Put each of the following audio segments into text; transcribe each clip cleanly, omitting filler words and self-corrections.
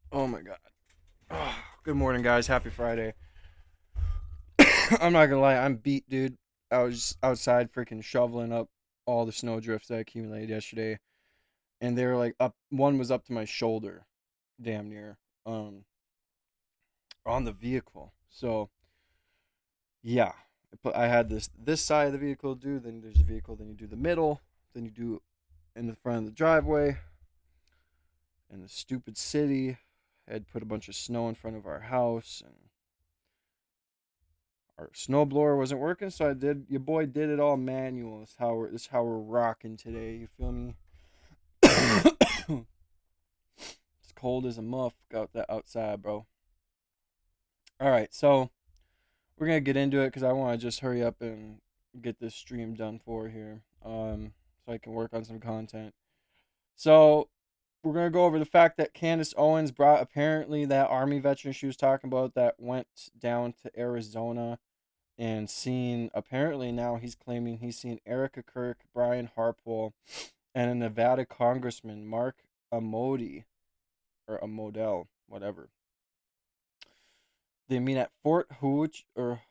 Oh my god. Oh, good morning, guys. Happy Friday. I'm not gonna lie, I'm beat, dude. I was outside freaking shoveling up all the snow drifts that accumulated yesterday, and they were like up. One was up to my shoulder, damn near, on the vehicle. So yeah, but I had this side of the vehicle do. Then there's the vehicle. Then you do the middle. Then you do in the front of the driveway. And the stupid city had put a bunch of snow in front of our house, and our snowblower wasn't working, so I did. Your boy did it all manual. This how we're rocking today. You feel me? It's cold as a muff out that outside, bro. All right, so we're gonna get into it because I want to just hurry up and get this stream done for here, so I can work on some content. So we're gonna go over the fact that Candace Owens brought apparently that army veteran she was talking about that went down to Arizona and seen, apparently now he's claiming he's seen Erica Kirk, Brian Harpole, and a Nevada congressman, Mark Amodi, or Amodel, whatever. They meet at Fort Hooch, or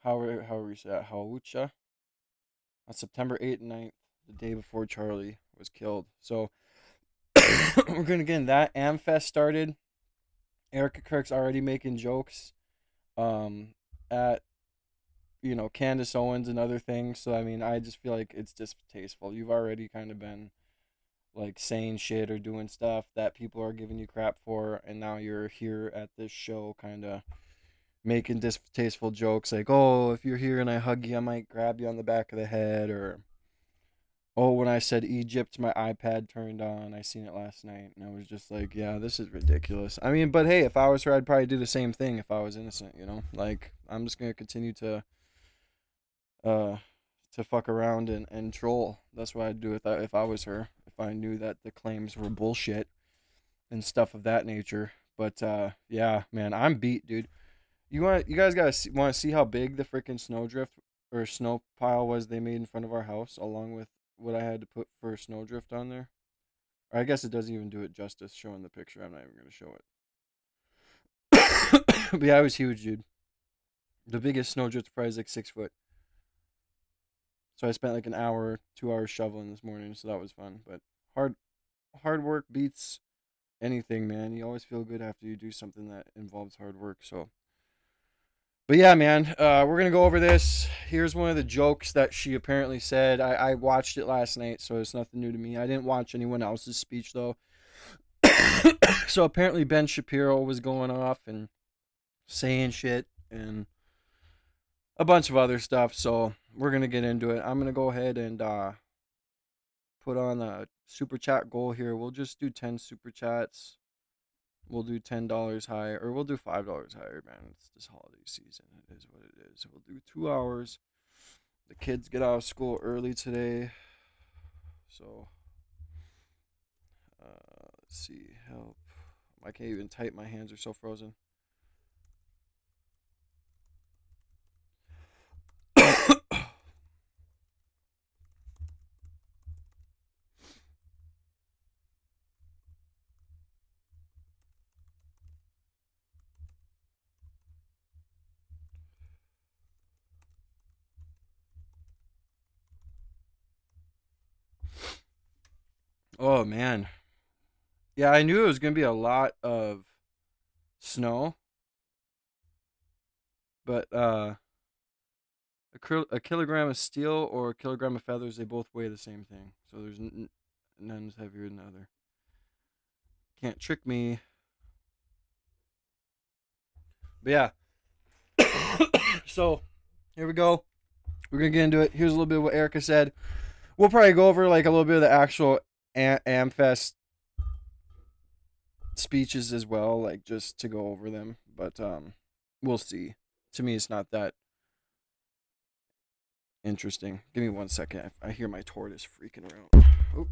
however you say that, Haucha, on September 8th and 9th, the day before Charlie was killed. So we're going to get in that. AMFEST started. Erica Kirk's already making jokes um, at Candace Owens and other things. So I mean, I just feel like it's distasteful. You've already kind of been like saying shit or doing stuff that people are giving you crap for, and now you're here at this show, kind of making distasteful jokes like, "Oh, if you're here and I hug you, I might grab you on the back of the head," or "Oh, when I said Egypt, my iPad turned on. I seen it last night," and I was just like, "Yeah, this is ridiculous." I mean, but hey, if I was her, I'd probably do the same thing if I was innocent. Like I'm just gonna continue uh to fuck around and troll. That's what I'd do if I was her. If I knew that the claims were bullshit and stuff of that nature. But yeah, man, I'm beat, dude. You guys gotta want to see how big the freaking snowdrift or snow pile was they made in front of our house, along with what I had to put for snowdrift on there. Or I guess it doesn't even do it justice showing the picture. I'm not even gonna show it. But yeah, it was huge, dude. The biggest snowdrift probably is like 6 foot. So I spent like an hour, 2 hours shoveling this morning, so that was fun. But hard hard work beats anything, man. You always feel good after you do something that involves hard work. So, but yeah, man, we're gonna go over this. Here's one of the jokes that she apparently said. I watched it last night, so it's nothing new to me. I didn't watch anyone else's speech though. So apparently Ben Shapiro was going off and saying shit and a bunch of other stuff. So we're gonna get into it. I'm gonna go ahead and put on a super chat goal here. We'll just do 10 super chats. We'll do $10 higher, or we'll do $5 higher, man. It's this holiday season. It is what it is. We'll do 2 hours. The kids get out of school early today, so let's see. Help! I can't even type. My hands are so frozen. Oh man, yeah, I knew it was gonna be a lot of snow, but a kilogram of steel or a kilogram of feathers, they both weigh the same thing. So there's none's heavier than the other. Can't trick me. But yeah, so here we go. We're gonna get into it. Here's a little bit of what Erica said. We'll probably go over like a little bit of the actual AMFEST speeches as well, like just to go over them. But we'll see. To me, it's not that interesting. Give me 1 second. I hear my tortoise freaking around. Oh.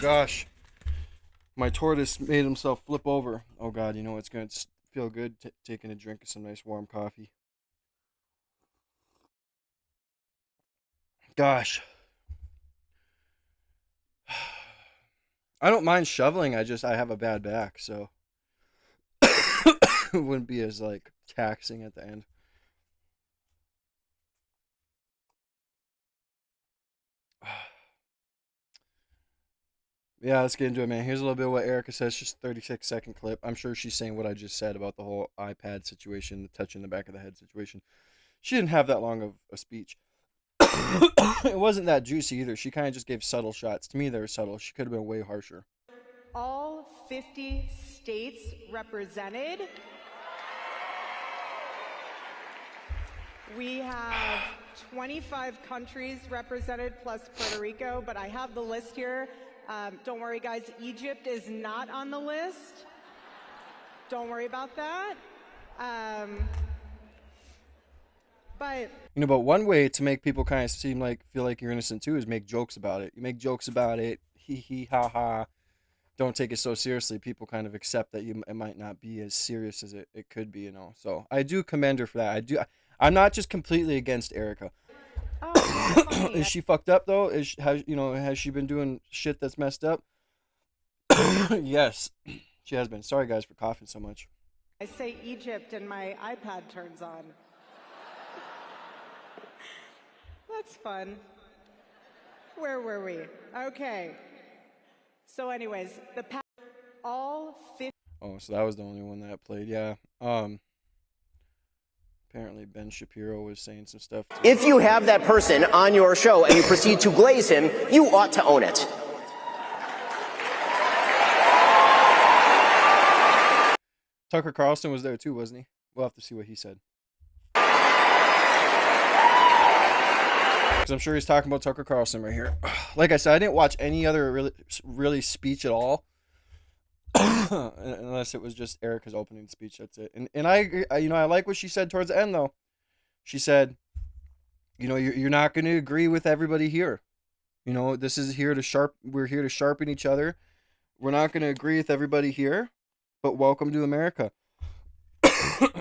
gosh. My tortoise made himself flip over. Oh God, you know it's gonna feel good taking a drink of some nice warm coffee. Gosh. I don't mind shoveling. I have a bad back, so it wouldn't be as like taxing at the end. Yeah, let's get into it, man. Here's a little bit of what Erica says, just 36-second clip. I'm sure she's saying what I just said about the whole iPad situation, the touch in the back of the head situation. She didn't have that long of a speech. It wasn't that juicy either. She kind of just gave subtle shots. To me, they were subtle. She could have been way harsher. All 50 states represented. We have 25 countries represented plus Puerto Rico, but I have the list here. Don't worry, guys. Egypt is not on the list. Don't worry about that. But one way to make people kind of feel like you're innocent too is make jokes about it. You make jokes about it, hee hee ha ha. Don't take it so seriously. People kind of accept that it might not be as serious as it could be, So I do commend her for that. I'm not just completely against Erica. oh, Is she fucked up though? Has she been doing shit that's messed up? Yes, she has been. Sorry guys for coughing so much. I say Egypt and my iPad turns on. That's fun. Where were we? Okay. So anyways, all 50. Oh, so that was the only one that played. Yeah. Apparently Ben Shapiro was saying some stuff too. If you have that person on your show and you proceed to glaze him, you ought to own it. Tucker Carlson was there too, wasn't he? We'll have to see what he said. Because I'm sure he's talking about Tucker Carlson right here. Like I said, I didn't watch any other really speech at all. Unless it was just Erica's opening speech. That's it. And I agree, I like what she said towards the end though. She said, you're not going to agree with everybody here. This is we're here to sharpen each other. We're not going to agree with everybody here, but welcome to America.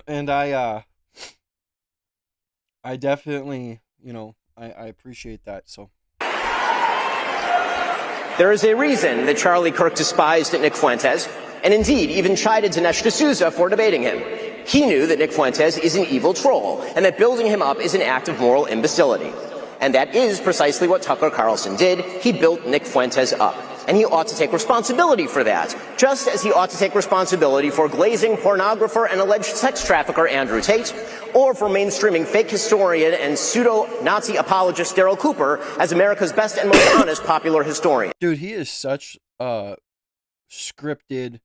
And I definitely, I appreciate that. So there is a reason that Charlie Kirk despised Nick Fuentes, and indeed even chided Dinesh D'Souza for debating him. He knew that Nick Fuentes is an evil troll, and that building him up is an act of moral imbecility. And that is precisely what Tucker Carlson did. He built Nick Fuentes up. And he ought to take responsibility for that, just as he ought to take responsibility for glazing pornographer and alleged sex trafficker Andrew Tate, or for mainstreaming fake historian and pseudo-Nazi apologist Daryl Cooper as America's best and most honest popular historian. Dude, he is such a scripted,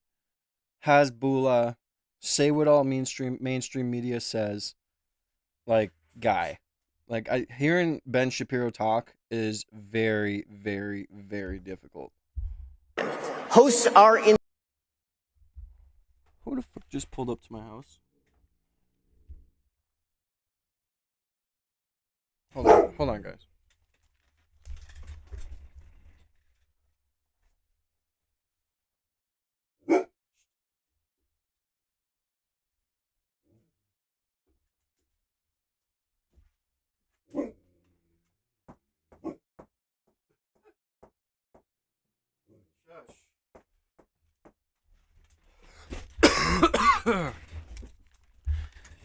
Hasbullah, say what all mainstream media says, like, guy. Like, hearing Ben Shapiro talk is very, very, very difficult. Hosts are in. Who the fuck just pulled up to my house? Hold on, guys.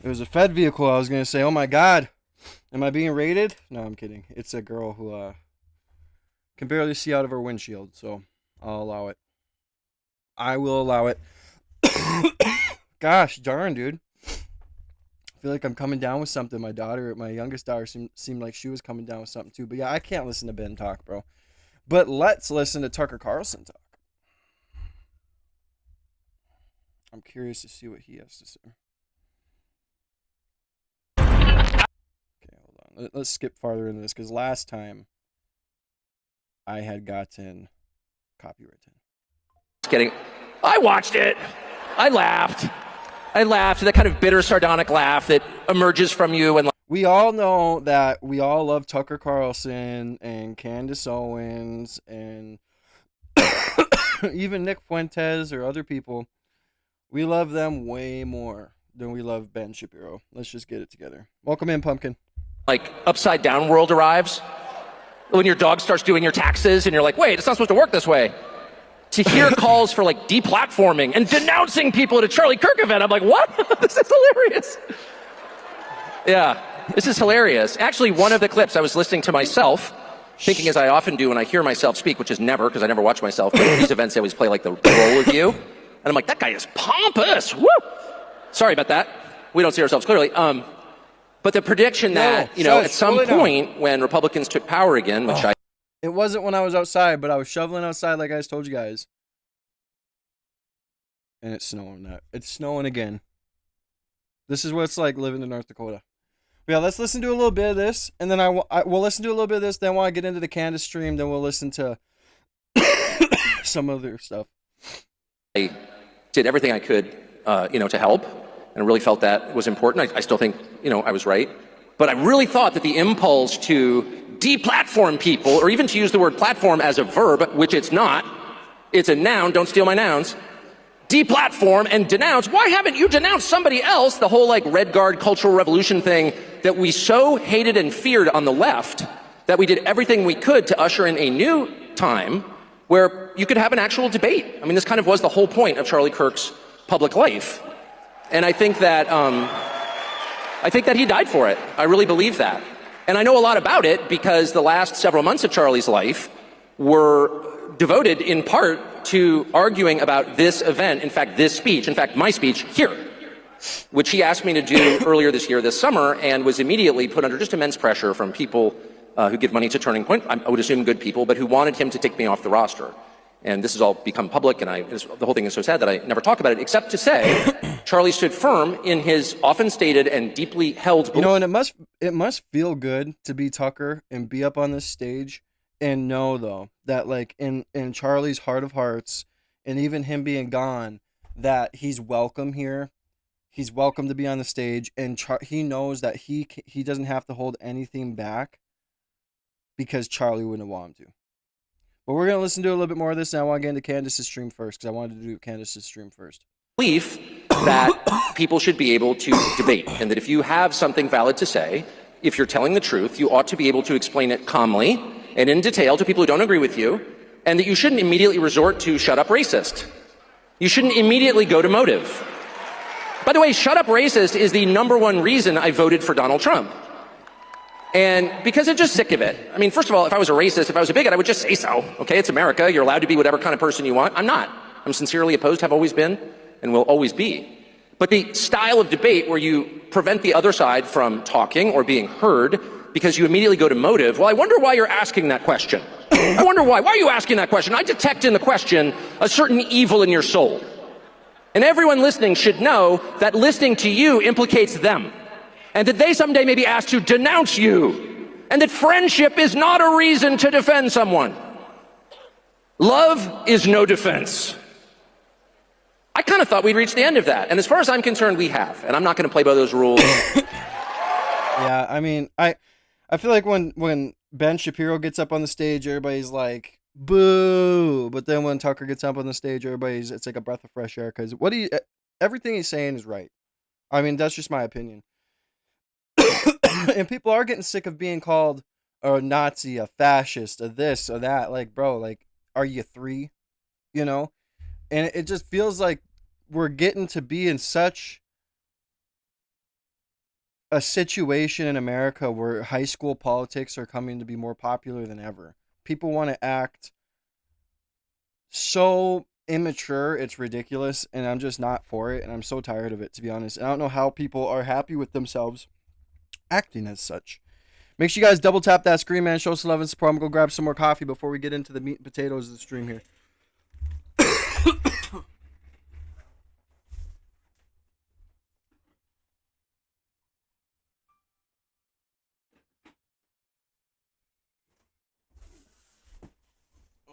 It was a Fed vehicle. I was going to say, oh my God, am I being raided? No, I'm kidding. It's a girl who can barely see out of her windshield, so I'll allow it. I will allow it. Gosh darn, dude. I feel like I'm coming down with something. My youngest daughter seemed like she was coming down with something too. But yeah, I can't listen to Ben talk, bro. But let's listen to Tucker Carlson talk. I'm curious to see what he has to say. Okay, hold on. Let's skip farther into this because last time I had gotten copyrighted. Just kidding. I watched it. I laughed. That kind of bitter, sardonic laugh that emerges from you. And we all know that we all love Tucker Carlson and Candace Owens and even Nick Fuentes or other people, we love them way more than we love Ben Shapiro. Let's just get it together. Welcome in, Pumpkin. Like upside down world arrives, when your dog starts doing your taxes and you're like, wait, it's not supposed to work this way. To hear calls for like deplatforming and denouncing people at a Charlie Kirk event, I'm like, what? This is hilarious. Yeah, this is hilarious. Actually, one of the clips I was listening to myself, thinking as I often do when I hear myself speak, which is never, because I never watch myself, but at these events they always play like the role of you. And I'm like, that guy is pompous. Woo! Sorry about that. We don't see ourselves clearly. But the prediction that, at some point when Republicans took power again, which It wasn't when I was outside, but I was shoveling outside like I just told you guys. And it's snowing. It's snowing again. This is what it's like living in North Dakota. Yeah, let's listen to a little bit of this, and then we'll listen to a little bit of this. Then when I get into the Candace stream, then we'll listen to some other stuff. I did everything I could, to help, and I really felt that was important. I still think, I was right. But I really thought that the impulse to deplatform people, or even to use the word platform as a verb, which it's not, it's a noun, don't steal my nouns, deplatform and denounce. Why haven't you denounced somebody else? The whole like Red Guard cultural revolution thing that we so hated and feared on the left that we did everything we could to usher in a new time where you could have an actual debate. I mean, this kind of was the whole point of Charlie Kirk's public life. And I think that he died for it. I really believe that. And I know a lot about it because the last several months of Charlie's life were devoted in part to arguing about this event, in fact, this speech, in fact, my speech here, which he asked me to do earlier this year, this summer, and was immediately put under just immense pressure from people who give money to Turning Point, I would assume good people, but who wanted him to take me off the roster. And this has all become public, and the whole thing is so sad that I never talk about it, except to say Charlie stood firm in his often stated and deeply held belief. And it must feel good to be Tucker and be up on this stage and know, though, that like in Charlie's heart of hearts, and even him being gone, that he's welcome here. He's welcome to be on the stage, and he knows that he doesn't have to hold anything back because Charlie wouldn't want him to. But we're going to listen to a little bit more of this, and I want to get into Candace's stream first, because I wanted to do Candace's stream first. Belief that people should be able to debate, and that if you have something valid to say, if you're telling the truth, you ought to be able to explain it calmly and in detail to people who don't agree with you, and that you shouldn't immediately resort to shut up racist. You shouldn't immediately go to motive. By the way, shut up racist is the #1 reason I voted for Donald Trump. And because I'm just sick of it. I mean, first of all, if I was a racist, if I was a bigot, I would just say so. Okay, it's America. You're allowed to be whatever kind of person you want. I'm not. I'm sincerely opposed, have always been, and will always be. But the style of debate where you prevent the other side from talking or being heard because you immediately go to motive, well, I wonder why you're asking that question. I wonder why. Why are you asking that question? I detect in the question a certain evil in your soul. And everyone listening should know that listening to you implicates them. And that they someday may be asked to denounce you. And that friendship is not a reason to defend someone. Love is no defense. I kind of thought we'd reached the end of that. And as far as I'm concerned, we have. And I'm not going to play by those rules. Yeah, I mean, I feel like when Ben Shapiro gets up on the stage, everybody's like, boo. But then when Tucker gets up on the stage, it's like a breath of fresh air. Because everything he's saying is right. I mean, that's just my opinion. And people are getting sick of being called a Nazi, a fascist, a this, or that. Like, bro, like, are you 3? You know? And it just feels like we're getting to be in such a situation in America where high school politics are coming to be more popular than ever. People want to act so immature, it's ridiculous, and I'm just not for it, and I'm so tired of it, to be honest. And I don't know how people are happy with themselves acting as such. Make sure you guys double tap that screen, man. Show some love and support. I'm gonna go grab some more coffee before we get into the meat and potatoes of the stream here.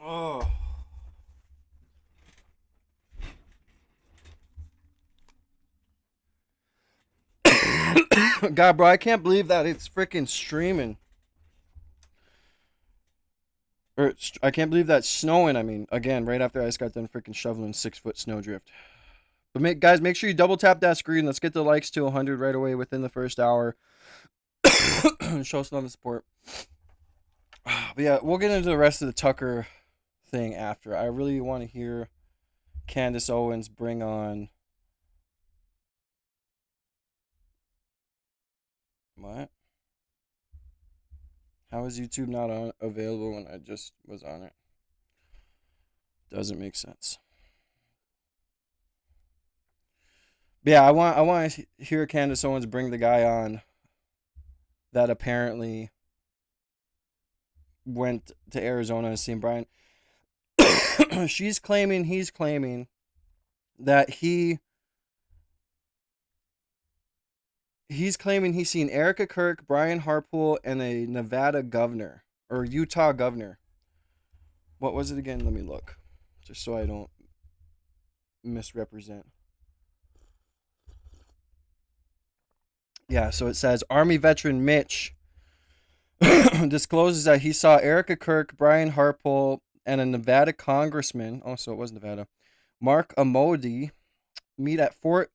Oh. God, bro, I can't believe that it's freaking streaming. Or I can't believe that's snowing. I mean, again, right after I just got done freaking shoveling 6 foot snowdrift. But guys, make sure you double tap that screen. Let's get the likes to 100 right away within the first hour. Show some love and support. But yeah, we'll get into the rest of the Tucker thing after. I really want to hear Candace Owens bring on. What? How is YouTube not available when I just was on it? Doesn't make sense. But yeah, I want to hear Candace Owens bring the guy on that apparently went to Arizona and seen Brian. He's claiming that he's claiming he's seen Erica Kirk, Brian Harpool, and a Nevada governor or Utah governor. What was it again? Let me look, just so I don't misrepresent. Yeah, so it says Army veteran Mitch discloses that he saw Erica Kirk, Brian Harpool, and a Nevada congressman. Oh, so it was Nevada. Mark Amodi meet at Fort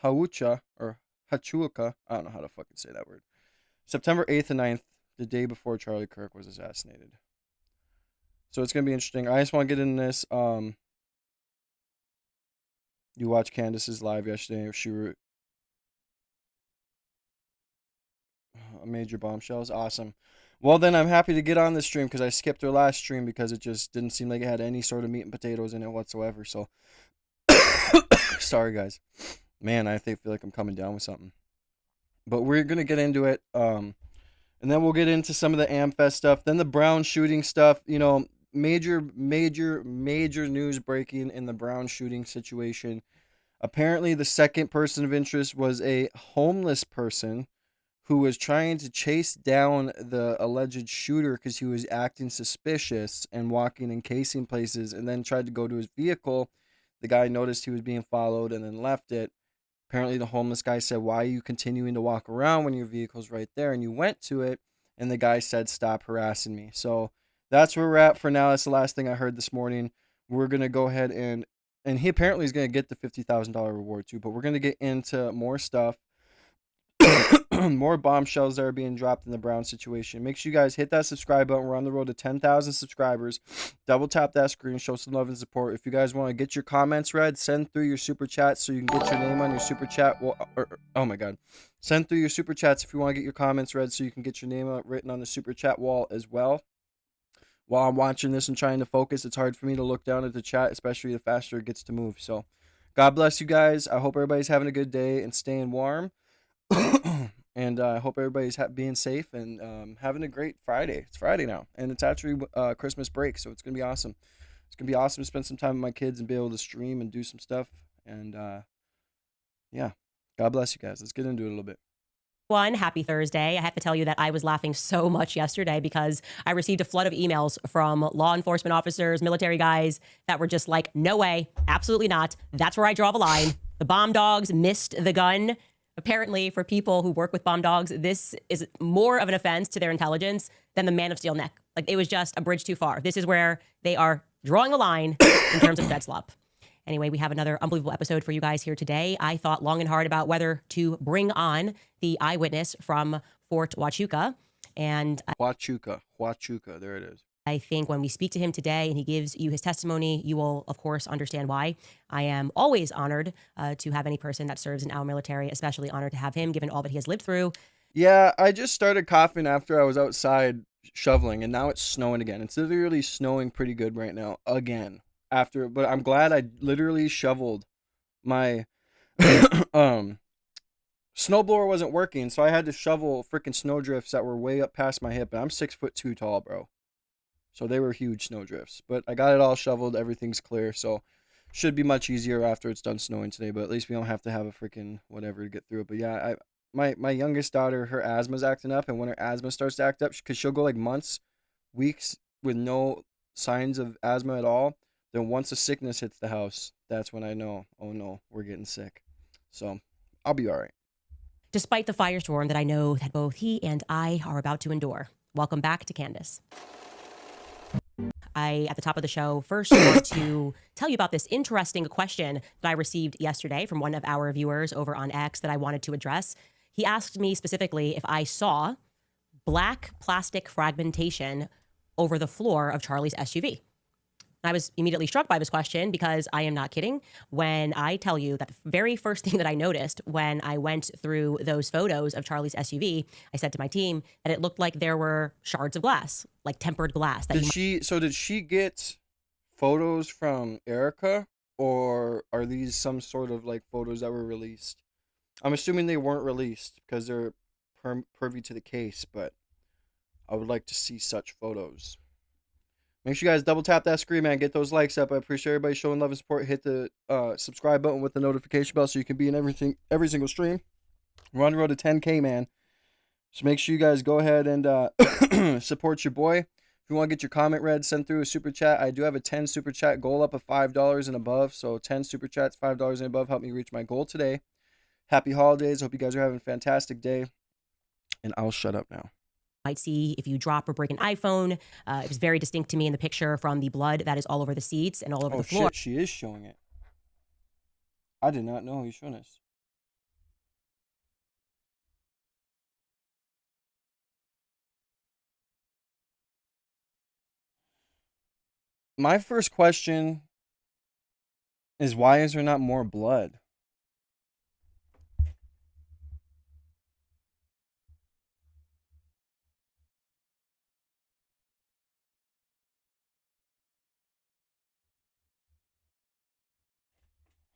Haucha or Hachuka. I don't know how to fucking say that word. September 8th and 9th, the day before Charlie Kirk was assassinated. So it's gonna be interesting. I just want to get in this. You watched Candace's live yesterday. She were major bombshells. Awesome. Well, then I'm happy to get on this stream because I skipped her last stream because it just didn't seem like it had any sort of meat and potatoes in it whatsoever. So, sorry guys. Man, I feel like I'm coming down with something. But we're gonna get into it. And then we'll get into some of the AMFEST stuff. Then the Brown shooting stuff. You know, major news breaking in the Brown shooting situation. Apparently, the second person of interest was a homeless person who was trying to chase down the alleged shooter because he was acting suspicious and walking in casing places, and then tried to go to his vehicle. The guy noticed he was being followed and then left it. Apparently, the homeless guy said, "Why are you continuing to walk around when your vehicle's right there?" And you went to it, and the guy said, "Stop harassing me." So that's where we're at for now. That's the last thing I heard this morning. We're gonna go ahead and he apparently is gonna get the $50,000 reward too. But we're gonna get into more stuff. More bombshells that are being dropped in the Brown situation. Make sure you guys hit that subscribe button. We're on the road to 10,000 subscribers. Double tap that screen, show some love and support. If you guys want to get your comments read, send through your super chats so you can get your name on your super chat. Oh my god, send through your super chats if you want to get your comments read so you can get your name written on the super chat wall as well. While I'm watching this and trying to focus, it's hard for me to look down at the chat, especially the faster it gets to move. So, God bless you guys. I hope everybody's having a good day and staying warm. And I hope everybody's being safe and having a great Friday. It's Friday now, and it's actually Christmas break, so it's gonna be awesome. It's gonna be awesome to spend some time with my kids and be able to stream and do some stuff. And yeah, God bless you guys. Let's get into it a little bit. Happy Thursday. I have to tell you that I was laughing so much yesterday because I received a flood of emails from law enforcement officers, military guys that were just like, no way, absolutely not. That's where I draw the line. The bomb dogs missed the gun. Apparently, for people who work with bomb dogs, this is more of an offense to their intelligence than the Man of Steel neck. Like, it was just a bridge too far. This is where they are drawing a line in terms of Fed slop. Anyway, we have another unbelievable episode for you guys here today. I thought long and hard about whether to bring on the eyewitness from Fort Huachuca. And Huachuca, there it is. I think when we speak to him today and he gives you his testimony, you will, of course, understand why. I am always honored to have any person that serves in our military, especially honored to have him, given all that he has lived through. Yeah, I just started coughing after I was outside shoveling, and now it's snowing again. It's literally snowing pretty good right now again. But I'm glad I literally shoveled my snowblower wasn't working, so I had to shovel freaking snowdrifts that were way up past my hip, and I'm 6'2" tall, bro. So they were huge snowdrifts, but I got it all shoveled. Everything's clear, so should be much easier after it's done snowing today. But at least we don't have to have a freaking whatever to get through it. But yeah, my youngest daughter, her asthma's acting up, and when her asthma starts to act up, because she'll go like months, weeks with no signs of asthma at all. Then once a sickness hits the house, that's when I know, oh no, we're getting sick. So I'll be all right. Despite the firestorm that I know that both he and I are about to endure. Welcome back to Candace. I, at the top of the show, first want to tell you about this interesting question that I received yesterday from one of our viewers over on X that I wanted to address. He asked me specifically if I saw black plastic fragmentation over the floor of Charlie's SUV. I was immediately struck by this question because I am not kidding when I tell you that the very first thing that I noticed when I went through those photos of Charlie's SUV, I said to my team that it looked like there were shards of glass, like tempered glass. That Did she get photos from Erica, or are these some sort of like photos that were released? I'm assuming they weren't released because they're privy to the case, but I would like to see such photos. Make sure you guys double tap that screen, man. Get those likes up. I appreciate everybody showing love and support. Hit the subscribe button with the notification bell so you can be in every single stream. We're on the road to 10K, man. So make sure you guys go ahead and support your boy. If you want to get your comment read, send through a super chat. I do have a 10 super chat goal up of $5 and above. So 10 super chats, $5 and above. Help me reach my goal today. Happy holidays. Hope you guys are having a fantastic day. And I'll shut up now. Might see if you drop or break an iPhone. It was very distinct to me in the picture from the blood that is all over the seats and all over the floor. Shit, she is showing it. I did not know he's showing us. My first question is, why is there not more blood?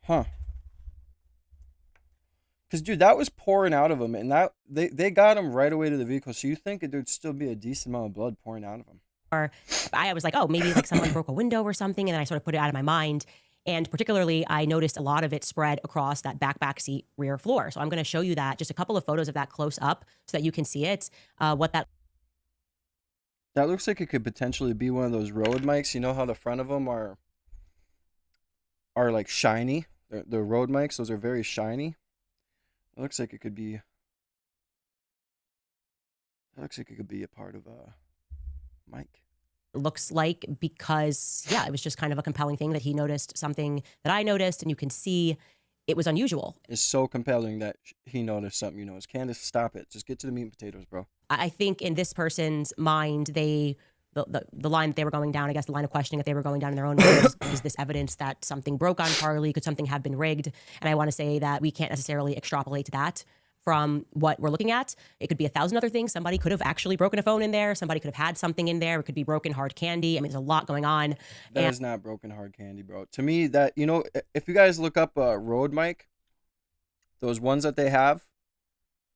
Huh. Because, dude, that was pouring out of him, and that they got him right away to the vehicle. So you think there'd still be a decent amount of blood pouring out of him? I was like, oh, maybe like someone broke a window or something, and then I sort of put it out of my mind. And particularly, I noticed a lot of it spread across that back seat rear floor. So I'm going to show you that, just a couple of photos of that close up so that you can see it, what that. That looks like it could potentially be one of those road mics. You know how the front of them are like shiny? The road mics, those are very shiny. It looks like it could be. That looks like it could be a part of a mic. Looks like, because yeah, it was just kind of a compelling thing that he noticed something that I noticed, and you can see it was unusual. It's so compelling that he noticed something you noticed. Candace, stop it. Just get to the meat and potatoes, bro. I think in this person's mind, the line that they were going down, I guess the line of questioning that they were going down in their own mind is this evidence that something broke on Charlie? Could something have been rigged? And I want to say that we can't necessarily extrapolate that from what we're looking at. It could be 1,000 other things. Somebody could have actually broken a phone in there. Somebody could have had something in there. It could be broken hard candy. I mean, there's a lot going on. That is not broken hard candy, bro. To me, that, you know, if you guys look up a Rode mic, those ones that they have,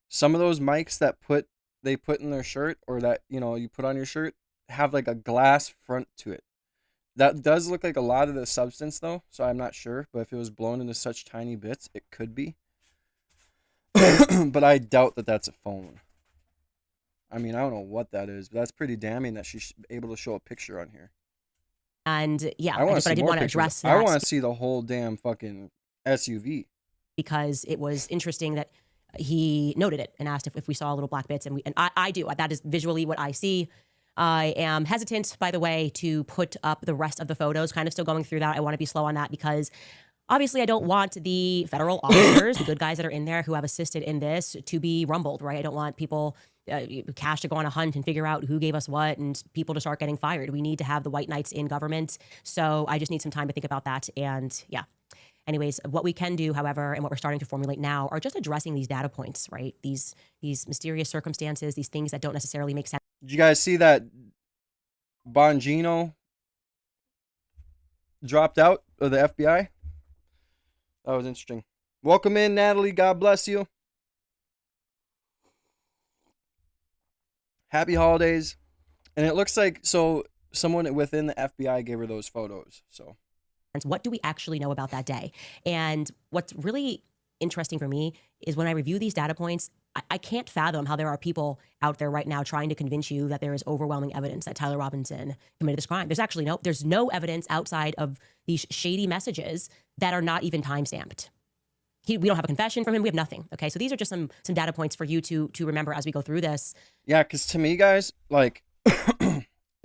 some of those mics that they put in their shirt, or that, you know, you put on your shirt, have like a glass front to it. That does look like a lot of the substance though, so I'm not sure, but if it was blown into such tiny bits, it could be. But I doubt that that's a phone. I mean, I don't know what that is, but that's pretty damning that she's able to show a picture on here. And yeah, but I did want to address that. I want to see the whole damn fucking SUV. Because it was interesting that he noted it and asked if we saw little black bits, and I do. That is visually what I see. I am hesitant, by the way, to put up the rest of the photos, kind of still going through that. I want to be slow on that because obviously I don't want the federal officers, the good guys that are in there who have assisted in this, to be rumbled, right? I don't want people, cash to go on a hunt and figure out who gave us what, and people to start getting fired. We need to have the white knights in government. So I just need some time to think about that. And yeah. Anyways, what we can do, however, and what we're starting to formulate now are just addressing these data points, right? These mysterious circumstances, these things that don't necessarily make sense. Did you guys see that Bongino dropped out of the FBI? That was interesting. Welcome in, Natalie. God bless you. Happy holidays. And it looks like, so someone within the FBI gave her those photos. So what do we actually know about that day? And what's really interesting for me is when I review these data points, I can't fathom how there are people out there right now trying to convince you that there is overwhelming evidence that Tyler Robinson committed this crime. There's no evidence outside of these shady messages that are not even time-stamped. We don't have a confession from him. We have nothing. Okay, so these are just some data points for you to remember as we go through this. Yeah, because to me, guys, like,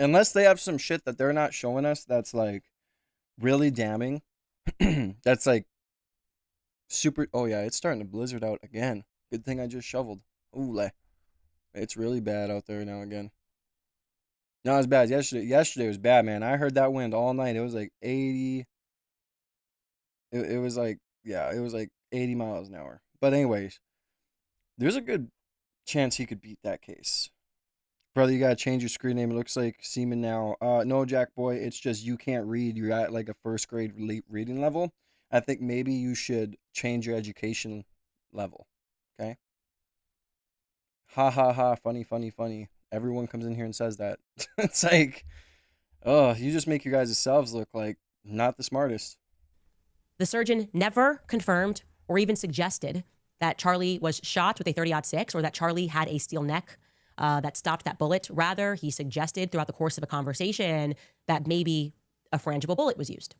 unless they have some shit that they're not showing us that's like really damning. That's like super. Oh yeah, it's starting to blizzard out again. Good thing I just shoveled. Ooh, it's really bad out there now again. No, it was bad yesterday. Yesterday was bad, man. I heard that wind all night. It was like 80. It was like, yeah, it was like 80 miles an hour. But anyways, there's a good chance he could beat that case. Brother, you gotta change your screen name. It looks like Seaman now. No, Jack Boy, it's just you can't read. You're at like a first grade reading level. I think maybe you should change your education level. Okay? Ha ha ha, funny, funny, funny. Everyone comes in here and says that. It's like, oh, you just make your guys' selves look like not the smartest. The surgeon never confirmed or even suggested that Charlie was shot with a 30-06 or that Charlie had a steel neck that stopped that bullet. Rather, he suggested throughout the course of a conversation that maybe a frangible bullet was used.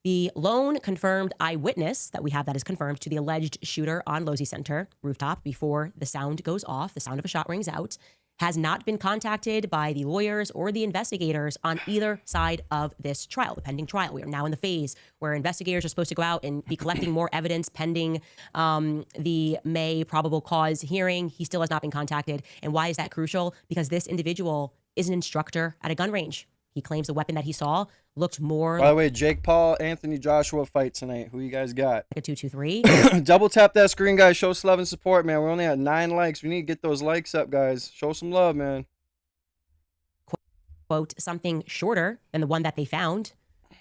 The lone confirmed eyewitness that we have that is confirmed to the alleged shooter on Losey Center rooftop before the sound goes off, the sound of a shot rings out, has not been contacted by the lawyers or the investigators on either side of this trial, the pending trial. We are now in the phase where investigators are supposed to go out and be collecting more evidence pending the May probable cause hearing. He still has not been contacted. And why is that crucial? Because this individual is an instructor at a gun range. He claims the weapon that he saw looked more By the way, Jake Paul, Anthony Joshua fight tonight. Who you guys got? like a 223. Double tap that screen, guys. Show us love and support, man. We're only at 9 likes. We need to get those likes up, guys. Show some love, man. Quote, something shorter than the one that they found.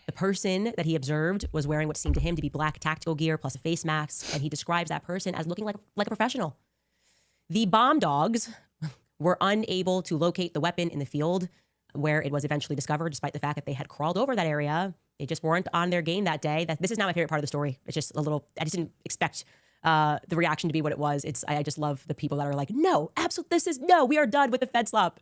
The person that he observed was wearing what seemed to him to be black tactical gear plus a face mask, and he describes that person as looking like a professional. The bomb dogs were unable to locate the weapon in the field where it was eventually discovered, despite the fact that they had crawled over that area. They just weren't on their game that day. This is not my favorite part of the story. It's just a little, I just didn't expect the reaction to be what it was. I just love the people that are like, no, absolutely, no, we are done with the Fed slop.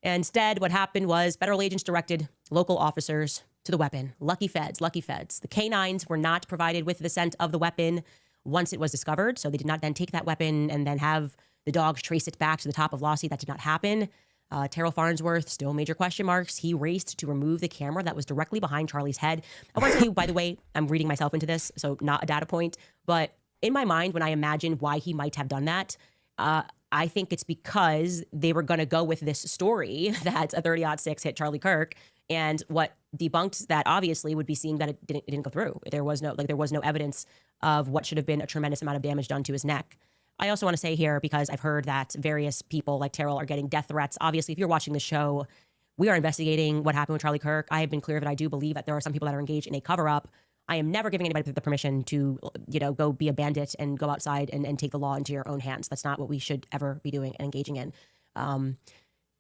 Instead, what happened was federal agents directed local officers to the weapon. Lucky feds, lucky feds. The canines were not provided with the scent of the weapon once it was discovered, so they did not then take that weapon and then have the dogs trace it back to the top of Lossie. That did not happen. Terrell Farnsworth, still major question marks. He raced to remove the camera that was directly behind Charlie's head. I want to tell you, by the way, I'm reading myself into this, so not a data point, but in my mind, when I imagine why he might have done that, I think it's because they were going to go with this story that a 30-06 hit Charlie Kirk, and what debunked that obviously would be seeing that it didn't go through. There was no evidence of what should have been a tremendous amount of damage done to his neck. I also want to say here, because I've heard that various people like Terrell are getting death threats. Obviously, if you're watching the show, we are investigating what happened with Charlie Kirk. I have been clear that I do believe that there are some people that are engaged in a cover-up. I am never giving anybody the permission to, go be a bandit and go outside and take the law into your own hands. That's not what we should ever be doing and engaging in.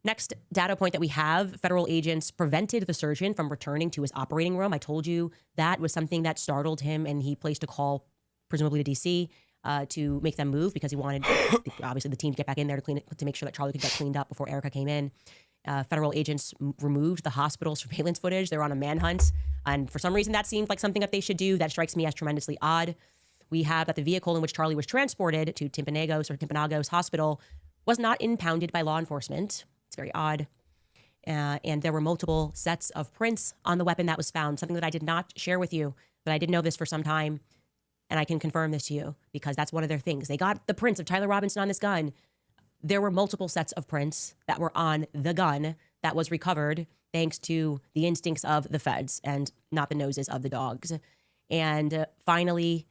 Next data point that we have, federal agents prevented the surgeon from returning to his operating room. I told you that was something that startled him, and he placed a call, presumably to D.C., to make them move because he wanted, obviously, the team to get back in there to make sure that Charlie could get cleaned up before Erica came in. Federal agents removed the hospital surveillance footage. They were on a manhunt. And for some reason, that seemed like something that they should do. That strikes me as tremendously odd. We have that the vehicle in which Charlie was transported to Timpanogos Hospital was not impounded by law enforcement. It's very odd. And there were multiple sets of prints on the weapon that was found, something that I did not share with you, but I did know this for some time. And I can confirm this to you because that's one of their things. They got the prints of Tyler Robinson on this gun. There were multiple sets of prints that were on the gun that was recovered thanks to the instincts of the feds and not the noses of the dogs. And finally,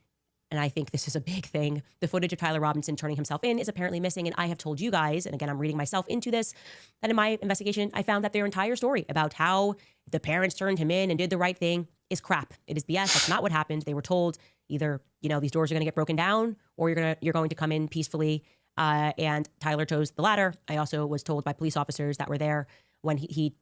and I think this is a big thing, the footage of Tyler Robinson turning himself in is apparently missing. And I have told you guys, and again, I'm reading myself into this, that in my investigation, I found that their entire story about how the parents turned him in and did the right thing is crap. It is BS. That's not what happened. They were told either, these doors are going to get broken down or you're going to come in peacefully. And Tyler chose the latter. I also was told by police officers that were there when he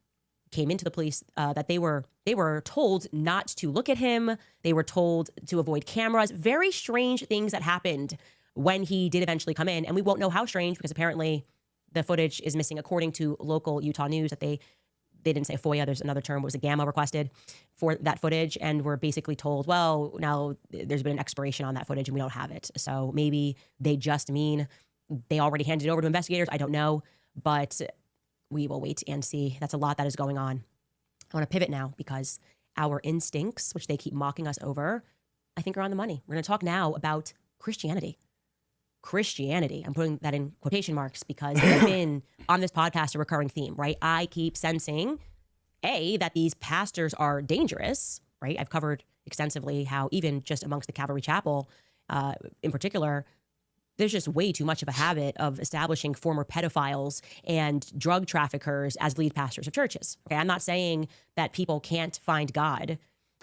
came into the police that they were told not to look at him. They were told to avoid cameras. Very strange things that happened when he did eventually come in. And we won't know how strange because apparently the footage is missing, according to local Utah news, that they didn't say FOIA. There's another term. It was a gamma requested for that footage. And we're basically told, well, now there's been an expiration on that footage and we don't have it. So maybe they just mean they already handed it over to investigators. I don't know. But we will wait and see. That's a lot that is going on. I want to pivot now because our instincts, which they keep mocking us over, I think are on the money. We're going to talk now about Christianity. Christianity. I'm putting that in quotation marks because it's been on this podcast a recurring theme, right? I keep sensing, that these pastors are dangerous, right? I've covered extensively how even just amongst the Calvary Chapel in particular, there's just way too much of a habit of establishing former pedophiles and drug traffickers as lead pastors of churches. Okay, I'm not saying that people can't find God.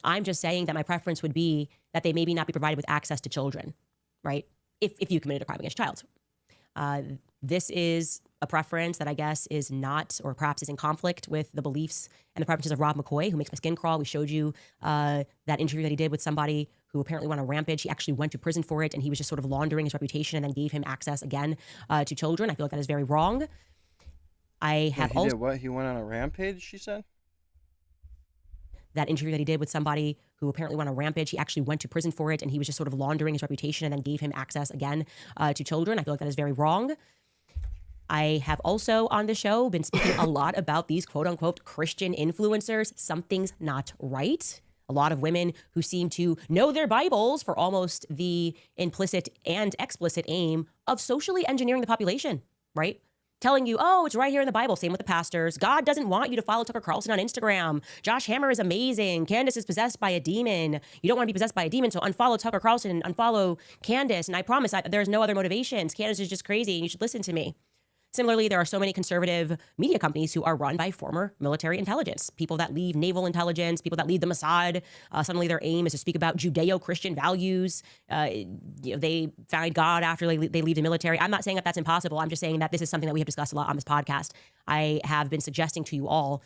I'm just saying that my preference would be that they maybe not be provided with access to children, right? If you committed a crime against a child. This is a preference that I guess is not, or perhaps is in conflict with the beliefs and the preferences of Rob McCoy, who makes my skin crawl. We showed you that interview that he did with somebody who apparently went on a rampage. He actually went to prison for it, and he was just sort of laundering his reputation and then gave him access again to children. I feel like that is very wrong. I have He did what? He went on a rampage, she said? That interview that he did with somebody who apparently went on a rampage. He actually went to prison for it, and he was just sort of laundering his reputation and then gave him access again to children. I feel like that is very wrong. I have also on the show been speaking a lot about these quote unquote Christian influencers. Something's not right. A lot of women who seem to know their Bibles for almost the implicit and explicit aim of socially engineering the population, right? Telling you, oh, it's right here in the Bible. Same with the pastors. God doesn't want you to follow Tucker Carlson on Instagram. Josh Hammer is amazing. Candace is possessed by a demon. You don't want to be possessed by a demon, so unfollow Tucker Carlson and unfollow Candace. And I promise there's no other motivations. Candace is just crazy, and you should listen to me. Similarly, there are so many conservative media companies who are run by former military intelligence, people that leave naval intelligence, people that lead the Mossad. Suddenly their aim is to speak about Judeo-Christian values. They find God after they leave the military. I'm not saying that that's impossible. I'm just saying that this is something that we have discussed a lot on this podcast. I have been suggesting to you all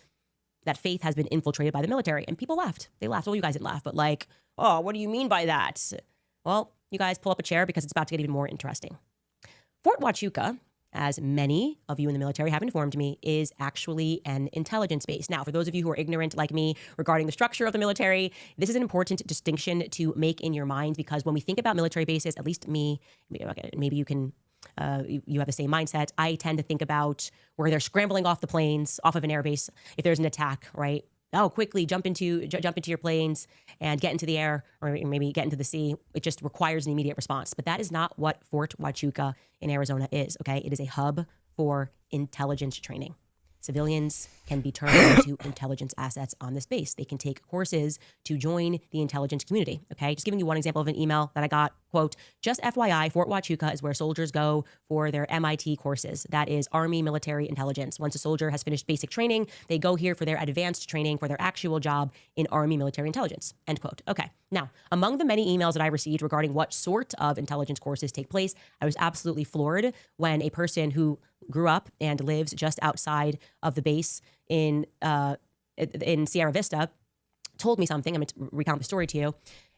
that faith has been infiltrated by the military, and people laughed. They laughed. Well, you guys didn't laugh, but like, oh, what do you mean by that? Well, you guys pull up a chair because it's about to get even more interesting. Fort Huachuca, as many of you in the military have informed me, is actually an intelligence base. Now, for those of you who are ignorant like me regarding the structure of the military, this is an important distinction to make in your mind, because when we think about military bases, at least me, maybe you can, you have the same mindset. I tend to think about where they're scrambling off the planes, off of an airbase, if there's an attack, right? Oh, quickly jump into your planes and get into the air, or maybe get into the sea. It just requires an immediate response. But that is not what Fort Huachuca in Arizona is, okay? It is a hub for intelligence training. Civilians can be turned into intelligence assets on this base. They can take courses to join the intelligence community, okay? Just giving you one example of an email that I got, quote, just FYI, Fort Huachuca is where soldiers go for their MIT courses. That is Army Military Intelligence. Once a soldier has finished basic training, they go here for their advanced training for their actual job in Army Military Intelligence, end quote. Okay, now, among the many emails that I received regarding what sort of intelligence courses take place, I was absolutely floored when a person who grew up and lives just outside of the base in Sierra Vista told me something. I'm going to recount the story to you,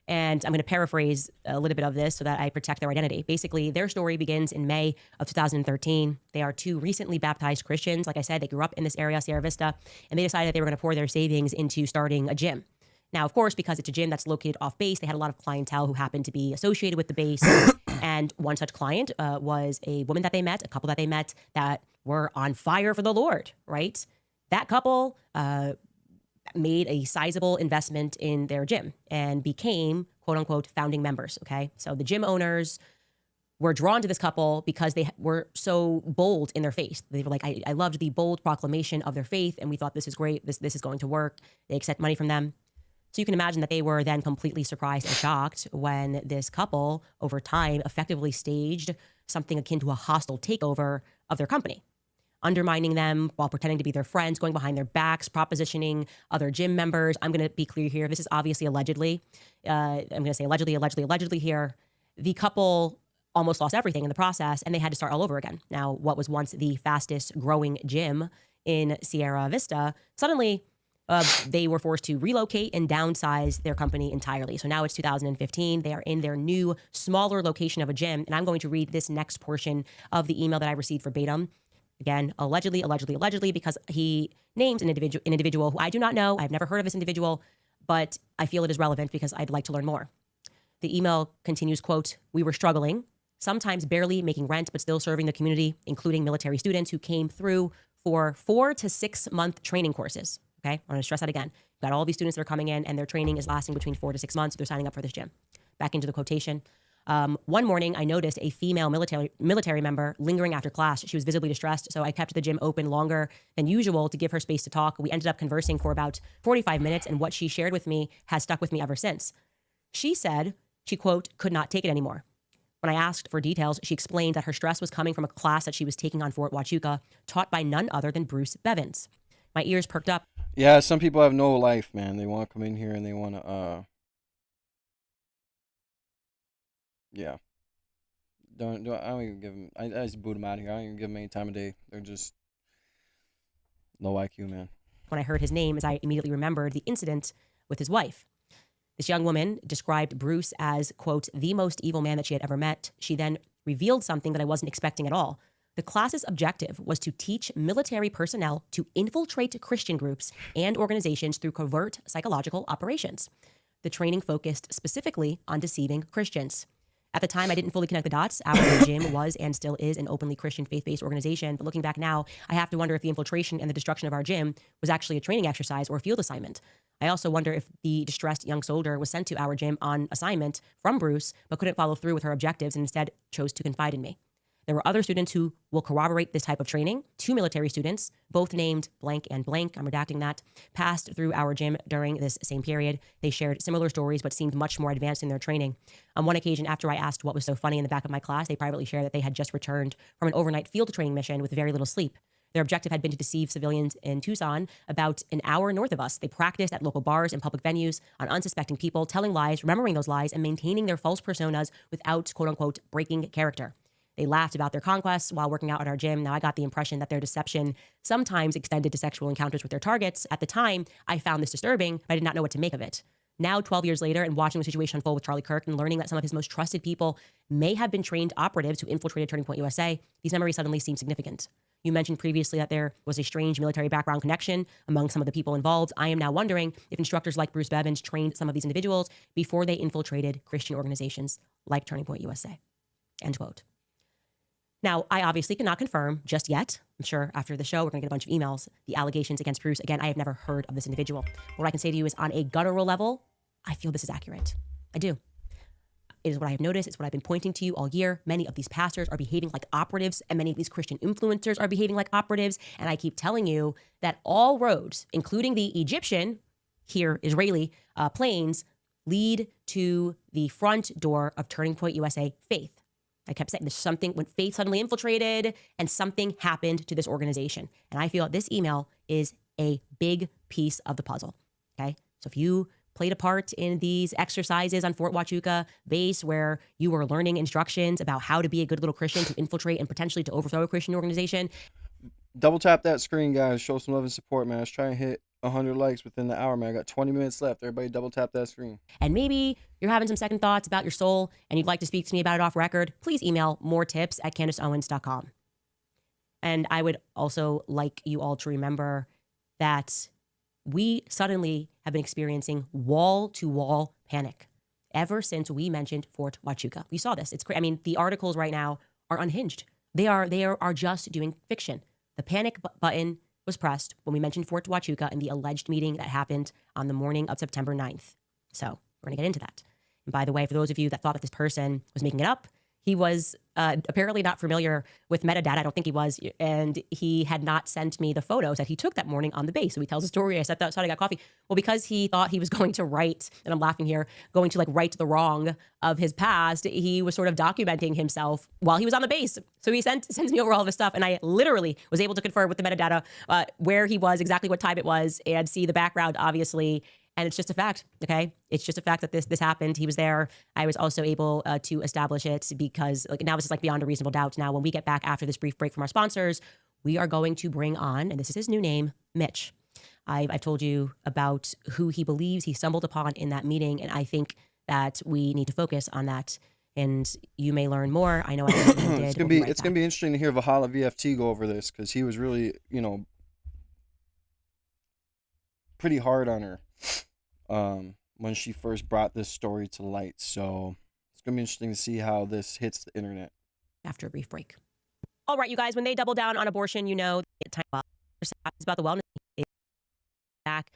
and I'm going to paraphrase a little bit of this so that I protect their identity. Basically, their story begins in May of 2013. They are two recently baptized Christians. Like I said, they grew up in this area, Sierra Vista, and they decided that they were going to pour their savings into starting a gym. Now, of course, because it's a gym that's located off base, they had a lot of clientele who happened to be associated with the base. And one such client was a woman that they met, a couple that they met that were on fire for the Lord, right? That couple made a sizable investment in their gym and became, quote unquote, founding members, okay? So the gym owners were drawn to this couple because they were so bold in their faith. They were like, I loved the bold proclamation of their faith, and we thought this is great. This is going to work. They accept money from them. So you can imagine that they were then completely surprised and shocked when this couple, over time, effectively staged something akin to a hostile takeover of their company, undermining them while pretending to be their friends, going behind their backs, propositioning other gym members. I'm going to be clear here. This is obviously allegedly. I'm going to say allegedly here. The couple almost lost everything in the process, and they had to start all over again. Now, what was once the fastest growing gym in Sierra Vista, suddenly they were forced to relocate and downsize their company entirely. So now it's 2015. They are in their new, smaller location of a gym. And I'm going to read this next portion of the email that I received verbatim. Again, allegedly, because he names an individual who I do not know. I've never heard of this individual, but I feel it is relevant because I'd like to learn more. The email continues, quote, "We were struggling, sometimes barely making rent, but still serving the community, including military students who came through for 4 to 6 month training courses. Okay, I want to stress that again. You've got all these students that are coming in and their training is lasting between 4 to 6 months. They're signing up for this gym. Back into the quotation. One morning, I noticed a female military member lingering after class. She was visibly distressed, so I kept the gym open longer than usual to give her space to talk. We ended up conversing for about 45 minutes, and what she shared with me has stuck with me ever since. She said she, quote, could not take it anymore. When I asked for details, she explained that her stress was coming from a class that she was taking on Fort Huachuca, taught by none other than Bruce Bevins. My ears perked up. Yeah, some people have no life, man. They want to come in here and they want to, yeah. I don't even give them, I just boot them out of here. I don't even give them any time of day. They're just low IQ, man. When I heard his name, as I immediately remembered the incident with his wife. This young woman described Bruce as, quote, the most evil man that she had ever met. She then revealed something that I wasn't expecting at all. The class's objective was to teach military personnel to infiltrate Christian groups and organizations through covert psychological operations. The training focused specifically on deceiving Christians. At the time, I didn't fully connect the dots. Our gym was and still is an openly Christian faith-based organization. But looking back now, I have to wonder if the infiltration and the destruction of our gym was actually a training exercise or a field assignment. I also wonder if the distressed young soldier was sent to our gym on assignment from Bruce, but couldn't follow through with her objectives and instead chose to confide in me. There were other students who will corroborate this type of training. 2 military students, both named blank and blank, I'm redacting that, passed through our gym during this same period. They shared similar stories, but seemed much more advanced in their training. On one occasion, after I asked what was so funny in the back of my class, they privately shared that they had just returned from an overnight field training mission with very little sleep. Their objective had been to deceive civilians in Tucson, about an hour north of us. They practiced at local bars and public venues on unsuspecting people, telling lies, remembering those lies, and maintaining their false personas without, quote unquote, breaking character. They laughed about their conquests while working out at our gym. Now, I got the impression that their deception sometimes extended to sexual encounters with their targets. At the time, I found this disturbing, but I did not know what to make of it. Now, 12 years later, and watching the situation unfold with Charlie Kirk and learning that some of his most trusted people may have been trained operatives who infiltrated Turning Point USA, these memories suddenly seem significant. You mentioned previously that there was a strange military background connection among some of the people involved. I am now wondering if instructors like Bruce Bevins trained some of these individuals before they infiltrated Christian organizations like Turning Point USA. End quote. Now, I obviously cannot confirm just yet. I'm sure after the show, we're going to get a bunch of emails. The allegations against Bruce. Again, I have never heard of this individual. What I can say to you is on a guttural level, I feel this is accurate. I do. It is what I have noticed. It's what I've been pointing to you all year. Many of these pastors are behaving like operatives, and many of these Christian influencers are behaving like operatives. And I keep telling you that all roads, including the Egyptian, here Israeli, planes, lead to the front door of Turning Point USA Faith. I kept saying there's something when Faith suddenly infiltrated and something happened to this organization. And I feel that this email is a big piece of the puzzle. Okay. So if you played a part in these exercises on Fort Huachuca base where you were learning instructions about how to be a good little Christian to infiltrate and potentially to overthrow a Christian organization. Double tap that screen, guys. Show some love and support, man. Let's try and hit 100 likes within the hour, man. I got 20 minutes left. Everybody double tap that screen. And maybe you're having some second thoughts about your soul and you'd like to speak to me about it off record. Please email moretips@CandaceOwens.com. And I would also like you all to remember that we suddenly have been experiencing wall-to-wall panic ever since we mentioned Fort Huachuca. We saw this. It's crazy. I mean, the articles right now are unhinged. They are just doing fiction. The panic button was pressed when we mentioned Fort Huachuca and the alleged meeting that happened on the morning of September 9th. So we're going to get into that. And by the way, for those of you that thought that this person was making it up, he was apparently not familiar with metadata. I don't think he was. And he had not sent me the photos that he took that morning on the base. So he tells a story. I sat outside, I got coffee. Well, because he thought he was going to write, and I'm laughing here, going to like right the wrong of his past, he was sort of documenting himself while he was on the base. So he sends me over all of his stuff. And I literally was able to confirm with the metadata where he was, exactly what time it was, and see the background, obviously. And it's just a fact, okay? It's just a fact that this happened. He was there. I was also able to establish it because like now this is like beyond a reasonable doubt. Now, when we get back after this brief break from our sponsors, we are going to bring on, and this is his new name, Mitch. I've told you about who he believes he stumbled upon in that meeting, and I think that we need to focus on that. And you may learn more. I know I did. It's gonna be interesting to hear Valhalla VFT go over this because he was really, pretty hard on her. When she first brought this story to light. So it's going to be interesting to see how this hits the internet. After a brief break. All right, you guys, when they double down on abortion, you know, time. It's about the wellness. Back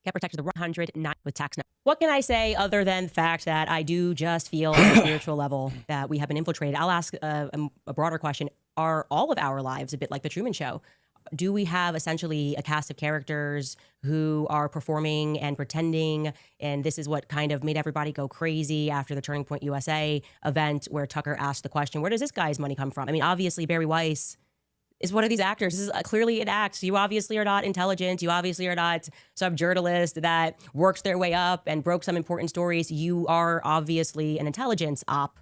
get protected the 100 not with tax. What can I say other than the fact that I do just feel on a spiritual level that we have been infiltrated? I'll ask a broader question. Are all of our lives a bit like the Truman Show? Do we have essentially a cast of characters who are performing and pretending? And this is what kind of made everybody go crazy after the Turning Point USA event where Tucker asked the question, where does this guy's money come from? I mean, obviously, Barry Weiss is one of these actors. This is clearly an act. You obviously are not intelligent. You obviously are not some journalist that works their way up and broke some important stories. You are obviously an intelligence op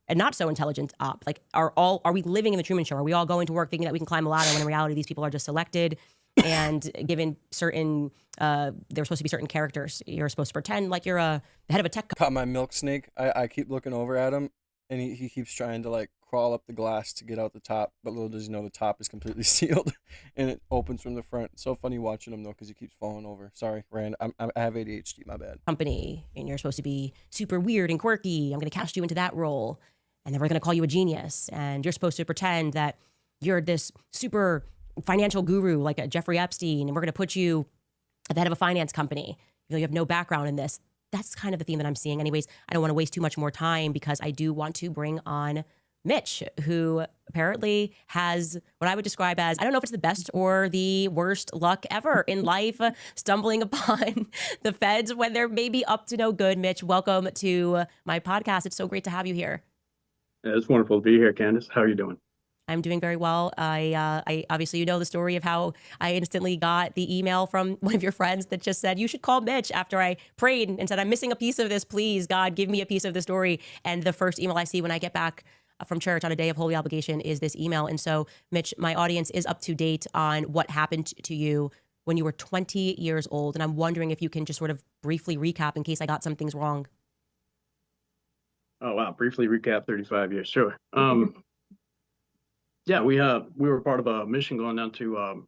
and not so intelligent op. Like, are we living in the Truman Show? Are we all going to work thinking that we can climb a ladder when in reality these people are just selected and given certain, they're supposed to be certain characters. You're supposed to pretend like you're the head of a tech company. Caught my milk snake. I keep looking over at him, and he keeps trying to like crawl up the glass to get out the top, but little does he know the top is completely sealed and it opens from the front. So funny watching him though, because he keeps falling over. Sorry, Rand. I have ADHD. My bad. Company, and you're supposed to be super weird and quirky. I'm going to cast you into that role, and then we're going to call you a genius, and you're supposed to pretend that you're this super financial guru like a Jeffrey Epstein, and we're going to put you at the head of a finance company. You have no background in this. That's kind of the theme that I'm seeing. Anyways, I don't want to waste too much more time because I do want to bring on Mitch, who apparently has what I would describe as, I don't know if it's the best or the worst luck ever in life, stumbling upon the feds when they're maybe up to no good. Mitch, welcome to my podcast. It's so great to have you here. Yeah, it's wonderful to be here, Candace. How are you doing? I'm doing very well. I obviously, you know the story of how I instantly got the email from one of your friends that just said, you should call Mitch, after I prayed and said, I'm missing a piece of this. Please, God, give me a piece of the story. And the first email I see when I get back from church on a day of holy obligation is this email. And so, Mitch, my audience is up to date on what happened to you when you were 20 years old. And I'm wondering if you can just sort of briefly recap in case I got some things wrong. Oh, wow. Briefly recap 35 years. Sure. Yeah, we were part of a mission going down to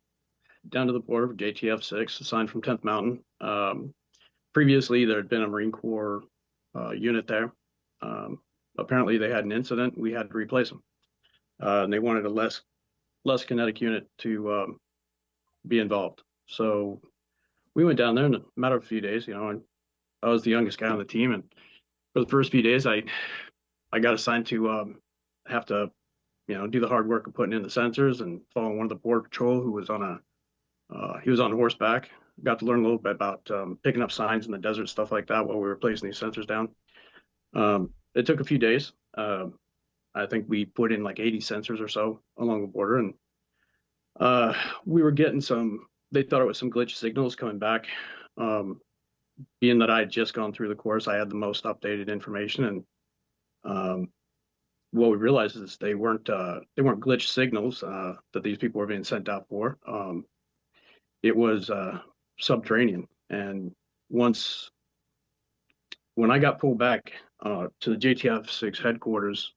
the border of JTF 6, assigned from 10th Mountain. Previously, there had been a Marine Corps unit there. Apparently, they had an incident. We had to replace them. And they wanted a less kinetic unit to be involved. So we went down there in a matter of a few days, and I was the youngest guy on the team. And for the first few days, I got assigned to have to, do the hard work of putting in the sensors and following one of the border patrol who was on horseback. Got to learn a little bit about picking up signs in the desert, stuff like that, while we were placing these sensors down. It took a few days. I think we put in like 80 sensors or so along the border, and we were getting they thought it was some glitch signals coming back. Being that I had just gone through the course, I had the most updated information, and what we realized is they weren't glitch signals that these people were being sent out for. It was subterranean, and when I got pulled back to the JTF 6 headquarters,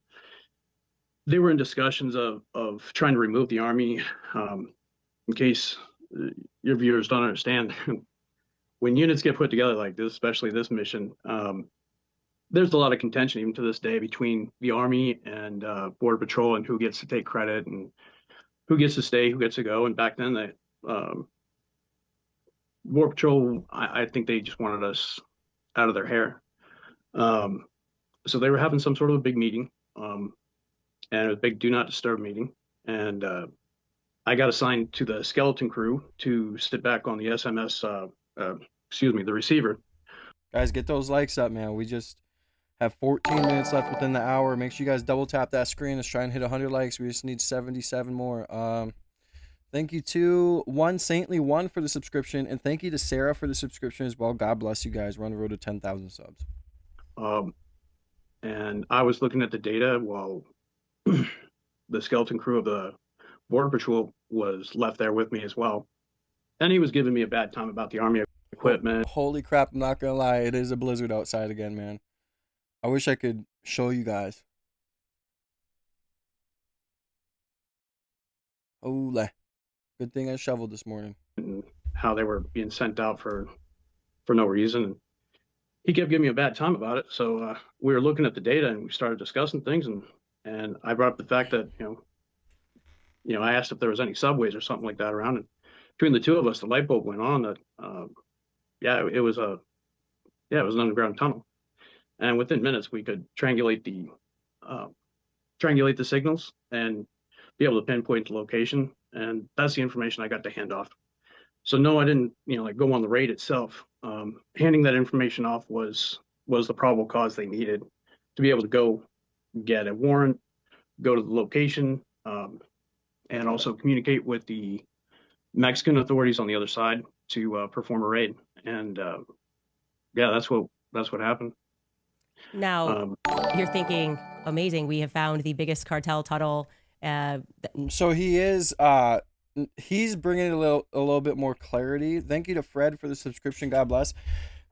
they were in discussions of trying to remove the Army. In case your viewers don't understand, when units get put together like this, especially this mission, there's a lot of contention even to this day between the Army and Border Patrol and who gets to take credit and who gets to stay, who gets to go. And back then, Border Patrol, I think they just wanted us out of their hair. So they were having some sort of a big meeting, and a big do not disturb meeting. And I got assigned to the skeleton crew to sit back on the SMS, the receiver. Guys, get those likes up, man. We just have 14 minutes left within the hour. Make sure you guys double tap that screen. Let's try and hit 100 likes. We just need 77 more. Thank you to One Saintly One for the subscription, and thank you to Sarah for the subscription as well. God bless you guys. We're on the road to 10,000 subs. And I was looking at the data while the skeleton crew of the Border Patrol was left there with me as well. And he was giving me a bad time about the Army equipment. Holy crap, I'm not gonna lie. It is a blizzard outside again, man. I wish I could show you guys. Holy. Good thing I shoveled this morning. And how they were being sent out for no reason. And he kept giving me a bad time about it. So we were looking at the data and we started discussing things. And I brought up the fact that, I asked if there was any subways or something like that around, and between the two of us, the light bulb went on that, it was it was an underground tunnel, and within minutes we could uh, triangulate the signals and be able to pinpoint the location, and that's the information I got to hand off. So no, I didn't, like go on the raid itself. Handing that information off was the probable cause they needed to be able to go get a warrant, go to the location, and also communicate with the Mexican authorities on the other side to perform a raid. And yeah, that's what happened. Now, Um, you're thinking, amazing, we have found the biggest cartel tunnel. So he's bringing a little bit more clarity. Thank you to Fred for the subscription. God bless.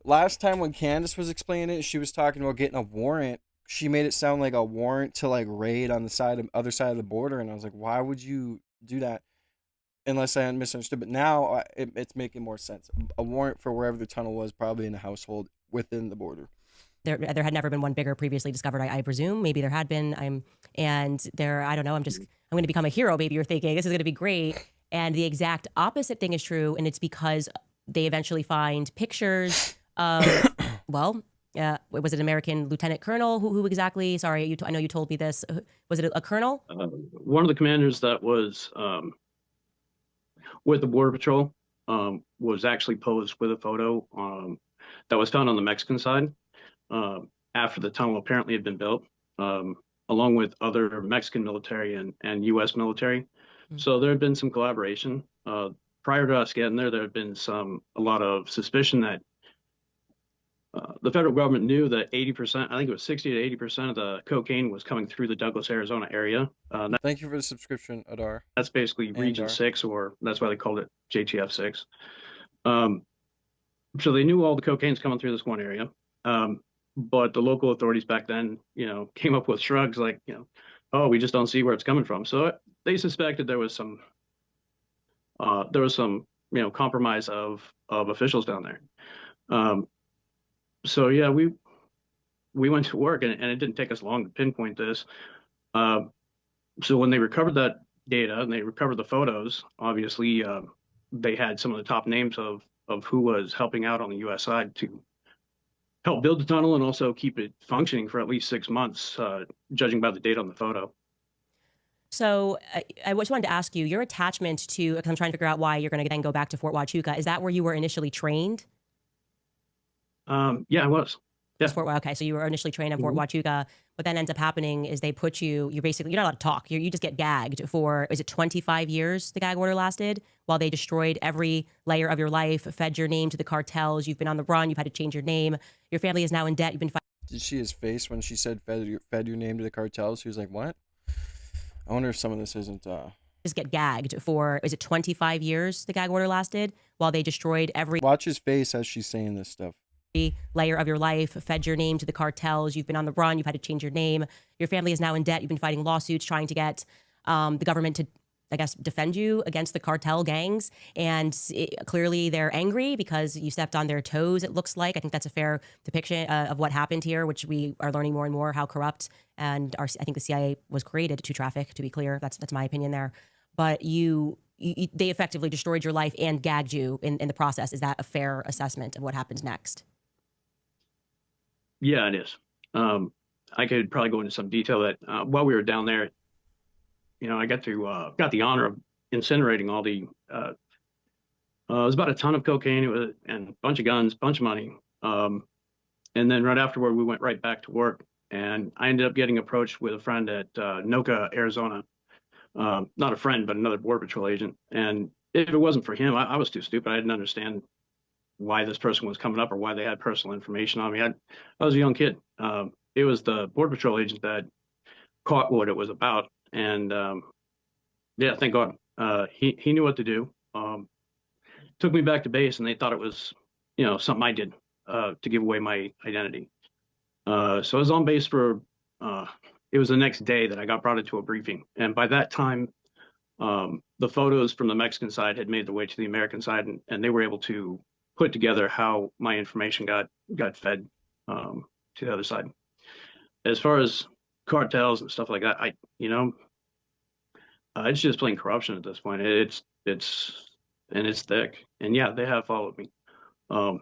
Last time when Candace was explaining it, she was talking about getting a warrant. She made it sound like a warrant to like raid on the other side of the border, and I was like, why would you do that? Unless I misunderstood. But now it's making more sense. A warrant for wherever the tunnel was, probably in a household within the border. There had never been one bigger previously discovered. I presume maybe there had been. I don't know. I'm going to become a hero. Maybe you're thinking this is going to be great, and the exact opposite thing is true, and it's because they eventually find pictures of was it an American lieutenant colonel? Who exactly? Sorry, I know you told me this. Was it a colonel? one of the commanders that was with the Border Patrol was actually posed with a photo that was found on the Mexican side after the tunnel apparently had been built, along with other Mexican military and U.S. military. Mm-hmm. So there had been some collaboration. Prior to us getting there had been a lot of suspicion that the federal government knew that 80%, I think it was 60 to 80% of the cocaine was coming through the Douglas, Arizona area. Thank you for the subscription, Adar. That's basically Region 6, or that's why they called it JTF 6. So they knew all the cocaine's coming through this one area. But the local authorities back then, came up with shrugs like, oh, we just don't see where it's coming from. So they suspected there was some compromise of officials down there. So yeah, we went to work, and it didn't take us long to pinpoint this. So when they recovered that data and they recovered the photos, obviously they had some of the top names of who was helping out on the U.S. side to help build the tunnel and also keep it functioning for at least 6 months, judging by the date on the photo. So I just wanted to ask you, your attachment to, because I'm trying to figure out why you're going to then go back to Fort Huachuca. Is that where you were initially trained? Yeah, I was. Yeah. Okay, so you were initially trained in Fort Huachuca. What then ends up happening is they put you're not allowed to talk. You just get gagged for, is it 25 years the gag order lasted? While they destroyed every layer of your life, fed your name to the cartels. You've been on the run. You've had to change your name. Your family is now in debt. You've been fighting. Did you see his face when she said fed your name to the cartels? He was like, what? I wonder if some of this isn't... Just get gagged for, is it 25 years the gag order lasted? While they destroyed every... Watch his face as she's saying this stuff. Layer of your life, fed your name to the cartels. You've been on the run. You've had to change your name. Your family is now in debt. You've been fighting lawsuits, trying to get the government to, I guess, defend you against the cartel gangs. And clearly they're angry because you stepped on their toes, it looks like. I think that's a fair depiction of what happened here, which we are learning more and more how corrupt. And I think the CIA was created to traffic, to be clear. That's my opinion there. But they effectively destroyed your life and gagged you in the process. Is that a fair assessment of what happens next? Yeah, it is. I could probably go into some detail that while we were down there, I got the honor of incinerating all the. It was about a ton of cocaine and a bunch of guns, bunch of money. And then right afterward, we went right back to work, and I ended up getting approached with a friend at Noka, Arizona. Not a friend, but another Border Patrol agent. And if it wasn't for him, I was too stupid. I didn't understand why this person was coming up or why they had personal information on me. I was a young kid. It was the Border Patrol agent that caught what it was about. And yeah, thank God. He knew what to do. Took me back to base, and they thought it was, something I did to give away my identity. So I was on base for, it was the next day that I got brought into a briefing. And by that time, the photos from the Mexican side had made their way to the American side, and they were able to put together how my information got fed to the other side. As far as cartels and stuff like that, It's just plain corruption at this point. It's thick. And yeah, they have followed me. I've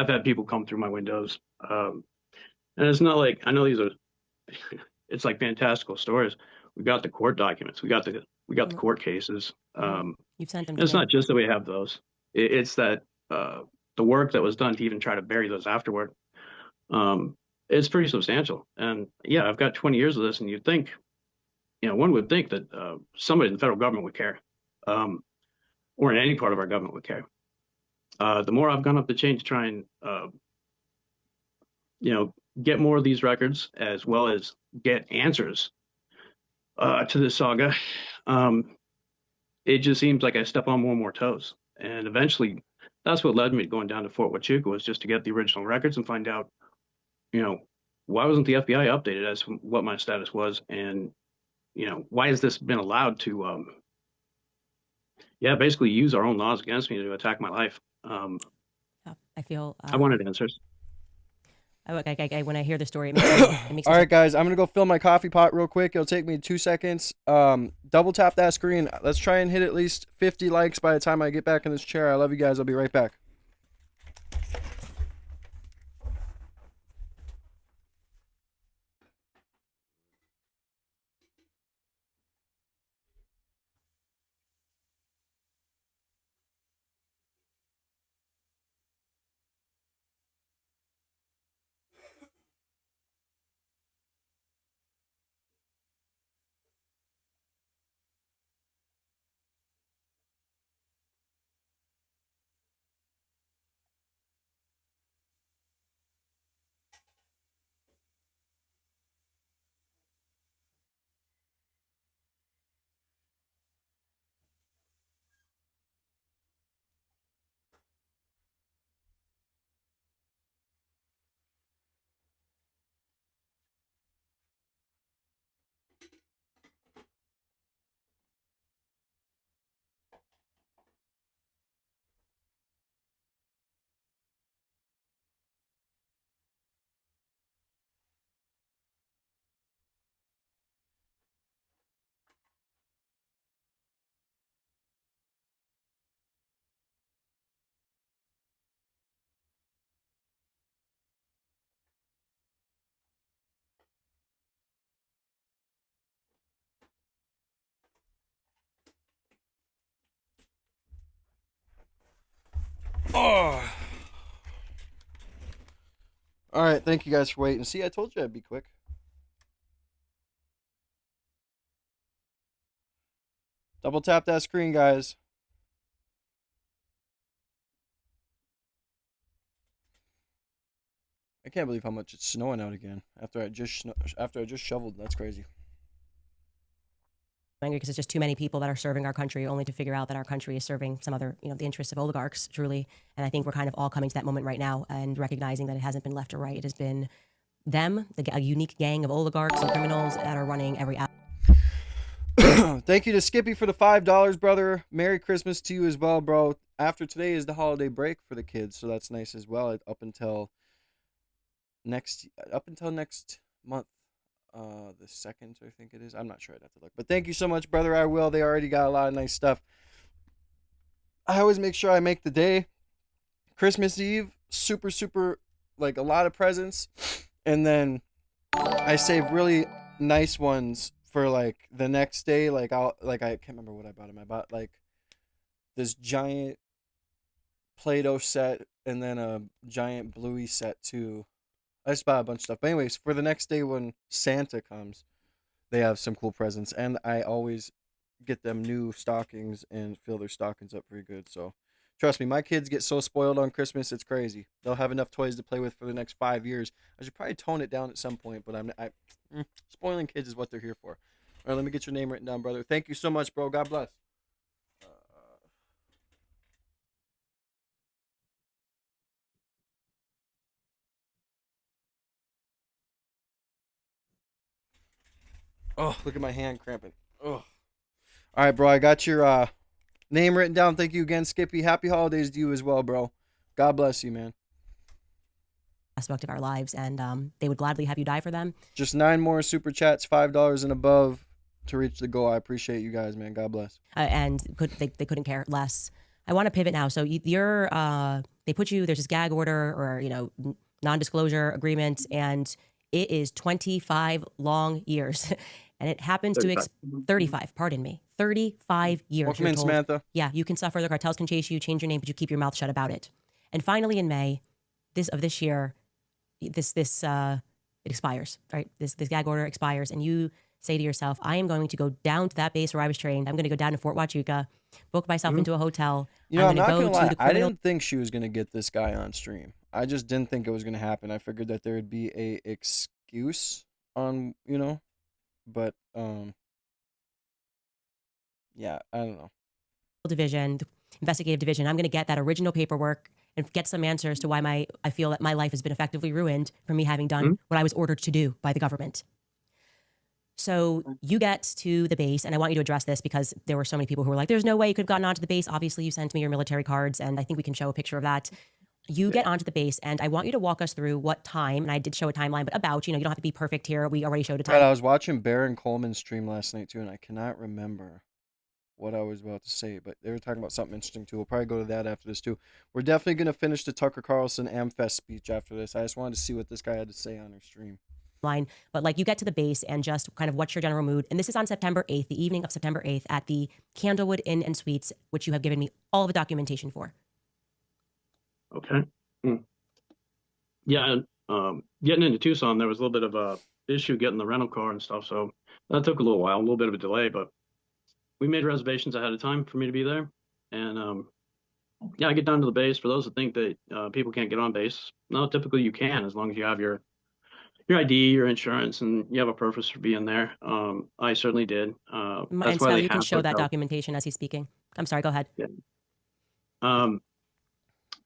had people come through my windows. And it's not like, I know these are, it's like fantastical stories. We got the court documents. We got the court cases. You've sent them And to it's me. not just that we have those. It's that the work that was done to even try to bury those afterward. It's pretty substantial. And yeah, I've got 20 years of this, and you'd think, one would think that somebody in the federal government would care, or in any part of our government would care. The more I've gone up the chain to try and, get more of these records as well as get answers to this saga, it just seems like I step on more and more toes. And eventually, that's what led me to going down to Fort Huachuca, was just to get the original records and find out, why wasn't the FBI updated as to what my status was, and why has this been allowed to, basically use our own laws against me to attack my life? I feel. I wanted answers. When I hear the story, it makes All me right, guys, I'm gonna go fill my coffee pot real quick. It'll take me 2 seconds. Double tap that screen. Let's try and hit at least 50 likes by the time I get back in this chair. I love you guys. I'll be right back. Oh. All right, thank you guys for waiting. See, I told you I'd be quick. Double tap that screen, guys. I can't believe how much it's snowing out again after I just shoveled. That's crazy. angry because it's just too many people that are serving our country, only to figure out that our country is serving some other, the interests of oligarchs, truly. And I think we're kind of all coming to that moment right now and recognizing that it hasn't been left or right. It has been them, a unique gang of oligarchs and criminals that are running every. Thank you to Skippy for the $5, brother. Merry Christmas to you as well, bro. After today is the holiday break for the kids, so that's nice as well. Up until next month, the 2nd, I think it is. I'm not sure. I'd have to look. But thank you so much, brother. I will. They already got a lot of nice stuff. I always make sure I make the day, Christmas Eve, super, like a lot of presents, and then I save really nice ones for like the next day. I can't remember what I bought him. I bought like this giant Play-Doh set and then a giant Bluey set too. I just bought a bunch of stuff. But anyways, for the next day when Santa comes, they have some cool presents, and I always get them new stockings and fill their stockings up pretty good. So trust me, my kids get so spoiled on Christmas, it's crazy. They'll have enough toys to play with for the next 5 years. I should probably tone it down at some point, but spoiling kids is what they're here for. All right, let me get your name written down, brother. Thank you so much, bro. God bless. Oh, look at my hand cramping. Oh. All right, bro. I got your name written down. Thank you again, Skippy. Happy holidays to you as well, bro. God bless you, man. Aspect of our lives, and they would gladly have you die for them. Just 9 more super chats, $5 and above. to reach the goal. I appreciate you guys, man. God bless. And they couldn't care less. I want to pivot now. So you're they put you, there's this gag order or non-disclosure agreement, and it is 25 long years, and it happens to 35. Pardon me, 35 years. Welcome you're in, told, Samantha. Yeah, you can suffer. The cartels can chase you, change your name, but you keep your mouth shut about it. And finally, in May this year, it expires. Right, this gag order expires, and you say to yourself, I am going to go down to that base where I was trained. I'm going to go down to Fort Huachuca, book myself into a hotel. I'm not going gonna to lie. the I criminal. didn't think she was gonna get this guy on stream. I just didn't think it was gonna happen. I figured that there would be a excuse on, but yeah, I don't know. Division, the investigative division. I'm going to get that original paperwork and get some answers to why I feel that my life has been effectively ruined from me having done what I was ordered to do by the government. So you get to the base, and I want you to address this because there were so many people who were like, there's no way you could have gotten onto the base. Obviously, you sent me your military cards, and I think we can show a picture of that. You get onto the base, and I want you to walk us through what time, and I did show a timeline, but about, you don't have to be perfect here. We already showed a God, time. I was watching Baron Coleman's stream last night too, and I cannot remember what I was about to say, but they were talking about something interesting too. We'll probably go to that after this too. We're definitely gonna finish the Tucker Carlson AMFEST speech after this. I just wanted to see what this guy had to say on her stream. Line, but like you get to the base and just kind of what's your general mood. And this is on September 8th, the evening of September 8th at the Candlewood Inn and Suites, which you have given me all of the documentation for. Okay. Yeah, getting into Tucson, there was a little bit of a issue getting the rental car and stuff, so that took a little while, a little bit of a delay, but we made reservations ahead of time for me to be there. And yeah, I get down to the base. For those that think that people can't get on base, no, typically you can, as long as you have your ID, your insurance, and you have a purpose for being there. I certainly did. And That's why Sal, they you can have show that hotels. documentation as he's speaking. I'm sorry, go ahead. Yeah.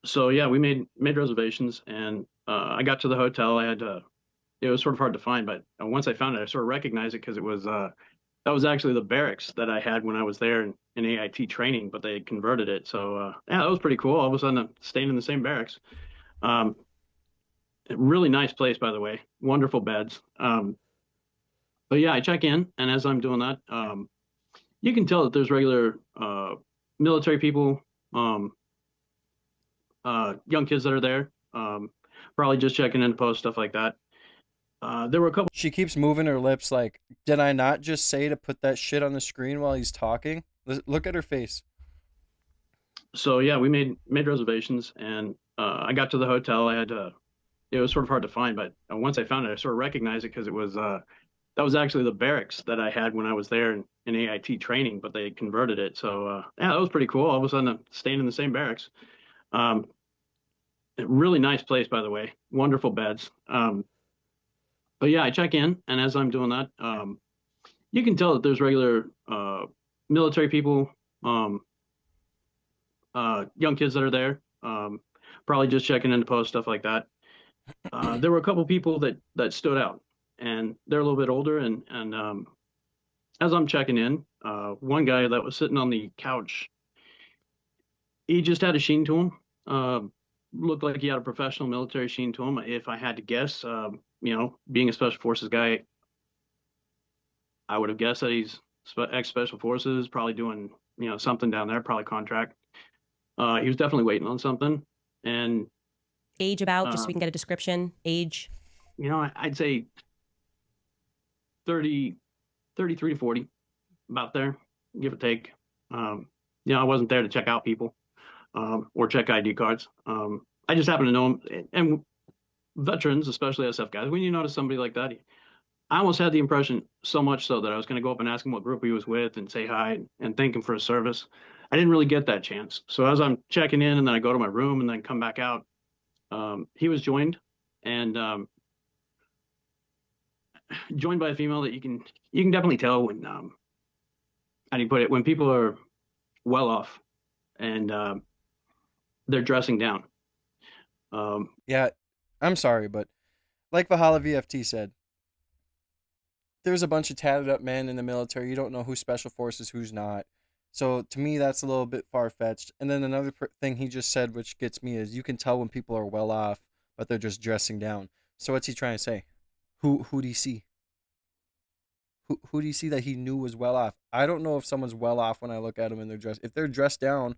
So yeah, we made reservations, and I got to the hotel. I had to. It was sort of hard to find, but once I found it, I sort of recognized it because it was that was actually the barracks that I had when I was there in AIT training, but they had converted it. So yeah, that was pretty cool. All of a sudden, I'm staying in the same barracks. Really nice place, by the way. Wonderful beds. But yeah, I check in, and as I'm doing that, you can tell that there's regular military people, young kids that are there, probably just checking in to post, stuff like that. There were a couple. She keeps moving her lips like, did I not just say to put that shit on the screen while he's talking? Look at her face. So yeah, we made reservations, and I got to the hotel. I had to. It was sort of hard to find, but once I found it, I sort of recognized it because it was that was actually the barracks that I had when I was there in AIT training, but they converted it. So yeah, that was pretty cool. All of a sudden, I'm staying in the same barracks. Really nice place, by the way. Wonderful beds. But yeah, I check in, and as I'm doing that, you can tell that there's regular military people, young kids that are there, probably just checking in to post, stuff like that. There were a couple people that stood out, and they're a little bit older, and as I'm checking in, one guy that was sitting on the couch, he just had a sheen to him. Looked like he had a professional military sheen to him. If I had to guess, being a special forces guy, I would have guessed that he's ex-special forces, probably doing, something down there, probably contract. He was definitely waiting on something. And age about, just so we can get a description, age? I'd say 33 to 40, about there, give or take. I wasn't there to check out people or check ID cards. I just happen to know him. And veterans, especially SF guys, when you notice somebody like that, I almost had the impression, so much so that I was going to go up and ask him what group he was with and say hi and thank him for his service. I didn't really get that chance. So as I'm checking in, and then I go to my room and then come back out, he was joined, and joined by a female that you can definitely tell when, how do you put it, when people are well off and they're dressing down. Yeah, I'm sorry, but like Valhalla VFT said, there's a bunch of tatted up men in the military. You don't know who's special forces, who's not. So to me, that's a little bit far-fetched. And then another thing he just said, which gets me, is you can tell when people are well off, but they're just dressing down. So what's he trying to say? Who'd he see? Who do you see that he knew was well off? I don't know if someone's well off when I look at them and they're dressed. If they're dressed down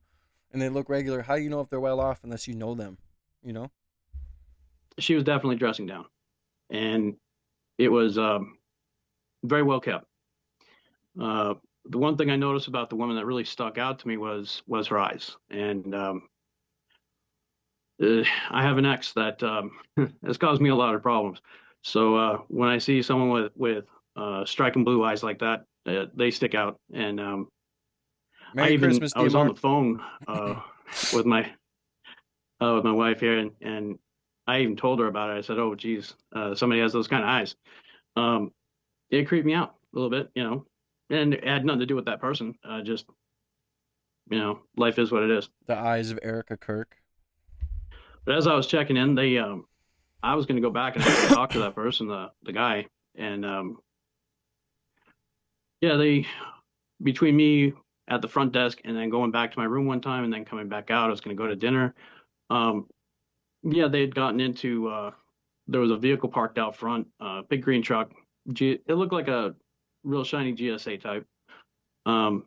and they look regular, how do you know if they're well off unless you know them? You know? She was definitely dressing down, and it was very well kept. The one thing I noticed about the woman that really stuck out to me was her eyes, and I have an ex that has caused me a lot of problems. So when I see someone with striking blue eyes like that, they stick out. And Merry Christmas, I was on D-Mark. the phone with my wife here, and I even told her about it. I said, "Oh, geez, somebody has those kind of eyes." It creeped me out a little bit, and it had nothing to do with that person. Just life is what it is. The eyes of Erica Kirk. But as I was checking in, I was going to go back and actually talk to that person, the guy, and yeah, between me at the front desk and then going back to my room one time and then coming back out, I was going to go to dinner. Yeah, they had gotten into there was a vehicle parked out front, big green truck. It looked like a real shiny GSA type. And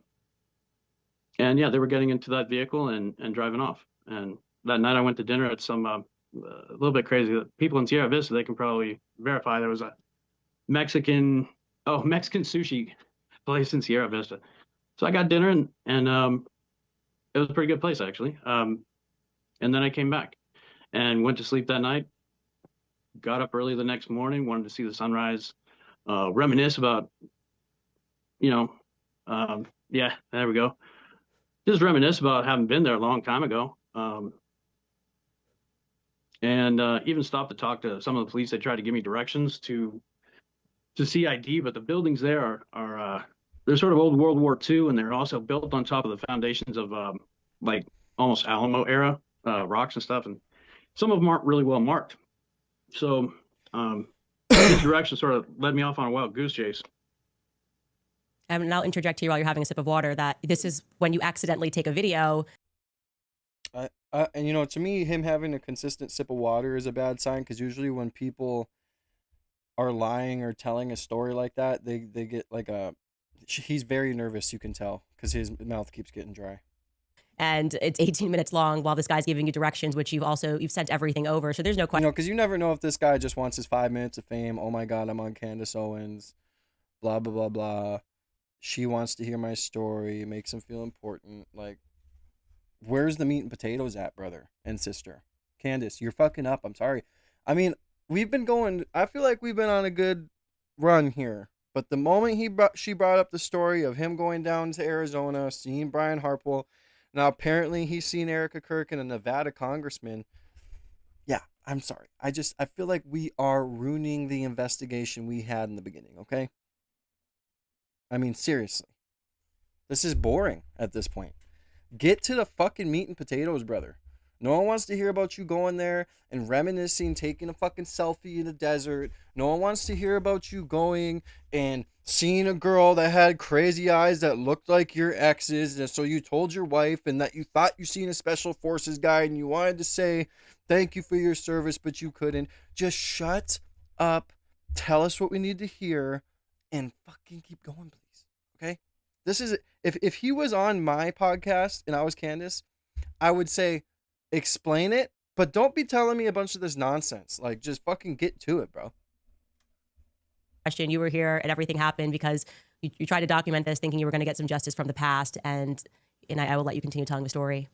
yeah, they were getting into that vehicle and driving off. And that night I went to dinner at some a little bit crazy. People in Sierra Vista, they can probably verify there was a Mexican sushi place in Sierra Vista. So I got dinner and it was a pretty good place actually. And then I came back and went to sleep that night. Got up early the next morning, wanted to see the sunrise, reminisce about, yeah, there we go. Just reminisce about having been there a long time ago. And even stopped to talk to some of the police. They tried to give me directions to CID, but the buildings there are they're sort of old World War II, and they're also built on top of the foundations of like almost Alamo era rocks and stuff, and some of them aren't really well marked. So these directions sort of led me off on a wild goose chase. And I'll interject here while you're having a sip of water that this is when you accidentally take a video. And to me, him having a consistent sip of water is a bad sign, because usually when people are lying or telling a story like that, they get like he's very nervous, you can tell, because his mouth keeps getting dry. And it's 18 minutes long while this guy's giving you directions, which you've sent everything over. So there's no question. Because you never know if this guy just wants his 5 minutes of fame. Oh my God, I'm on Candace Owens. Blah, blah, blah, blah. She wants to hear my story. It makes him feel important. Like, where's the meat and potatoes at, brother and sister? Candace, you're fucking up. I'm sorry. I mean, I feel like we've been on a good run here. But the moment she brought up the story of him going down to Arizona, seeing Brian Harpole, now apparently he's seen Erica Kirk and a Nevada congressman. Yeah, I'm sorry. I feel like we are ruining the investigation we had in the beginning, okay? I mean, seriously. This is boring at this point. Get to the fucking meat and potatoes, brother. No one wants to hear about you going there and reminiscing, taking a fucking selfie in the desert. No one wants to hear about you going and seeing a girl that had crazy eyes that looked like your ex's. And so you told your wife, and that you thought you seen a special forces guy and you wanted to say thank you for your service, but you couldn't. Just shut up. Tell us what we need to hear and fucking keep going, please. Okay? This is if he was on my podcast and I was Candace, I would say explain it, but don't be telling me a bunch of this nonsense. Like, just fucking get to it, bro. Question. You were here and everything happened because you tried to document this thinking you were going to get some justice from the past, and I will let you continue telling the story.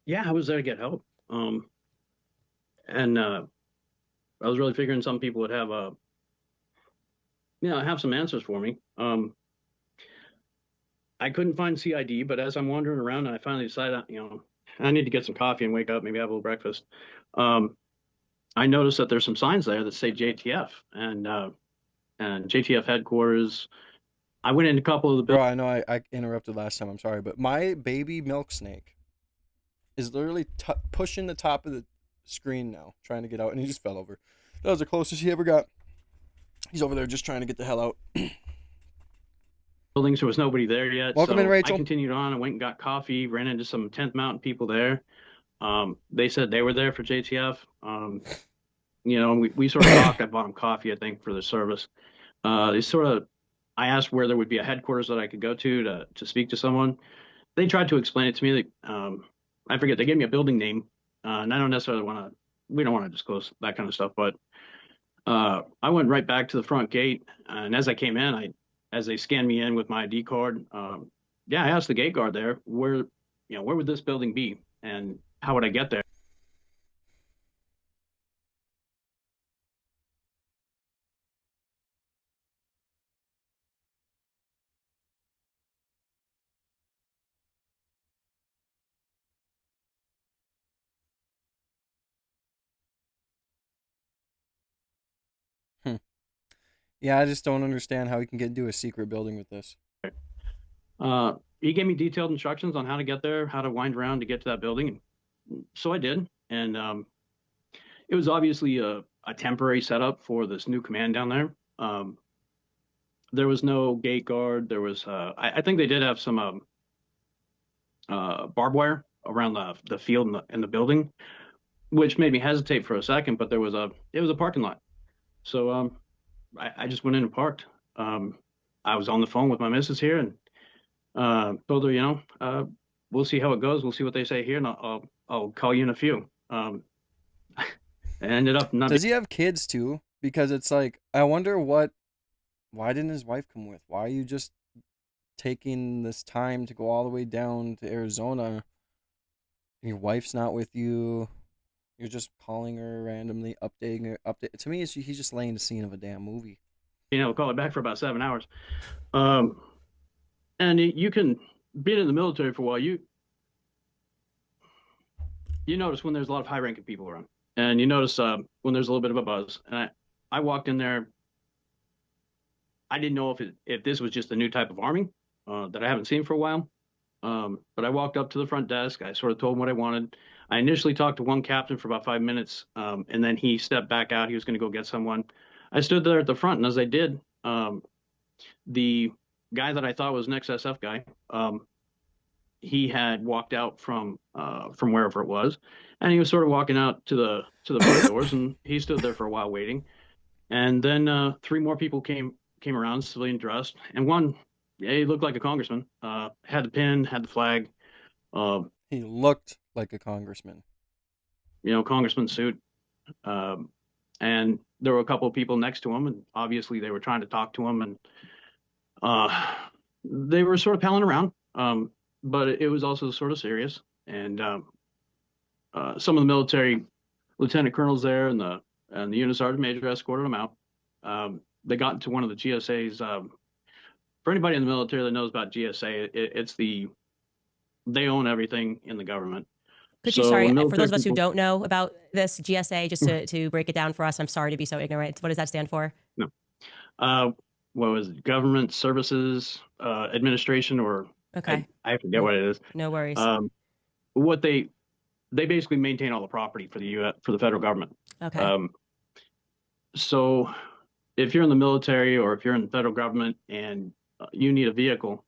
Yeah, I was there to get help. And I was really figuring some people would have have some answers for me. I couldn't find CID, but as I'm wandering around, I finally decided, I need to get some coffee and wake up, maybe have a little breakfast. I noticed that there's some signs there that say JTF and JTF headquarters. I went in a couple of the Bro, I know I interrupted last time. I'm sorry, but my baby milk snake is literally pushing the top of the screen now, trying to get out, and he just fell over. That was the closest he ever got. He's over there just trying to get the hell out. buildings. There was nobody there yet. Welcome in, Rachel. I continued on. I went and got coffee, ran into some 10th Mountain people there. They said they were there for JTF. We sort of talked. I bought them coffee, I think, for the service. They sort of I asked where there would be a headquarters that I could go to speak to someone. They tried to explain it to me. I forget. They gave me a building name, and I don't necessarily want to. We don't want to disclose that kind of stuff. But I went right back to the front gate, and as I came in, as they scanned me in with my ID card, yeah, I asked the gate guard there where would this building be, and how would I get there? Hmm. Yeah, I just don't understand how he can get into a secret building with this. He gave me detailed instructions on how to get there, how to wind around to get to that building. So I did, and it was obviously a temporary setup for this new command down there. There was no gate guard. There was, I think they did have some barbed wire around the field in the building, which made me hesitate for a second. But it was a parking lot, so I just went in and parked. I was on the phone with my missus here and told her, we'll see how it goes. We'll see what they say here, and I'll call you in a few. It ended up not. Does he have kids too? Because it's like, I wonder why didn't his wife come with? Why are you just taking this time to go all the way down to Arizona? Your wife's not with you. You're just calling her randomly, updating her. To me, he's just laying the scene of a damn movie. Call it back for about 7 hours. And you can being in the military for a while, you notice when there's a lot of high-ranking people around, and you notice when there's a little bit of a buzz. And I walked in there. I didn't know if this was just a new type of army that I haven't seen for a while. But I walked up to the front desk. I sort of told him what I wanted. I initially talked to one captain for about 5 minutes, and then he stepped back out. He was going to go get someone. I stood there at the front, and as I did, the guy that I thought was an XSF guy, he had walked out from wherever it was, and he was sort of walking out to the front doors, and he stood there for a while waiting. And then three more people came around, civilian dressed, and one, yeah, he looked like a congressman. Had the pin, had the flag. He looked like a congressman. Congressman suit. And there were a couple of people next to him, and obviously they were trying to talk to him, and they were sort of palling around. But it was also sort of serious. And some of the military lieutenant colonels there and the unit sergeant major escorted them out. They got into one of the GSA's. For anybody in the military that knows about GSA, they own everything in the government. Could you, sorry, for those of us who don't know about this GSA, just to break it down for us, I'm sorry to be so ignorant. What does that stand for? No. What was it? Government Services Administration, or okay. I forget what it is. No worries. What they basically maintain all the property for the federal government. Okay. So if you're in the military or if you're in the federal government and you need a vehicle,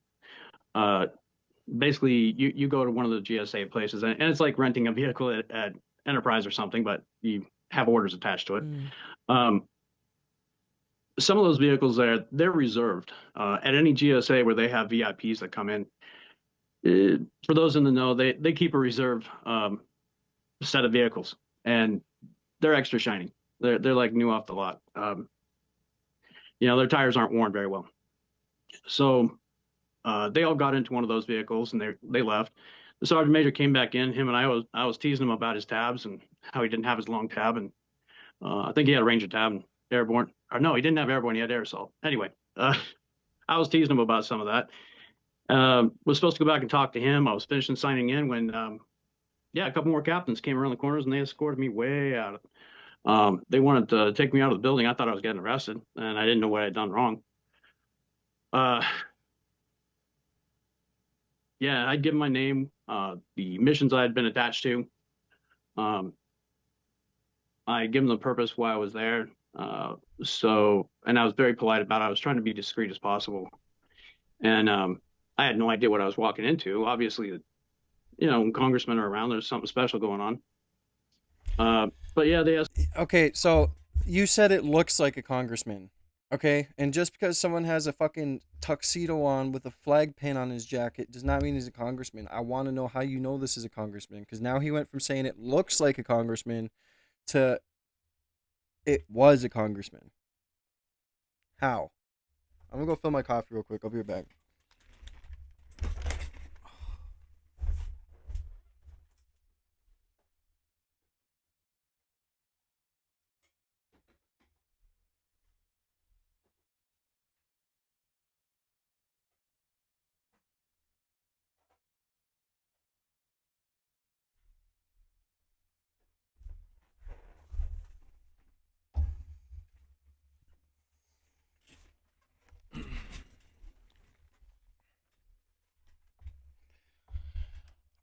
basically you go to one of the GSA places, and it's like renting a vehicle at Enterprise or something, but you have orders attached to it. Some of those vehicles they're reserved at any GSA where they have VIPs that come in. For those in the know, they keep a reserve set of vehicles, and they're extra shiny. They're like new off the lot. Their tires aren't worn very well. So they all got into one of those vehicles, and they left. The sergeant major came back in. Him and I was teasing him about his tabs and how he didn't have his long tab, and I think he had a Ranger tab and airborne. Or no, he didn't have airborne. He had air assault. Anyway, I was teasing him about some of that. Was supposed to go back and talk to him. I was finishing signing in when, a couple more captains came around the corners, and they escorted me way out of. They wanted to take me out of the building. I thought I was getting arrested, and I didn't know what I'd done wrong. I'd given my name, the missions I had been attached to. I had given the purpose why I was there. And I was very polite about it. I was trying to be discreet as possible. And I had no idea what I was walking into. Obviously, when congressmen are around, there's something special going on. But yeah, they asked. Okay, so you said it looks like a congressman. Okay, and just because someone has a fucking tuxedo on with a flag pin on his jacket does not mean he's a congressman. I want to know how you know this is a congressman, because now he went from saying it looks like a congressman to it was a congressman. How? I'm gonna go fill my coffee real quick. I'll be right back.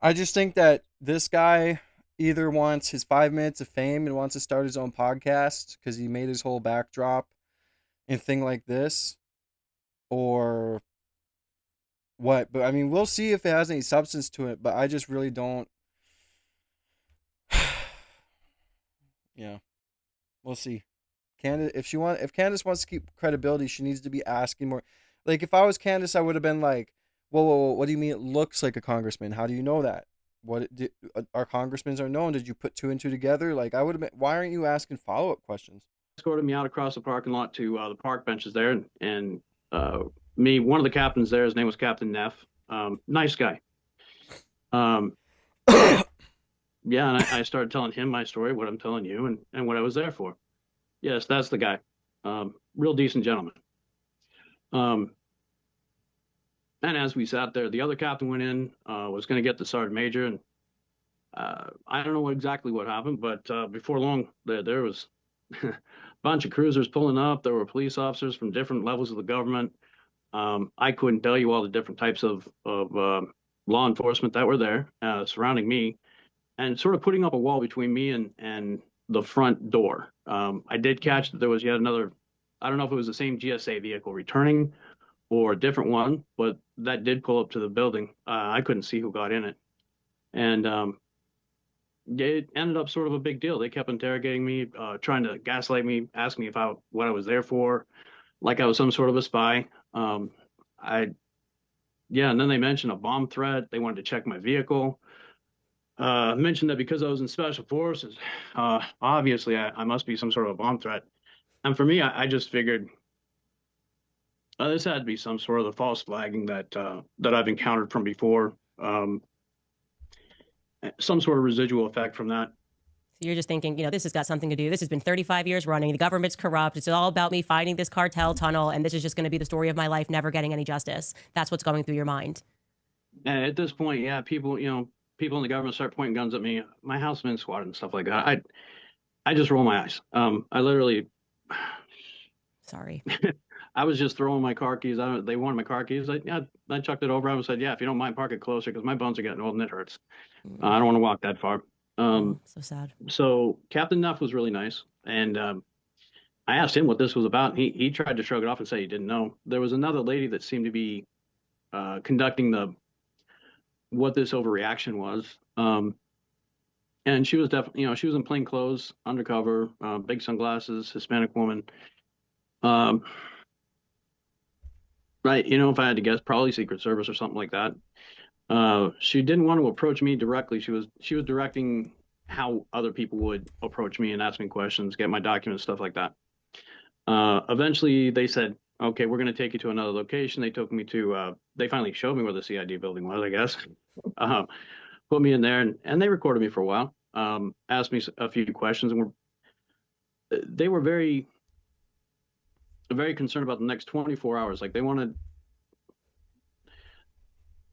I just think that this guy either wants his 5 minutes of fame and wants to start his own podcast because he made his whole backdrop and thing like this, or what. But I mean, we'll see if it has any substance to it. But I just really don't. Yeah, we'll see. Candace, if Candace wants to keep credibility, she needs to be asking more. Like if I was Candace, I would have been like, "Whoa, whoa, whoa! What do you mean it looks like a congressman? How do you know that? Our congressmen are known? Did you put two and two together? Like I would have been. Why aren't you asking follow up questions?" Escorted me out across the parking lot to the park benches there, and one of the captains there, his name was Captain Neff. Nice guy. Um, yeah, and I started telling him my story, what I'm telling you, and what I was there for. Yes, that's the guy. Real decent gentleman. Um, and as we sat there, the other captain went in, was going to get the sergeant major, and I don't know exactly what happened, but before long, there was a bunch of cruisers pulling up. There were police officers from different levels of the government. I couldn't tell you all the different types of law enforcement that were there surrounding me, and sort of putting up a wall between me and the front door. I did catch that there was yet another. I don't know if it was the same GSA vehicle returning or a different one, but that did pull up to the building. I couldn't see who got in it, and it ended up sort of a big deal. They kept interrogating me, trying to gaslight me, ask me what I was there for, like I was some sort of a spy. I Yeah, and then they mentioned a bomb threat. They wanted to check my vehicle. Mentioned that because I was in special forces, obviously I must be some sort of a bomb threat. And for me, I just figured this had to be some sort of the false flagging that I've encountered from before. Some sort of residual effect from that. So you're just thinking, this has got something to do. This has been 35 years running. The government's corrupt. It's all about me finding this cartel tunnel, and this is just going to be the story of my life, never getting any justice. That's what's going through your mind. And at this point, yeah, people in the government start pointing guns at me. My house has been squatted and stuff like that. I just roll my eyes. I literally, Sorry. I was just throwing my car keys. They wanted my car keys. I chucked it over. I said, yeah, if you don't mind, park it closer because my bones are getting old and it hurts. I don't want to walk that far. So sad. So Captain Nuff was really nice, and I asked him what this was about. He tried to shrug it off and say he didn't know. There was another lady that seemed to be conducting what this overreaction was. And she was definitely, she was in plain clothes, undercover, big sunglasses, Hispanic woman. Right, if I had to guess, probably Secret Service or something like that. She didn't want to approach me directly. She was directing how other people would approach me and ask me questions, get my documents, stuff like that. Eventually, they said, "Okay, we're going to take you to another location." They took me to. They finally showed me where the CID building was, I guess. Put me in there, and they recorded me for a while. Asked me a few questions, and they were very, very concerned about the next 24 hours. Like they wanted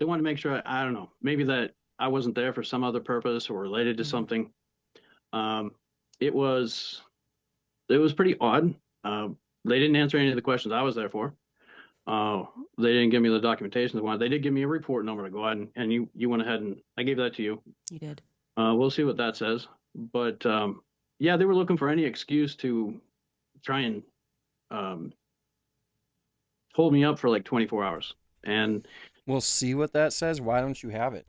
to make sure, I don't know, maybe that I wasn't there for some other purpose or related to something. It was pretty odd. They didn't answer any of the questions I was there for. They didn't give me the documentation they wanted. They did give me a report number to go ahead and you went ahead and I gave that to you. You did. We'll see what that says. But yeah, they were looking for any excuse to try and hold me up for like 24 hours. And We'll see what that says. Why don't you have it?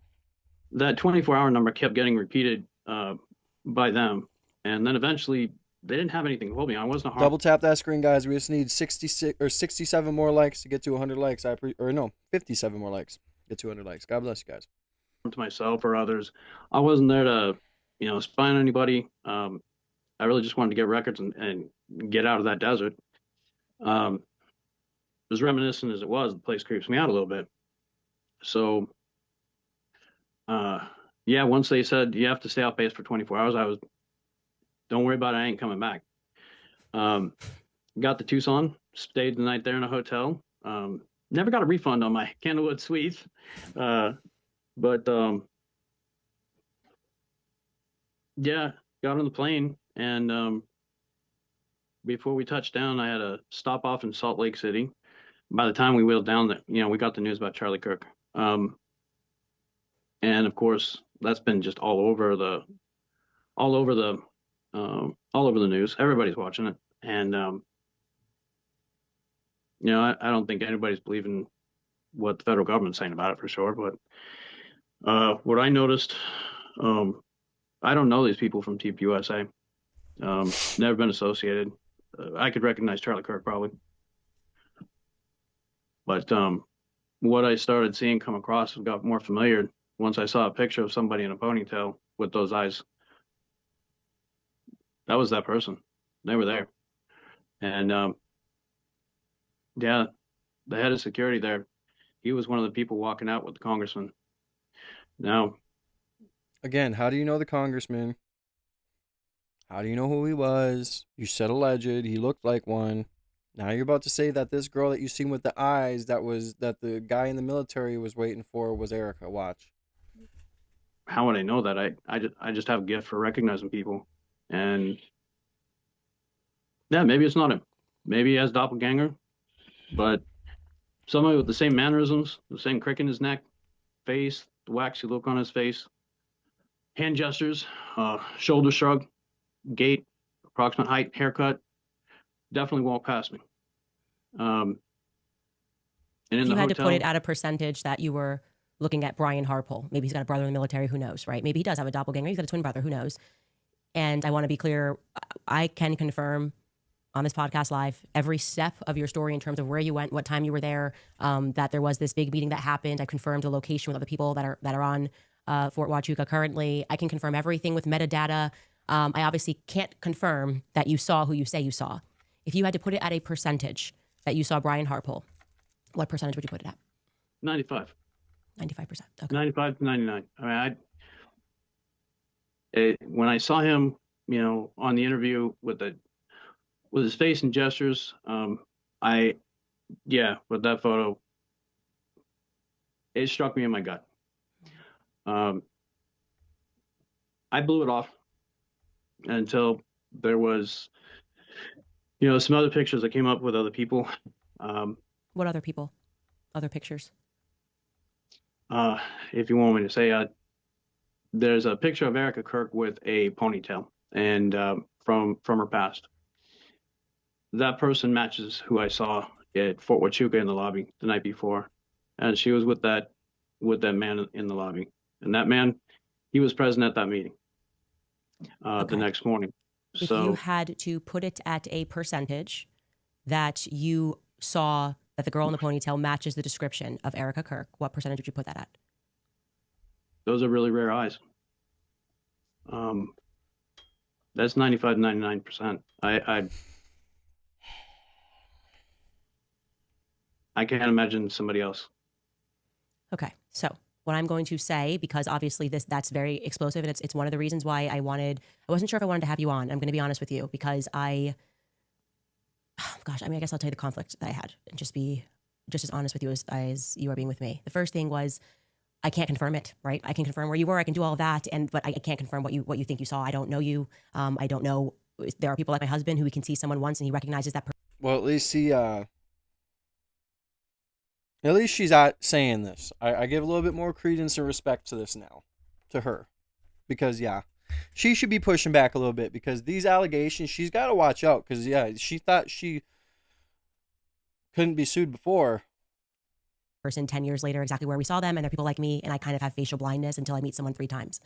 that 24-hour number kept getting repeated by them. And then eventually they didn't have anything to hold me. I wasn't a harm Double tap that screen, guys. We just need 66 or 67 more likes to get to 100 likes. Or no, 57 more likes. Get to 100 likes. God bless you guys. to myself or others. I wasn't there to, spy on anybody. I really just wanted to get records and get out of that desert. As reminiscent as it was, the place creeps me out a little bit. So, yeah, once they said you have to stay off base for 24 hours, don't worry about it, I ain't coming back. Got to Tucson, stayed the night there in a hotel. Never got a refund on my Candlewood Suites. But yeah, got on the plane, and before we touched down, I had a stop off in Salt Lake City. By the time we wheeled down, we got the news about Charlie Kirk. And of course, that's been just all over the news. Everybody's watching it, and I don't think anybody's believing what the federal government's saying about it for sure. But what I noticed, I don't know these people from Teep USA. Never been associated. I could recognize Charlie Kirk probably, but what I started seeing come across got more familiar once I saw a picture of somebody in a ponytail with those eyes. That was that person. They were there, and yeah, the head of security there, he was one of the people walking out with the congressman. Now, Again, how do you know the congressman? How do you know who he was? You said alleged. He looked like one. Now you're about to say that this girl that you seen with the eyes that the guy in the military was waiting for was Erica. Watch. how would I know that? I just have a gift for recognizing people, and yeah, maybe it's not him. Maybe he has doppelganger, but somebody with the same mannerisms, the same crick in his neck, face, the waxy look on his face, hand gestures, shoulder shrug, gait, approximate height, haircut, definitely walked past me. And in If the you had to hotel, put it at a percentage that you were looking at Brian Harpole, maybe he's got a brother in the military, who knows, right? Maybe he does have a doppelganger, he's got a twin brother, who knows? And I want to be clear, I can confirm on this podcast live every step of your story in terms of where you went, what time you were there, that there was this big meeting that happened. I confirmed the location with other people that are on Fort Huachuca currently. I can confirm everything with metadata. I obviously can't confirm that you saw who you say you saw. If you had to put it at a percentage that you saw Brian Harpole, what percentage would you put it at? 95. 95%. Okay. 95 to 99. I mean, when I saw him, on the interview with his face and gestures, with that photo, it struck me in my gut. I blew it off until there was, some other pictures that came up with other people. What other people? Other pictures? If you want me to say, there's a picture of Erica Kirk with a ponytail, and from her past. That person matches who I saw at Fort Huachuca in the lobby the night before, and she was with that man in the lobby, and that man, he was present at that meeting the next morning. If you had to put it at a percentage that you saw that the girl in the ponytail matches the description of Erica Kirk, what percentage would you put that at? Those are really rare eyes. That's 95 to 99%. I can't imagine somebody else. Okay, so what I'm going to say, because obviously that's very explosive, and it's one of the reasons why I wasn't sure if I wanted to have you on. I'm going to be honest with you, because I guess I'll tell you the conflict that I had and just be just as honest with you as you are being with me. The first thing was, I can't confirm it, right? I can confirm where you were, I can do all of that, but I can't confirm what you think you saw. I don't know you. I don't know. There are people like my husband who we can see someone once and he recognizes that person. Well, at least at least she's not saying this. I give a little bit more credence and respect to this now, to her, because she should be pushing back a little bit, because these allegations, she's got to watch out, because she thought she couldn't be sued before. Person 10 years later, exactly where we saw them, and they're people like me, and I kind of have facial blindness until I meet someone 3 times.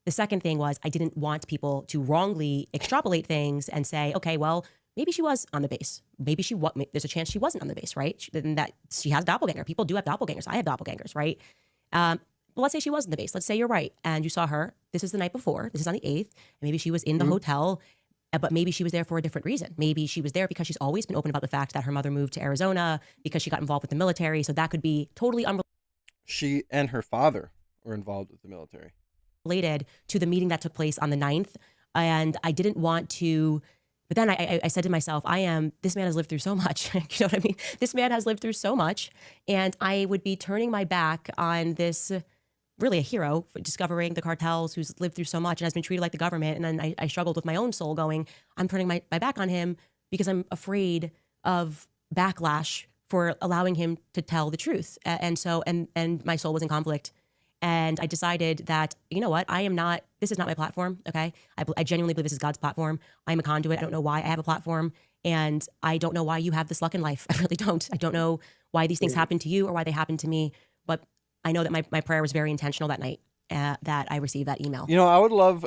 The second thing was I didn't want people to wrongly extrapolate things and say, okay, well, maybe she was on the base. Maybe there's a chance she wasn't on the base, right? Then that she has doppelganger. People do have doppelgangers. I have doppelgangers, right? But let's say she was in the base. Let's say you're right. And you saw her. This is the night before. This is on the 8th. And maybe she was in the hotel, but maybe she was there for a different reason. Maybe she was there because she's always been open about the fact that her mother moved to Arizona because she got involved with the military. So that could be totally She and her father were involved with the military. unrelated to the meeting that took place on the 9th. And I didn't want to, but then I said to myself, this man has lived through so much. You know what I mean? This man has lived through so much. And I would be turning my back on this really a hero for discovering the cartels who's lived through so much and has been treated like the government. And then I struggled with my own soul going, I'm turning my back on him because I'm afraid of backlash for allowing him to tell the truth. And my soul was in conflict. And I decided that, you know what, this is not my platform, okay? I genuinely believe this is God's platform. I'm a conduit. I don't know why I have a platform. And I don't know why you have this luck in life. I really don't. I don't know why these things happen to you or why they happen to me. But I know that my prayer was very intentional that night that I received that email. You know, I would love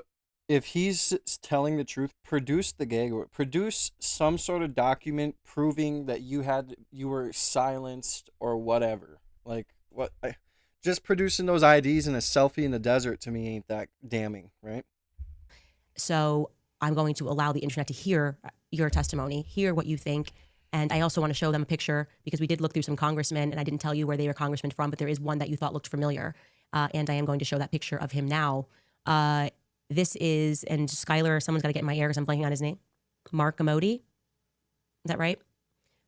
if he's telling the truth, produce the gag, produce some sort of document proving that you were silenced or whatever. Like just producing those IDs and a selfie in the desert to me ain't that damning, right? So I'm going to allow the internet to hear your testimony, hear what you think. And I also want to show them a picture because we did look through some congressmen and I didn't tell you where they were congressmen from, but there is one that you thought looked familiar. And I am going to show that picture of him now. This is, and Skylar, someone's got to get in my ear because I'm blanking on his name. Mark Amodi. Is that right?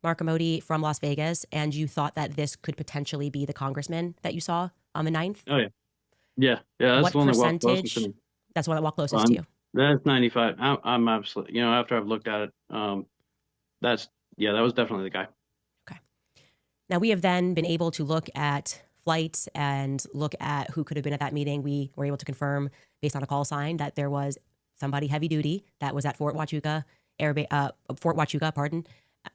Mark Amodi from Las Vegas. And you thought that this could potentially be the congressman that you saw on the 9th? Oh, yeah. Yeah. That's what the one that walked closest percentage? to me. That's the one that walked closest to you. That's 95. I'm absolutely, after I've looked at it, that was definitely the guy. Okay. Now we have then been able to look at flights and look at who could have been at that meeting. We were able to confirm based on a call sign that there was somebody heavy duty that was at Fort Huachuca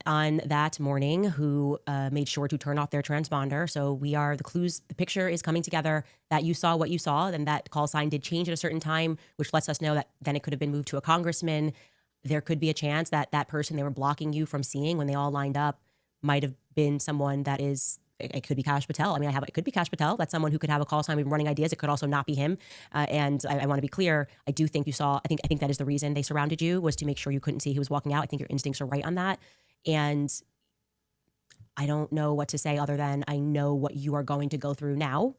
on that morning who made sure to turn off their transponder. So the picture is coming together that you saw what you saw, and that call sign did change at a certain time, which lets us know that then it could have been moved to a congressman. There could be a chance that that person they were blocking you from seeing when they all lined up might have been someone that it could be Kash Patel. I mean, it could be Kash Patel. That's someone who could have a call sign. We've been running ideas. It could also not be him. And I want to be clear. I do think you saw, I think that is the reason they surrounded you, was to make sure you couldn't see who was walking out. I think your instincts are right on that. And I don't know what to say other than I know what you are going to go through now.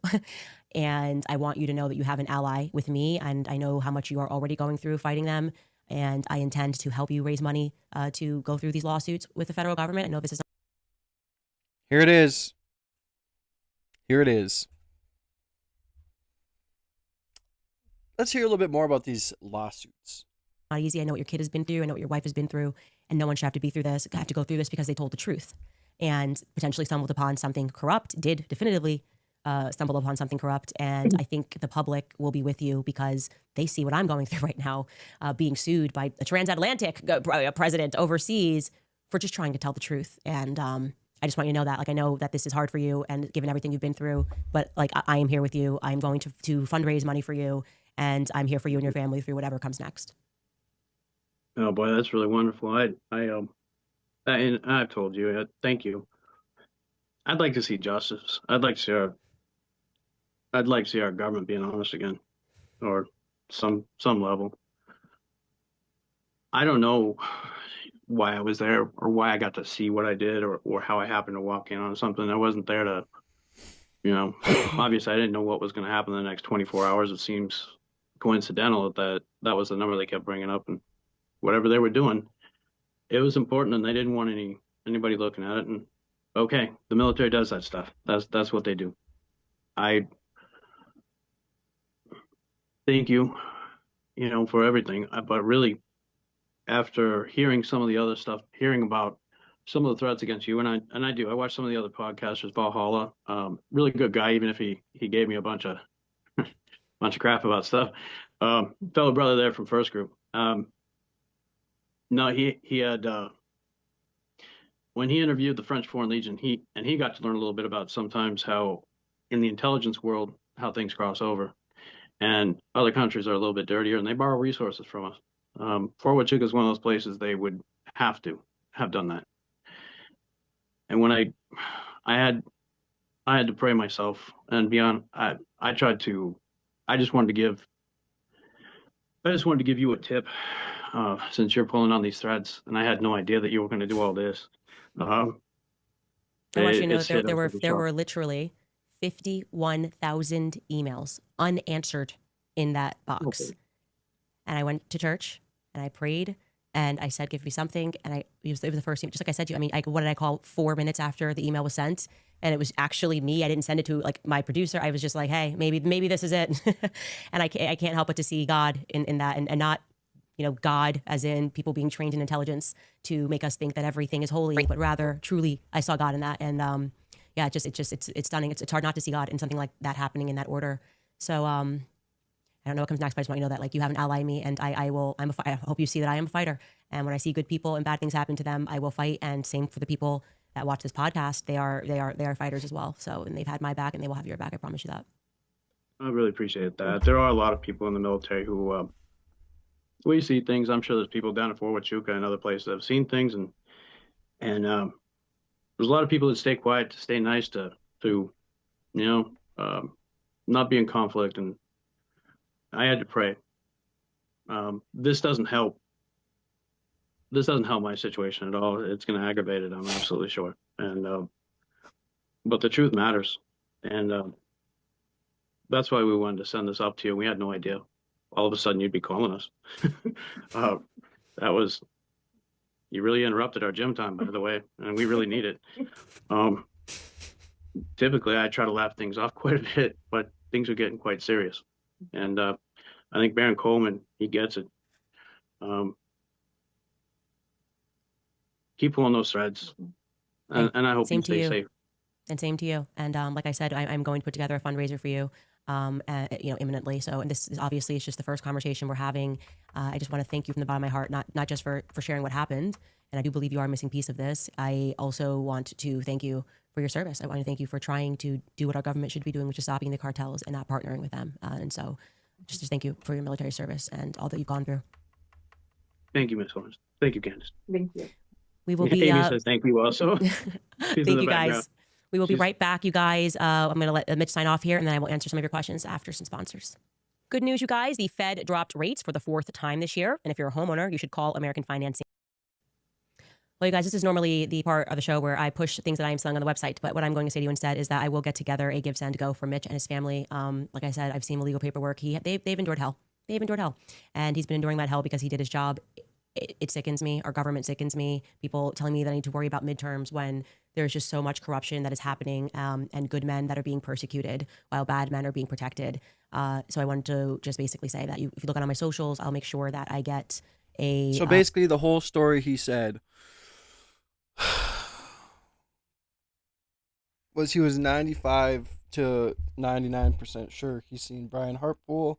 And I want you to know that you have an ally with me. And I know how much you are already going through fighting them. And I intend to help you raise money to go through these lawsuits with the federal government. I know this is Here it is. Here it is. Let's hear a little bit more about these lawsuits. not easy. I know what your kid has been through. I know what your wife has been through. And no one should have to go through this because they told the truth. And potentially stumbled upon something corrupt, did definitively stumble upon something corrupt. And I think the public will be with you because they see what I'm going through right now, being sued by a transatlantic president overseas for just trying to tell the truth. And I just want you to know that, I know that this is hard for you and given everything you've been through, but I am here with you. I'm going to fundraise money for you, and I'm here for you and your family through whatever comes next. Oh boy, that's really wonderful. And I've told you, thank you. I'd like to see justice. I'd like to see our government being honest again, or some level. I don't know why I was there or why I got to see what I did or how I happened to walk in on something. I wasn't there to, obviously I didn't know what was going to happen in the next 24 hours. It seems coincidental that was the number they kept bringing up, and whatever they were doing, it was important, and they didn't want anybody looking at it. And okay, the military does that stuff. That's what they do. I thank you, for everything. But really, after hearing some of the other stuff, hearing about some of the threats against you, and I watch some of the other podcasters, Valhalla, really good guy, even if he gave me a bunch of crap about stuff. Fellow brother there from First Group. No, he had when he interviewed the French Foreign Legion, he got to learn a little bit about sometimes how in the intelligence world how things cross over. And other countries are a little bit dirtier and they borrow resources from us. Fort Huachuca is one of those places they would have to have done that. And when I had I had to pray myself and beyond. I tried to. I just wanted to give. I just wanted to give you a tip, since you're pulling on these threads, and I had no idea that you were going to do all this. Um, I want you to know it's that there, hit there us were like a there truck. were literally 51,000 emails unanswered in that box. Okay. And I went to church and I prayed and I said, give me something. And it was the first email, just like I said to you. I mean, what did I call 4 minutes after the email was sent? And it was actually me. I didn't send it to like my producer. I was just like, hey, maybe this is it. And I can't help but to see God in that, and not, God as in people being trained in intelligence to make us think that everything is holy, but rather truly I saw God in that. And yeah, it's stunning. It's hard not to see God in something like that happening in that order. So I don't know what comes next, but I just want you to know that like you have an ally in me, and I hope you see that I am a fighter. And when I see good people and bad things happen to them, I will fight. And same for the people that watch this podcast. They are fighters as well. So, and they've had my back and they will have your back. I promise you that. I really appreciate that. There are a lot of people in the military who we see things. I'm sure there's people down in Fort Huachuca and other places that have seen things, and there's a lot of people that stay quiet, to stay nice, to you know not be in conflict. And I had to pray. This doesn't help. This doesn't help my situation at all. It's going to aggravate it. I'm absolutely sure. And but the truth matters, and that's why we wanted to send this up to you. We had no idea. All of a sudden, you'd be calling us. uh, that was You really interrupted our gym time, by the way, and we really need it. Um, Typically, I try to laugh things off quite a bit, but things are getting quite serious, and I think Baron Coleman, he gets it. Um, keep pulling those threads, Hey, and I hope same you to stay you. safe. And same to you. And like I said, I'm going to put together a fundraiser for you, imminently. So, and this is obviously it's just the first conversation we're having. I just want to thank you from the bottom of my heart, not just for sharing what happened. And I do believe you are a missing piece of this. I also want to thank you for your service. I want to thank you for trying to do what our government should be doing, which is stopping the cartels and not partnering with them. And so, just thank you for your military service and all that you've gone through. Thank you, Miss Owens. Thank you, Candace. Thank you. We will be. Amy says thank you also. She's in Thank the you background. guys. We will be She's- right back, you guys. I'm going to let Mitch sign off here, and then I will answer some of your questions after some sponsors. Good news, you guys. The Fed dropped rates for the 4th time this year. And if you're a homeowner, you should call American Financing. Well, you guys, this is normally the part of the show where I push things that I am selling on the website. But what I'm going to say to you instead is that I will get together a Give, Send, Go for Mitch and his family. Like I said, I've seen the legal paperwork. They've endured hell. They've endured hell. And he's been enduring that hell because he did his job. It sickens me. Our government sickens me. People telling me that I need to worry about midterms when there's just so much corruption that is happening, and good men that are being persecuted while bad men are being protected. So I wanted to just basically say that if you look on my socials, I'll make sure that I get a. So basically, the whole story he said was he was 95 to 99% sure he's seen Brian Hartpool,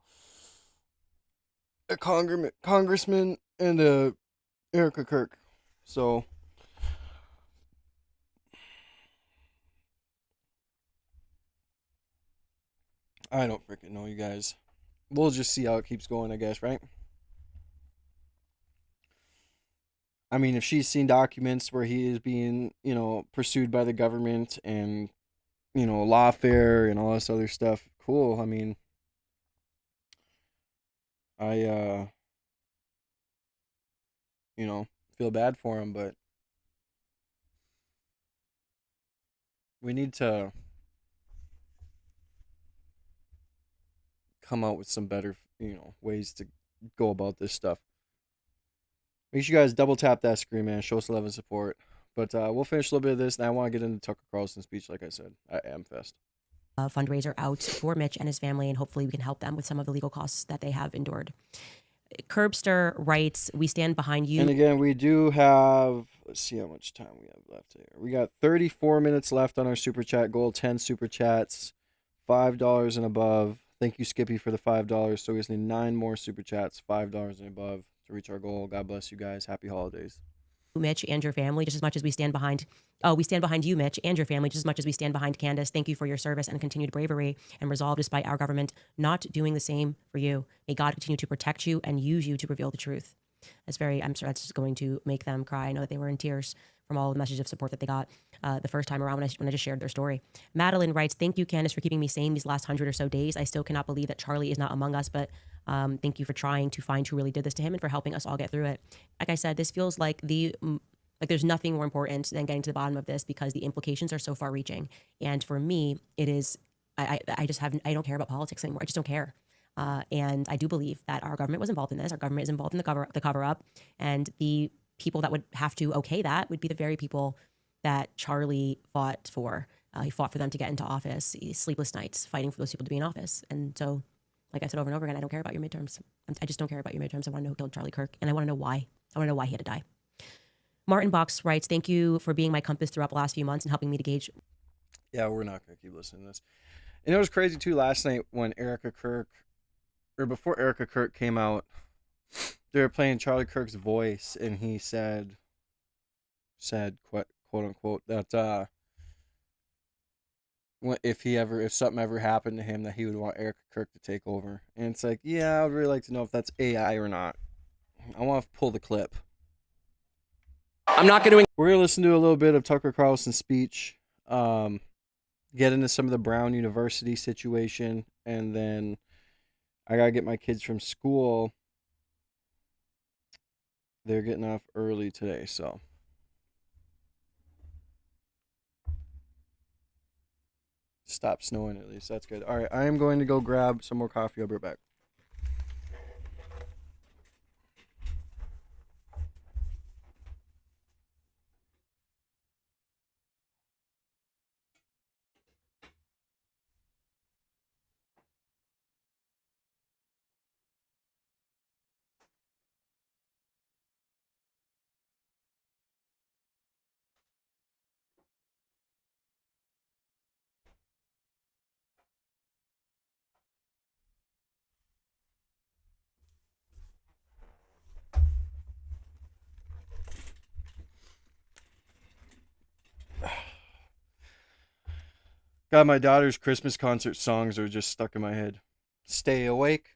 a congressman, and Erica Kirk. So I don't freaking know, you guys. We'll just see how it keeps going, I guess, right? I mean, if she's seen documents where he is being, pursued by the government and, lawfare and all this other stuff, cool. I mean, I, feel bad for him, but we need to come out with some better, ways to go about this stuff. Make sure you guys double tap that screen, man. Show us love and support. But we'll finish a little bit of this, and I want to get into Tucker Carlson's speech, like I said, at AMFEST. Fundraiser out for Mitch and his family, and hopefully we can help them with some of the legal costs that they have endured. Curbster writes, "We stand behind you." And again, we do have, let's see how much time we have left here. We got 34 minutes left on our super chat goal, 10 super chats, $5 and above. Thank you, Skippy, for the $5. So we just need 9 more super chats, $5 and above to reach our goal. God bless you guys. Happy holidays. Mitch, and your family just as much as we stand behind. We stand behind you, Mitch, and your family just as much as we stand behind Candace. Thank you for your service and continued bravery and resolve despite our government not doing the same for you. May God continue to protect you and use you to reveal the truth. I'm sure that's going to make them cry. I know that they were in tears from all the messages of support that they got the first time around when I just shared their story. Madeline writes, thank you, Candace, for keeping me sane these last 100 or so days. I still cannot believe that Charlie is not among us, but thank you for trying to find who really did this to him and for helping us all get through it. Like I said, this feels like there's nothing more important than getting to the bottom of this because the implications are so far reaching. And for me, it is, I don't care about politics anymore. I just don't care. And I do believe that our government was involved in this. Our government is involved in the cover up, and the people that would have to okay that would be the very people that Charlie fought for. He fought for them to get into office, sleepless nights, fighting for those people to be in office. And so, like I said over and over again, I don't care about your midterms. I just don't care about your midterms. I want to know who killed Charlie Kirk, and I want to know why. I want to know why he had to die. Martin Box writes, thank you for being my compass throughout the last few months and helping me to gauge. Yeah, we're not going to keep listening to this. And it was crazy, too, last night when before Erica Kirk came out, they were playing Charlie Kirk's voice, and he said, quote unquote, that if something ever happened to him, that he would want Erica Kirk to take over. And it's like, yeah, I would really like to know if that's AI or not. I want to pull the clip. I'm not going to. We're going to listen to a little bit of Tucker Carlson's speech, get into some of the Brown University situation, and then I got to get my kids from school. They're getting off early today, so. Stop snowing at least. That's good. All right, I am going to go grab some more coffee. I'll be right back. God, my daughter's Christmas concert songs are just stuck in my head. Stay awake.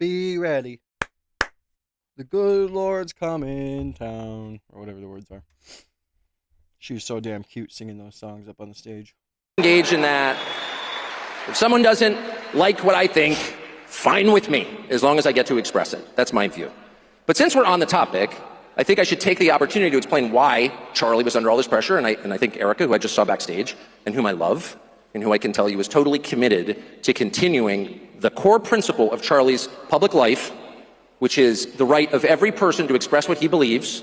Be ready. The good Lord's coming town. Or whatever the words are. She was so damn cute singing those songs up on the stage. Engage in that. If someone doesn't like what I think, fine with me, as long as I get to express it. That's my view. But since we're on the topic, I think I should take the opportunity to explain why Charlie was under all this pressure, and I think Erica, who I just saw backstage, and whom I love, and who I can tell you is totally committed to continuing the core principle of Charlie's public life, which is the right of every person to express what he believes.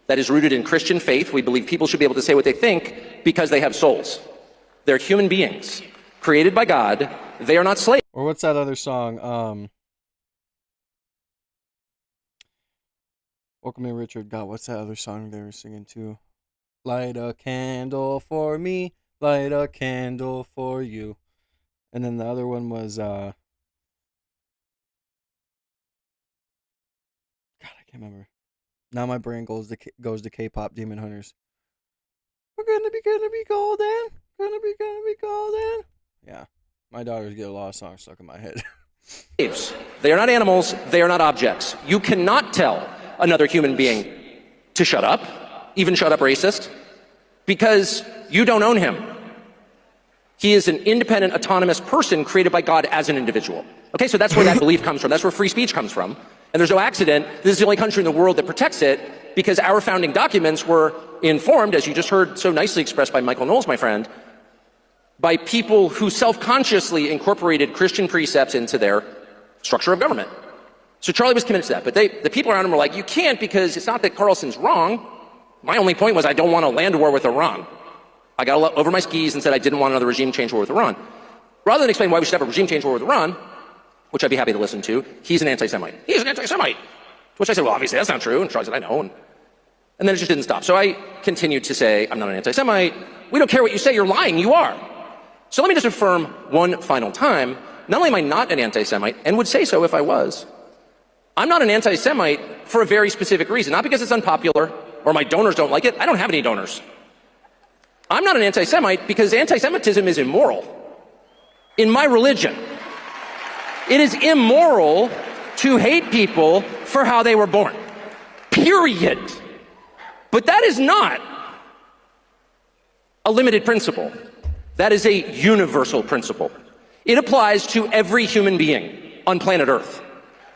That is rooted in Christian faith. We believe people should be able to say what they think because they have souls. They're human beings, created by God. They are not slaves. Or what's that other song? Welcome in, Richard. God, what's that other song they were singing too? Light a candle for me, light a candle for you. And then the other one was, God, I can't remember. Now my brain goes to K-pop Demon Hunters. We're gonna be golden. Gonna be golden. Yeah, my daughters get a lot of songs stuck in my head. They are not animals. They are not objects. You cannot tell another human being to shut up, even shut up racist, because you don't own him. He is an independent, autonomous person created by God as an individual. Okay, so that's where that belief comes from. That's where free speech comes from. And there's no accident. This is the only country in the world that protects it because our founding documents were informed, as you just heard so nicely expressed by Michael Knowles, my friend, by people who self-consciously incorporated Christian precepts into their structure of government. So Charlie was committed to that, but the people around him were like, you can't because it's not that Carlson's wrong. My only point was I don't want a land war with Iran. I got over my skis and said I didn't want another regime change war with Iran. Rather than explain why we should have a regime change war with Iran, which I'd be happy to listen to, he's an anti-Semite. He's an anti-Semite. To which I said, well, obviously that's not true. And Charlie said, I know. And then it just didn't stop. So I continued to say, I'm not an anti-Semite. We don't care what you say. You're lying. You are. So let me just affirm one final time, not only am I not an anti-Semite, and would say so if I was, I'm not an anti-Semite for a very specific reason. Not because it's unpopular, or my donors don't like it. I don't have any donors. I'm not an anti-Semite because anti-Semitism is immoral. In my religion, it is immoral to hate people for how they were born. Period. But that is not a limited principle. That is a universal principle. It applies to every human being on planet Earth.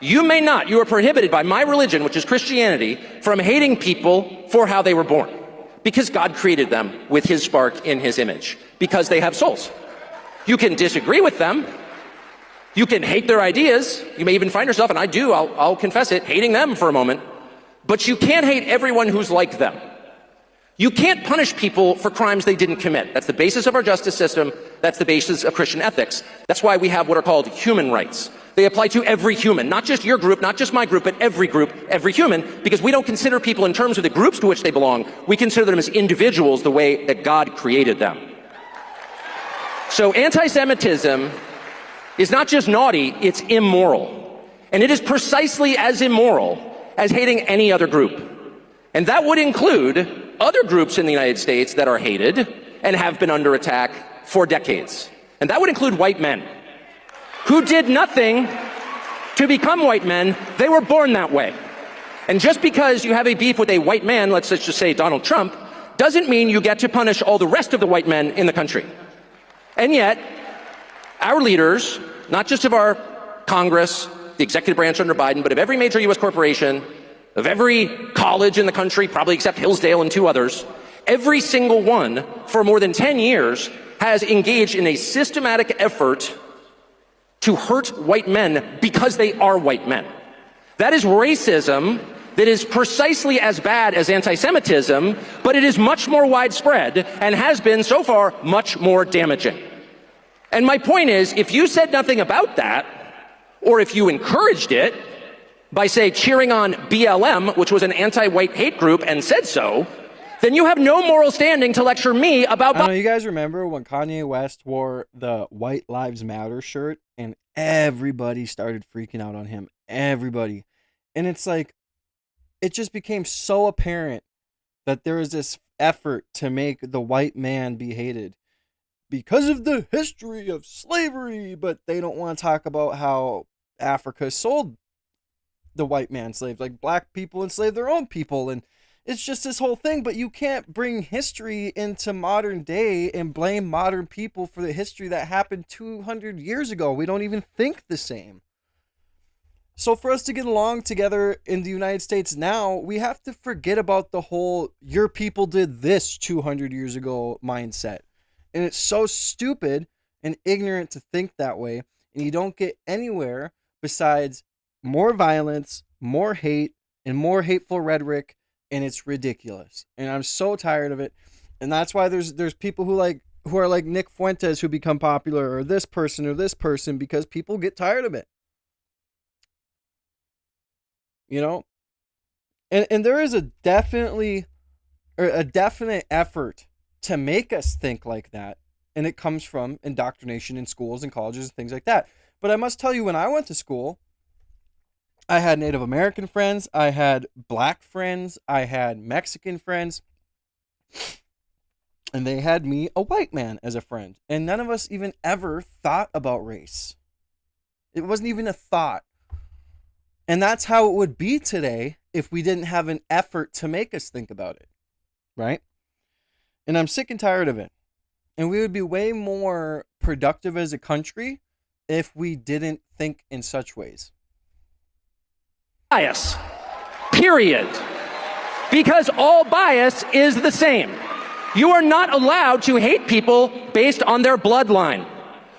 You may not, you are prohibited by my religion, which is Christianity, from hating people for how they were born. Because God created them with his spark in his image. Because they have souls. You can disagree with them. You can hate their ideas. You may even find yourself, and I do, I'll confess it, hating them for a moment. But you can't hate everyone who's like them. You can't punish people for crimes they didn't commit. That's the basis of our justice system. That's the basis of Christian ethics. That's why we have what are called human rights. They apply to every human, not just your group, not just my group, but every group, every human, because we don't consider people in terms of the groups to which they belong. We consider them as individuals the way that God created them. So anti-Semitism is not just naughty, it's immoral. And it is precisely as immoral as hating any other group. And that would include other groups in the United States that are hated and have been under attack for decades. And that would include white men who did nothing to become white men. They were born that way. And just because you have a beef with a white man, let's just say Donald Trump, doesn't mean you get to punish all the rest of the white men in the country. And yet, our leaders, not just of our Congress, the executive branch under Biden, but of every major U.S. corporation, of every college in the country, probably except Hillsdale and 2 others, every single one for more than 10 years has engaged in a systematic effort to hurt white men because they are white men. That is racism that is precisely as bad as anti-Semitism, but it is much more widespread and has been so far much more damaging. And my point is, if you said nothing about that, or if you encouraged it, by, say, cheering on BLM, which was an anti-white hate group, and said so, then you have no moral standing to lecture me about... I don't know, you guys remember when Kanye West wore the White Lives Matter shirt, and everybody started freaking out on him. Everybody. And it's like, it just became so apparent that there is this effort to make the white man be hated because of the history of slavery, but they don't want to talk about how Africa sold the white man slaves, like black people enslaved their own people, and it's just this whole thing. But you can't bring history into modern day and blame modern people for the history that happened 200 years ago. We don't even think the same. So for us to get along together in the United States now, we have to forget about the whole your people did this 200 years ago mindset. And it's so stupid and ignorant to think that way, and you don't get anywhere besides more violence, more hate, and more hateful rhetoric, and it's ridiculous. And I'm so tired of it. And that's why there's people who are like Nick Fuentes who become popular, or this person, because people get tired of it. You know? And there is a definite effort to make us think like that. And it comes from indoctrination in schools and colleges and things like that. But I must tell you, when I went to school, I had Native American friends, I had black friends, I had Mexican friends, and they had me, a white man, as a friend. And none of us even ever thought about race. It wasn't even a thought. And that's how it would be today if we didn't have an effort to make us think about it, right? And I'm sick and tired of it. And we would be way more productive as a country if we didn't think in such ways. Bias. Period. Because all bias is the same. You are not allowed to hate people based on their bloodline.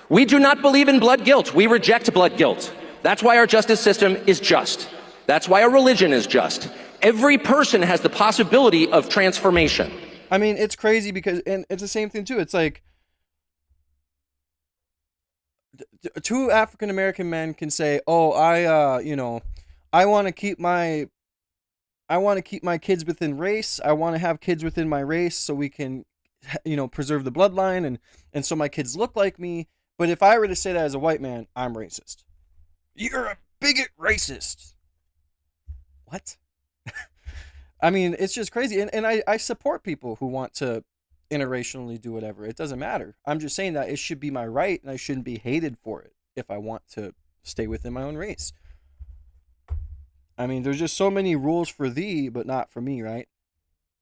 We do not believe in blood guilt. We reject blood guilt. That's why our justice system is just. That's why our religion is just. Every person has the possibility of transformation. I mean, it's crazy because, and it's the same thing too. It's like, 2 African American men can say, "Oh, I want to keep my kids within race. I want to have kids within my race so we can, preserve the bloodline and so my kids look like me." But if I were to say that as a white man, I'm racist. You're a bigot racist. What? I mean, it's just crazy. And I support people who want to interracially do whatever. It doesn't matter. I'm just saying that it should be my right and I shouldn't be hated for it if I want to stay within my own race. I mean, there's just so many rules for thee, but not for me, right?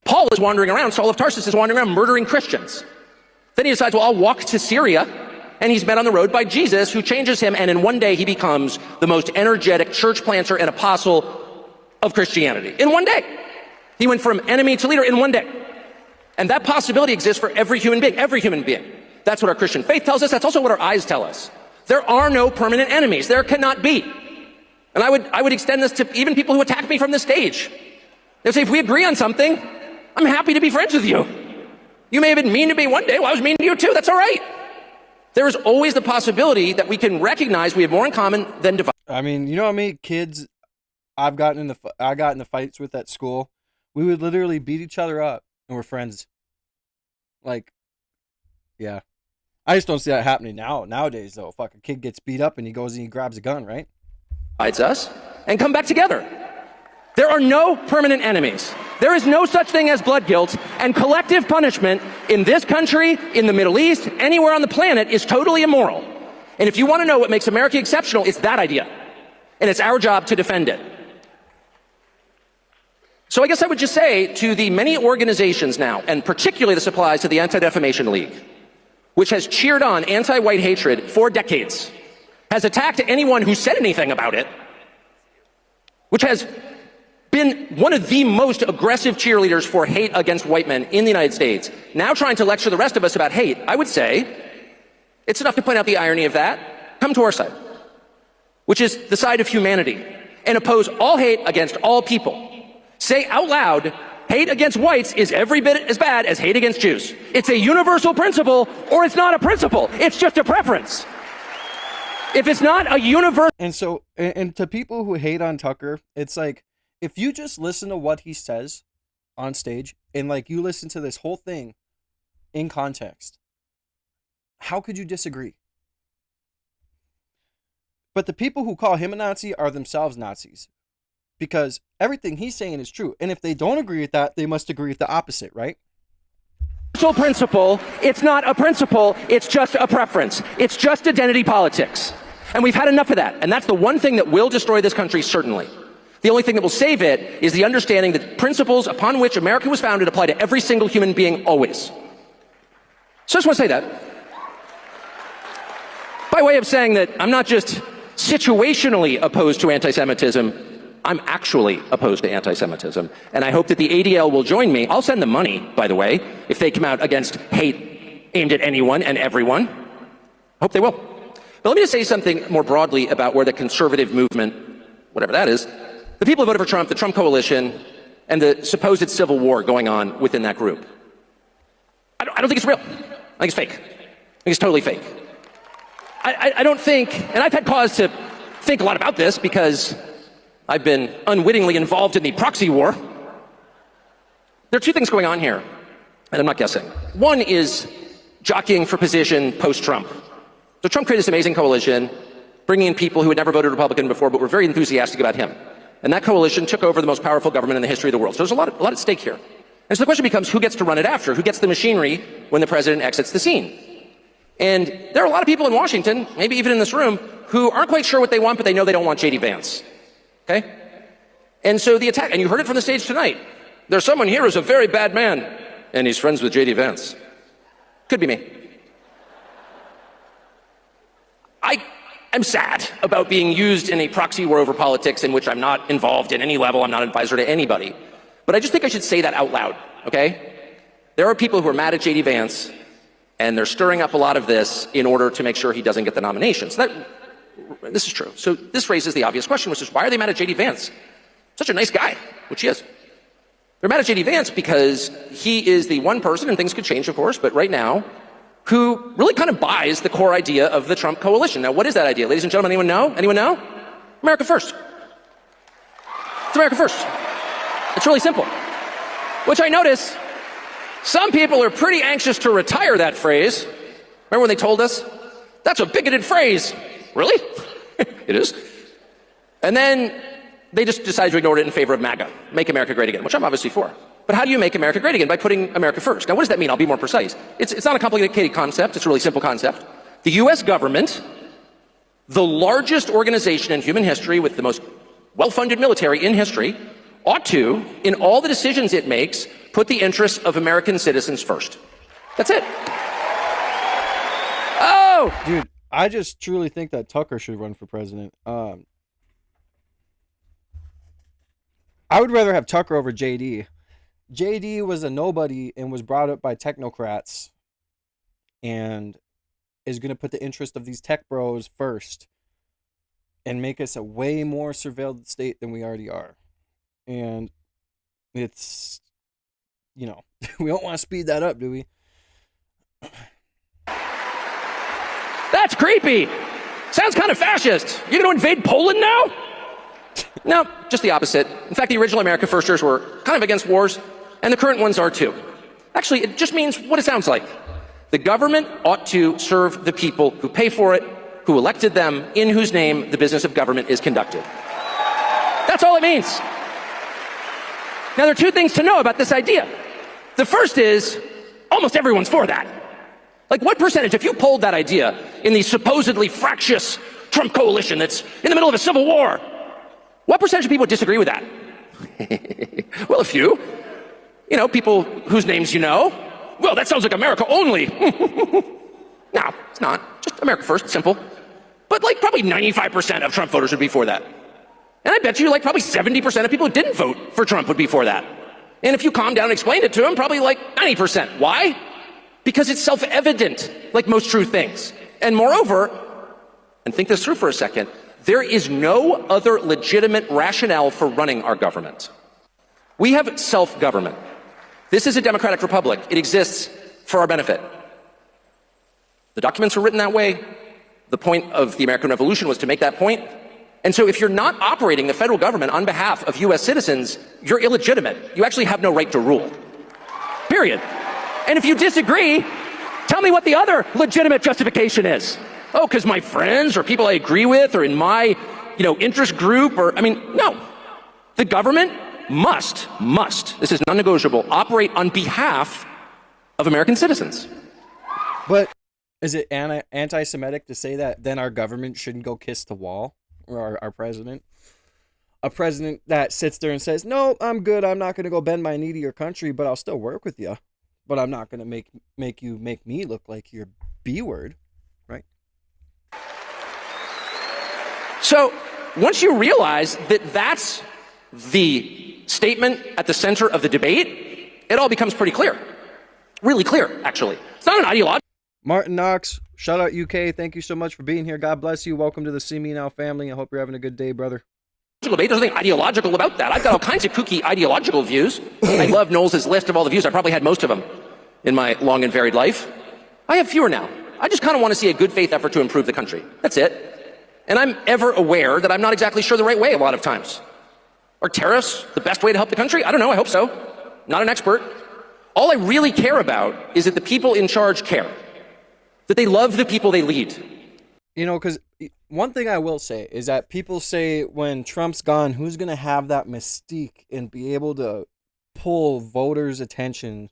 Paul is wandering around, Saul of Tarsus is wandering around murdering Christians. Then he decides, well, I'll walk to Syria, and he's met on the road by Jesus, who changes him, and in one day he becomes the most energetic church planter and apostle of Christianity. In one day. He went from enemy to leader in one day. And that possibility exists for every human being, every human being. That's what our Christian faith tells us. That's also what our eyes tell us. There are no permanent enemies. There cannot be. And I would extend this to even people who attack me from the stage. They say, if we agree on something, I'm happy to be friends with you. You may have been mean to me one day. Well, I was mean to you too. That's all right. There is always the possibility that we can recognize we have more in common than divide. I mean, you know how many kids I got in the fights with at school? We would literally beat each other up and we're friends. Like, yeah. I just don't see that happening nowadays though. Fuck, a kid gets beat up and he goes and he grabs a gun, right? Divides us and come back together. There are no permanent enemies. There is no such thing as blood guilt, and collective punishment in this country, in the Middle East, anywhere on the planet is totally immoral. And if you want to know what makes America exceptional, it's that idea. And it's our job to defend it. So I guess I would just say to the many organizations now, and particularly this applies to the Anti-Defamation League, which has cheered on anti-white hatred for decades, has attacked anyone who said anything about it, which has been one of the most aggressive cheerleaders for hate against white men in the United States, now trying to lecture the rest of us about hate, I would say it's enough to point out the irony of that. Come to our side, which is the side of humanity, and oppose all hate against all people. Say out loud, hate against whites is every bit as bad as hate against Jews. It's a universal principle, or it's not a principle. It's just a preference. If it's not a universal... And so, and to people who hate on Tucker, it's like, if you just listen to what he says on stage, and like you listen to this whole thing in context, how could you disagree? But the people who call him a Nazi are themselves Nazis, because everything he's saying is true. And if they don't agree with that, they must agree with the opposite, right? Principle, it's not a principle, it's just a preference. It's just identity politics. And we've had enough of that. And that's the one thing that will destroy this country, certainly. The only thing that will save it is the understanding that principles upon which America was founded apply to every single human being, always. So I just want to say that. By way of saying that I'm not just situationally opposed to anti-Semitism, I'm actually opposed to anti-Semitism. And I hope that the ADL will join me. I'll send them money, by the way, if they come out against hate aimed at anyone and everyone. I hope they will. But let me just say something more broadly about where the conservative movement, whatever that is, the people who voted for Trump, the Trump coalition, and the supposed civil war going on within that group. I don't think it's real. I think it's fake. I think it's totally fake. I don't think, and I've had cause to think a lot about this because I've been unwittingly involved in the proxy war. There are two things going on here, and I'm not guessing. One is jockeying for position post-Trump. So Trump created this amazing coalition, bringing in people who had never voted Republican before but were very enthusiastic about him. And that coalition took over the most powerful government in the history of the world. So there's a lot at stake here. And so the question becomes, who gets to run it after? Who gets the machinery when the president exits the scene? And there are a lot of people in Washington, maybe even in this room, who aren't quite sure what they want, but they know they don't want J.D. Vance. Okay? And so the attack, and you heard it from the stage tonight. There's someone here who's a very bad man, and he's friends with J.D. Vance. Could be me. I am sad about being used in a proxy war over politics in which I'm not involved in any level. I'm not an advisor to anybody. But I just think I should say that out loud, okay? There are people who are mad at J.D. Vance, and they're stirring up a lot of this in order to make sure he doesn't get the nomination. So this is true. So this raises the obvious question, which is, why are they mad at J.D. Vance? Such a nice guy, which he is. They're mad at J.D. Vance because he is the one person, and things could change, of course, but right now, who really kind of buys the core idea of the Trump coalition. Now, what is that idea? Ladies and gentlemen, anyone know? Anyone know? America first. It's America first. It's really simple. Which I notice some people are pretty anxious to retire that phrase. Remember when they told us? That's a bigoted phrase. Really? It is. And then they just decided to ignore it in favor of MAGA, Make America Great Again, which I'm obviously for. But how do you make America great again? By putting America first. Now, what does that mean? I'll be more precise. It's not a complicated concept. It's a really simple concept. The U.S. government, the largest organization in human history with the most well-funded military in history, ought to, in all the decisions it makes, put the interests of American citizens first. That's it. Oh! Dude, I just truly think that Tucker should run for president. I would rather have Tucker over JD. JD was a nobody and was brought up by technocrats and is going to put the interest of these tech bros first and make us a way more surveilled state than we already are. And it's, you know, we don't want to speed that up, do we? That's creepy. Sounds kind of fascist. You're going to invade Poland now? No, just the opposite. In fact, the original America Firsters were kind of against wars, and the current ones are too. Actually, it just means what it sounds like. The government ought to serve the people who pay for it, who elected them, in whose name the business of government is conducted. That's all it means. Now, there are two things to know about this idea. The first is, almost everyone's for that. Like, what percentage, if you polled that idea in the supposedly fractious Trump coalition that's in the middle of a civil war, what percentage of people disagree with that? Well, a few. You know, people whose names you know. Well, that sounds like America only. No, it's not. Just America first, simple. But like probably 95% of Trump voters would be for that. And I bet you like probably 70% of people who didn't vote for Trump would be for that. And if you calm down and explained it to them, probably like 90%. Why? Because it's self-evident, like most true things. And moreover, and think this through for a second, there is no other legitimate rationale for running our government. We have self-government. This is a democratic republic. It exists for our benefit. The documents were written that way. The point of the American Revolution was to make that point. And so if you're not operating the federal government on behalf of U.S. citizens, you're illegitimate. You actually have no right to rule. Period. And if you disagree, tell me what the other legitimate justification is. Oh, because my friends or people I agree with or in my, interest group or, no. The government must, this is non-negotiable, operate on behalf of American citizens. But is it anti-Semitic to say that then our government shouldn't go kiss the wall? Or our president? A president that sits there and says, no, I'm good. I'm not going to go bend my knee to your country, but I'll still work with you. But I'm not going to make you make me look like your B-word, right? So once you realize that that's the statement at the center of the debate, it all becomes pretty clear. Really clear, actually. It's not an ideology. Martin Knox, shout out UK. Thank you so much for being here. God bless you. Welcome to the See Me Now family. I hope you're having a good day, brother. Debate. There's nothing ideological about that. I've got all kinds of kooky ideological views. I love Knowles' list of all the views. I probably had most of them in my long and varied life. I have fewer now. I just kind of want to see a good faith effort to improve the country. That's it. And I'm ever aware that I'm not exactly sure the right way a lot of times. Are tariffs the best way to help the country? I don't know. I hope so. Not an expert. All I really care about is that the people in charge care. That they love the people they lead. Because one thing I will say is that people say when Trump's gone, who's going to have that mystique and be able to pull voters' attention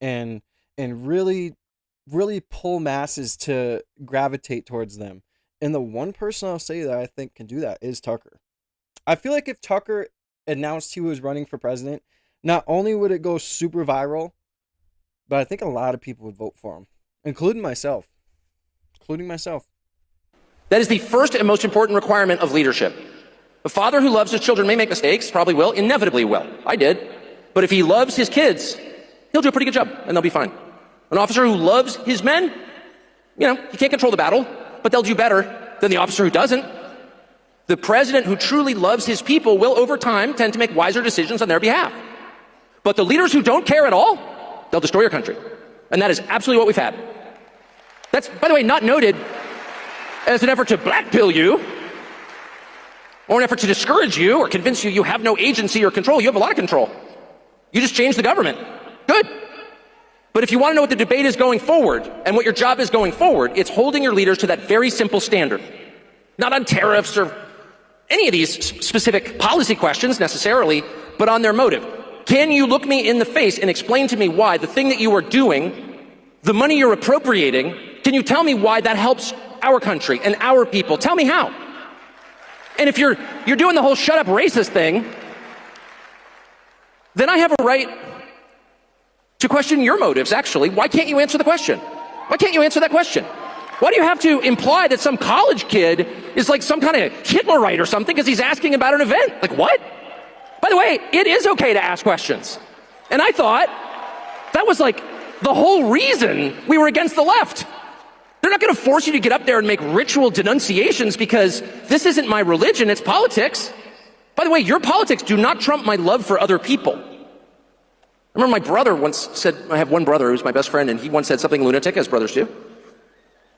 and really, really pull masses to gravitate towards them. And the one person I'll say that I think can do that is Tucker. I feel like if Tucker announced he was running for president, not only would it go super viral, but I think a lot of people would vote for him, including myself. That is the first and most important requirement of leadership. A father who loves his children may make mistakes, probably will, inevitably will. I did. But if he loves his kids, he'll do a pretty good job, and they'll be fine. An officer who loves his men, he can't control the battle, but they'll do better than the officer who doesn't. The president who truly loves his people will, over time, tend to make wiser decisions on their behalf. But the leaders who don't care at all, they'll destroy your country. And that is absolutely what we've had. That's, by the way, not noted as an effort to blackpill you or an effort to discourage you or convince you you have no agency or control. You have a lot of control. You just change the government. Good. But if you want to know what the debate is going forward and what your job is going forward, it's holding your leaders to that very simple standard. Not on tariffs or any of these specific policy questions necessarily, but on their motive. Can you look me in the face and explain to me why the thing that you are doing, the money you're appropriating, can you tell me why that helps our country and our people? Tell me how. And if you're doing the whole shut up racist thing, then I have a right to question your motives, actually. Why can't you answer the question? Why can't you answer that question? Why do you have to imply that some college kid is like some kind of Hitlerite or something because he's asking about an event? Like, what? By the way, it is okay to ask questions. And I thought that was like the whole reason we were against the left. They're not going to force you to get up there and make ritual denunciations because this isn't my religion, it's politics. By the way, your politics do not trump my love for other people. I remember my brother once said, I have one brother who's my best friend, and he once said something lunatic, as brothers do.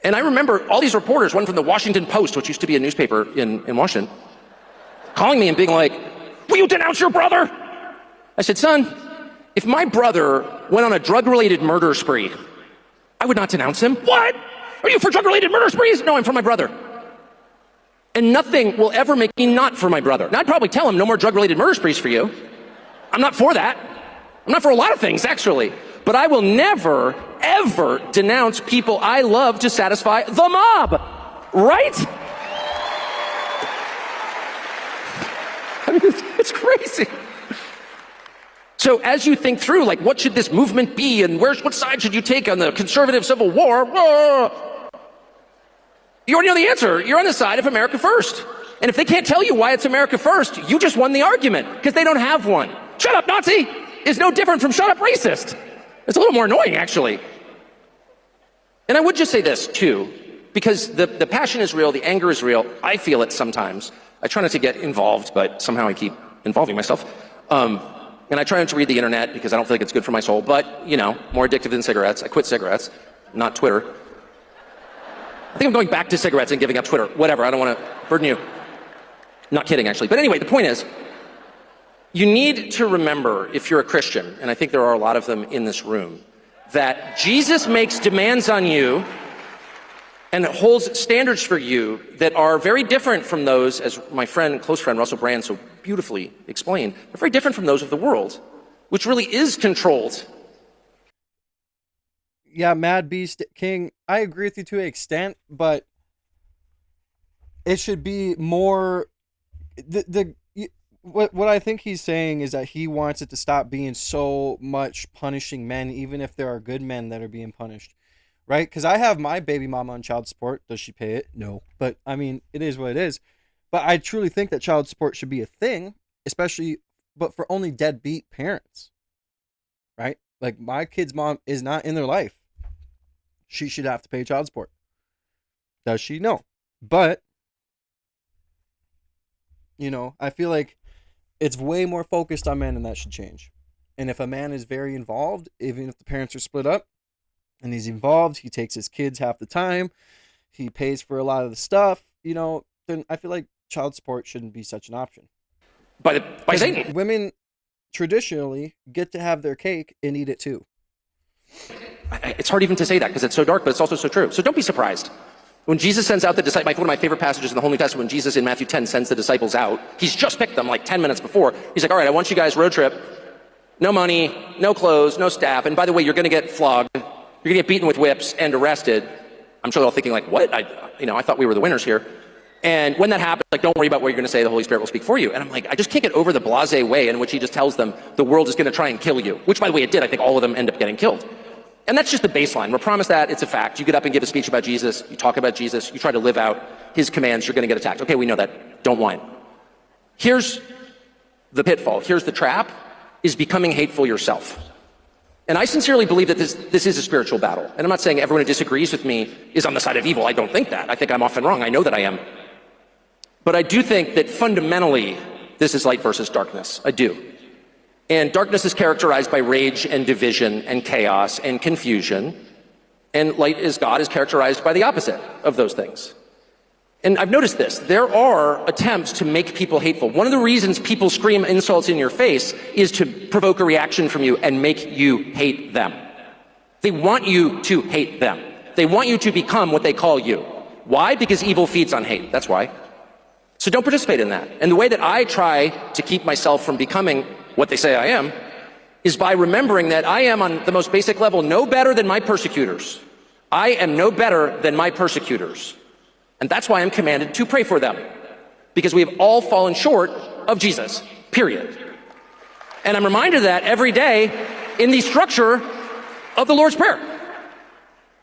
And I remember all these reporters, one from the Washington Post, which used to be a newspaper in Washington, calling me and being like, will you denounce your brother? I said, son, if my brother went on a drug-related murder spree, I would not denounce him. What? Are you for drug-related murder sprees? No, I'm for my brother. And nothing will ever make me not for my brother. Now, I'd probably tell him no more drug-related murder sprees for you. I'm not for that. I'm not for a lot of things, actually. But I will never, ever denounce people I love to satisfy the mob. Right? I mean, it's crazy. So as you think through, like, what should this movement be, and what side should you take on the conservative civil war? You already know the answer. You're on the side of America first. And if they can't tell you why it's America first, you just won the argument, because they don't have one. Shut up, Nazi is no different from shut up, racist. It's a little more annoying, actually. And I would just say this, too, because the passion is real, the anger is real. I feel it sometimes. I try not to get involved, but somehow I keep involving myself. And I try not to read the internet because I don't think it's good for my soul, but, you know, more addictive than cigarettes. I quit cigarettes, not Twitter. I think I'm going back to cigarettes and giving up Twitter. Whatever, I don't want to burden you. Not kidding, actually. But anyway, the point is, you need to remember, if you're a Christian, and I think there are a lot of them in this room, that Jesus makes demands on you and holds standards for you that are very different from those, as my friend, close friend, Russell Brand so beautifully explained, they're very different from those of the world, which really is controlled. Yeah, Mad Beast King, I agree with you to an extent, but it should be more... What I think he's saying is that he wants it to stop being so much punishing men, even if there are good men that are being punished. Right? Because I have my baby mama on child support. Does she pay it? No. But, I mean, it is what it is. But I truly think that child support should be a thing, especially, but for only deadbeat parents. Right? Like, my kid's mom is not in their life. She should have to pay child support. Does she? No. But, you know, I feel like it's way more focused on men, and that should change. And if a man is very involved, even if the parents are split up, and he's involved, he takes his kids half the time, he pays for a lot of the stuff, you know, then I feel like child support shouldn't be such an option. By Satan. Women traditionally get to have their cake and eat it too. It's hard even to say that because it's so dark, but it's also so true. So don't be surprised. When Jesus sends out the disciples, one of my favorite passages in the whole New Testament, when Jesus in Matthew 10 sends the disciples out, he's just picked them like 10 minutes before. He's like, all right, I want you guys road trip, no money, no clothes, no staff, and by the way, you're going to get flogged. You're going to get beaten with whips and arrested. I'm sure they're all thinking like, what? I thought we were the winners here. And when that happens, like, don't worry about what you're going to say. The Holy Spirit will speak for you. And I'm like, I just can't get over the blasé way in which he just tells them the world is going to try and kill you, which, by the way, it did. I think all of them end up getting killed. And that's just the baseline. We're promised that. It's a fact. You get up and give a speech about Jesus. You talk about Jesus. You try to live out his commands. You're going to get attacked. Okay, we know that. Don't whine. Here's the pitfall. Here's the trap, is becoming hateful yourself. And I sincerely believe that this is a spiritual battle. And I'm not saying everyone who disagrees with me is on the side of evil. I don't think that. I think I'm often wrong. I know that I am. But I do think that fundamentally, this is light versus darkness. I do. And darkness is characterized by rage and division and chaos and confusion. And light is God is characterized by the opposite of those things. And I've noticed this. There are attempts to make people hateful. One of the reasons people scream insults in your face is to provoke a reaction from you and make you hate them. They want you to hate them. They want you to become what they call you. Why? Because evil feeds on hate. That's why. So don't participate in that. And the way that I try to keep myself from becoming what they say I am is by remembering that I am, on the most basic level, no better than my persecutors. I am no better than my persecutors. And that's why I'm commanded to pray for them. Because we have all fallen short of Jesus, period. And I'm reminded of that every day in the structure of the Lord's Prayer,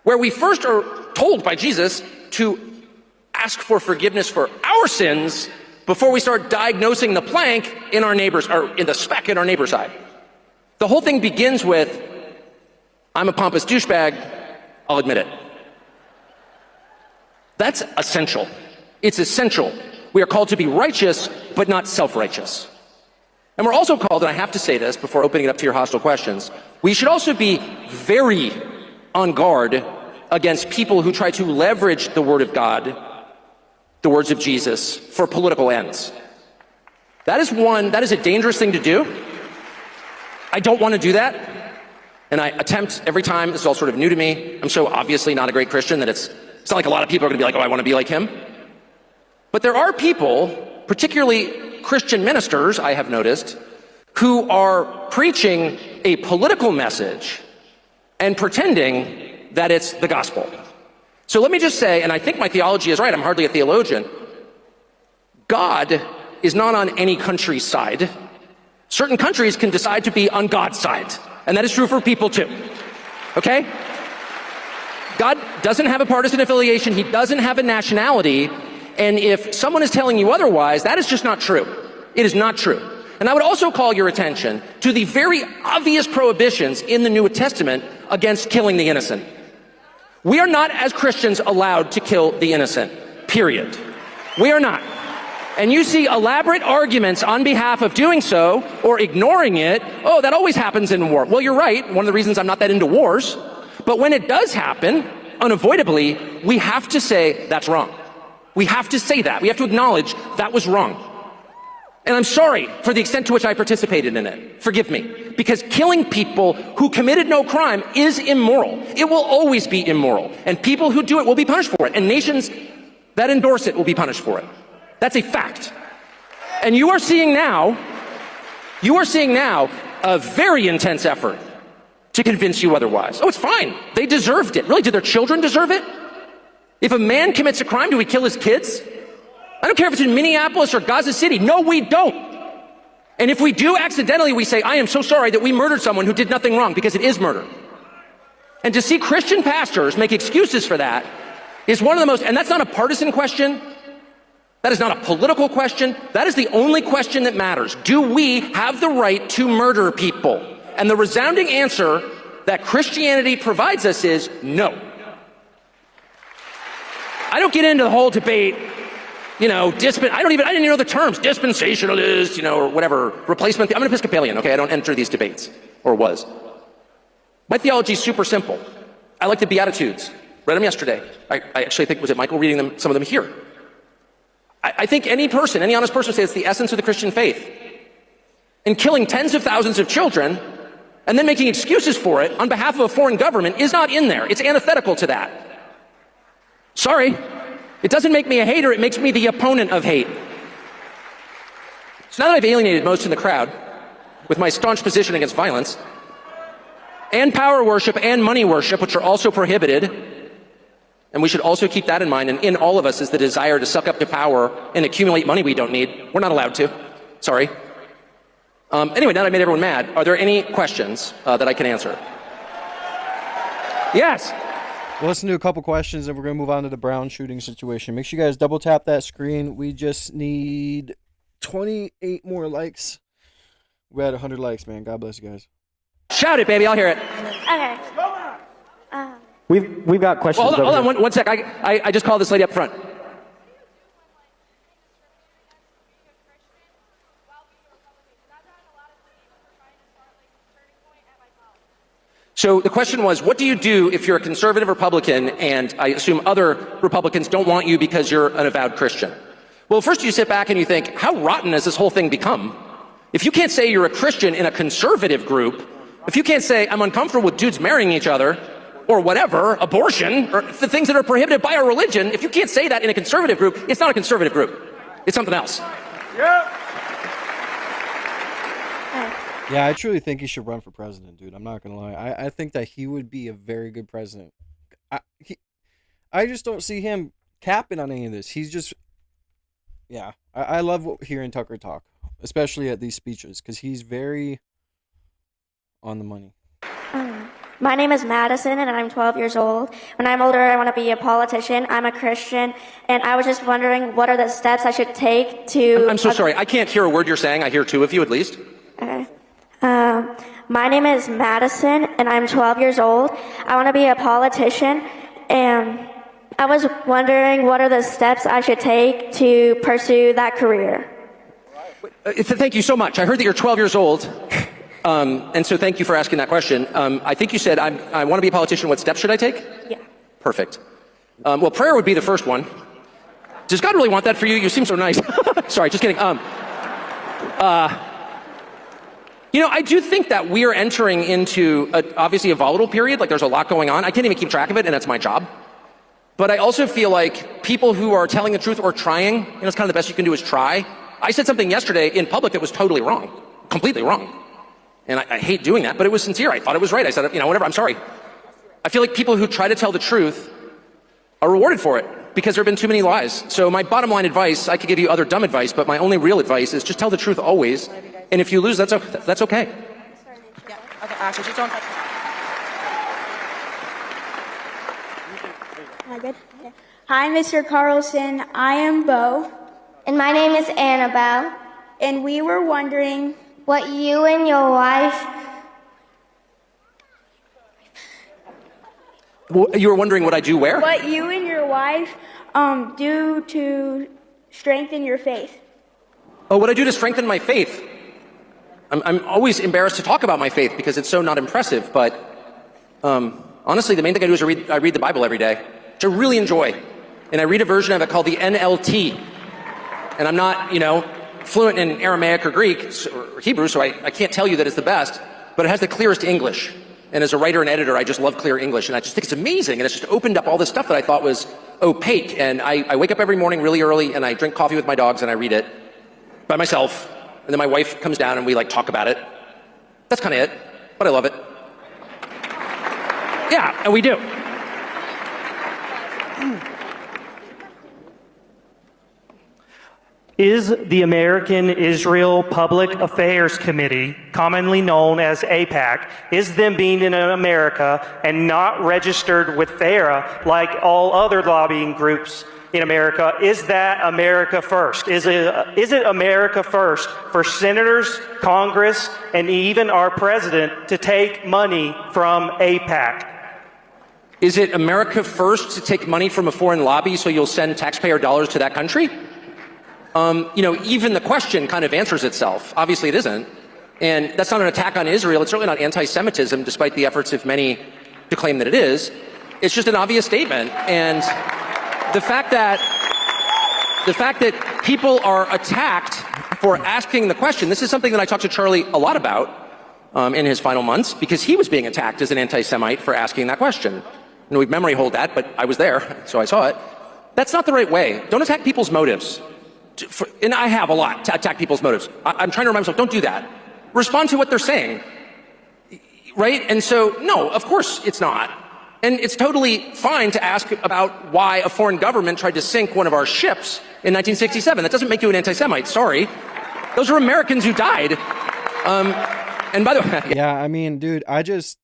where we first are told by Jesus to ask for forgiveness for our sins before we start diagnosing the plank in our neighbor's, or in the speck in our neighbor's eye. The whole thing begins with, I'm a pompous douchebag, I'll admit it. That's essential. It's essential. We are called to be righteous, but not self-righteous. And we're also called, and I have to say this before opening it up to your hostile questions, we should also be very on guard against people who try to leverage the Word of God, the words of Jesus, for political ends. That is a dangerous thing to do. I don't want to do that. And I attempt every time. This is all sort of new to me. I'm so obviously not a great Christian that it's not like a lot of people are going to be like, oh, I want to be like him. But there are people, particularly Christian ministers, I have noticed, who are preaching a political message and pretending that it's the gospel. So let me just say, and I think my theology is right, I'm hardly a theologian, God is not on any country's side. Certain countries can decide to be on God's side, and that is true for people too, okay? God doesn't have a partisan affiliation, he doesn't have a nationality, and if someone is telling you otherwise, that is just not true. It is not true. And I would also call your attention to the very obvious prohibitions in the New Testament against killing the innocent. We are not, as Christians, allowed to kill the innocent, period. We are not. And you see elaborate arguments on behalf of doing so or ignoring it. Oh, that always happens in war. Well, you're right. One of the reasons I'm not that into wars. But when it does happen, unavoidably, we have to say that's wrong. We have to say that. We have to acknowledge that was wrong. And I'm sorry for the extent to which I participated in it. Forgive me. Because killing people who committed no crime is immoral. It will always be immoral. And people who do it will be punished for it. And nations that endorse it will be punished for it. That's a fact. And you are seeing now a very intense effort to convince you otherwise. Oh, it's fine. They deserved it. Really, did their children deserve it? If a man commits a crime, do we kill his kids? I don't care if it's in Minneapolis or Gaza City. No, we don't. And if we do accidentally, we say, I am so sorry that we murdered someone who did nothing wrong, because it is murder. And to see Christian pastors make excuses for that is one of the most, and that's not a partisan question. That is not a political question. That is the only question that matters. Do we have the right to murder people? And the resounding answer that Christianity provides us is no. I don't get into the whole debate, I didn't even know the terms, dispensationalist, or whatever, replacement. I'm an Episcopalian, okay? I don't enter these debates, or was. My theology is super simple. I like the Beatitudes. Read them yesterday. I actually think, was it Michael reading them, some of them here? I think any honest person says it's the essence of the Christian faith. And killing tens of thousands of children and then making excuses for it on behalf of a foreign government is not in there. It's antithetical to that. Sorry. It doesn't make me a hater, it makes me the opponent of hate. So now that I've alienated most in the crowd with my staunch position against violence, and power worship and money worship, which are also prohibited, and we should also keep that in mind, and in all of us is the desire to suck up to power and accumulate money we don't need. We're not allowed to. Sorry. Anyway, now that I made everyone mad, are there any questions that I can answer? Yes. Well, let's do a couple questions, and we're going to move on to the Brown shooting situation. Make sure you guys double tap that screen. We just need 28 more likes. We had 100 likes, man. God bless you guys. Shout it, baby. I'll hear it. Okay. We've got questions. Well, hold on one sec. I just called this lady up front. So the question was, what do you do if you're a conservative Republican and I assume other Republicans don't want you because you're an avowed Christian? Well, first you sit back and you think, how rotten has this whole thing become? If you can't say you're a Christian in a conservative group, if you can't say I'm uncomfortable with dudes marrying each other, or whatever, abortion, or the things that are prohibited by our religion, if you can't say that in a conservative group, it's not a conservative group. It's something else. Yeah, I truly think he should run for president, dude. I'm not gonna lie. I think that he would be a very good president. I just don't see him capping on any of this. He's just, yeah. I love hearing Tucker talk, especially at these speeches, because he's very on the money. My name is Madison, and I'm 12 years old. When I'm older, I want to be a politician. I'm a Christian, and I was just wondering what are the steps I should take to... I'm so sorry. I can't hear a word you're saying. I hear two of you at least. Okay. My name is Madison, and I'm 12 years old. I want to be a politician, and I was wondering what are the steps I should take to pursue that career. Thank you so much. I heard that you're 12 years old. And so thank you for asking that question. I think you said, I want to be a politician. What steps should I take? Yeah. Perfect. Well, prayer would be the first one. Does God really want that for you? You seem so nice. Sorry, just kidding. I do think that we are entering into obviously a volatile period. Like there's a lot going on. I can't even keep track of it, and that's my job. But I also feel like people who are telling the truth or trying, it's kind of the best you can do is try. I said something yesterday in public that was totally wrong, completely wrong. And I hate doing that, but it was sincere. I thought it was right. I said, whatever, I'm sorry. I feel like people who try to tell the truth are rewarded for it because there have been too many lies. So my bottom line advice, I could give you other dumb advice, but my only real advice is just tell the truth always. And if you lose, that's okay. Yeah. Okay, Ashley, just don't touch me. Am I good? Okay. Hi, Mr. Carlson. I am Bo. And my name is Annabelle. And we were wondering what you and your wife... You were wondering what I do where? What you and your wife do to strengthen your faith. Oh, what I do to strengthen my faith? I'm always embarrassed to talk about my faith because it's so not impressive, but honestly, the main thing I do is I read the Bible every day, which I really enjoy. And I read a version of it called the NLT. And I'm not, fluent in Aramaic or Greek or Hebrew, so I can't tell you that it's the best, but it has the clearest English. And as a writer and editor, I just love clear English, and I just think it's amazing. And it's just opened up all this stuff that I thought was opaque. And I wake up every morning really early, and I drink coffee with my dogs, and I read it by myself. And then my wife comes down, and we talk about it. That's kind of it, but I love it. Yeah, and we do. Is the American Israel Public Affairs Committee, commonly known as AIPAC, is them being in America and not registered with FARA like all other lobbying groups in America, is that America first? Is it America first for senators, Congress, and even our president to take money from AIPAC? Is it America first to take money from a foreign lobby so you'll send taxpayer dollars to that country? Even the question kind of answers itself. Obviously it isn't. And that's not an attack on Israel. It's certainly not anti-Semitism, despite the efforts of many to claim that it is. It's just an obvious statement. And the fact that people are attacked for asking the question, this is something that I talked to Charlie a lot about in his final months, because he was being attacked as an anti-Semite for asking that question. We've memory hold that, but I was there, so I saw it. That's not the right way. Don't attack people's motives. And I have a lot to attack people's motives. I'm trying to remind myself, don't do that. Respond to what they're saying, right? And so, no, of course it's not. And it's totally fine to ask about why a foreign government tried to sink one of our ships in 1967. That doesn't make you an anti-Semite, sorry. Those are Americans who died. And by the way... Yeah, I mean, dude, I just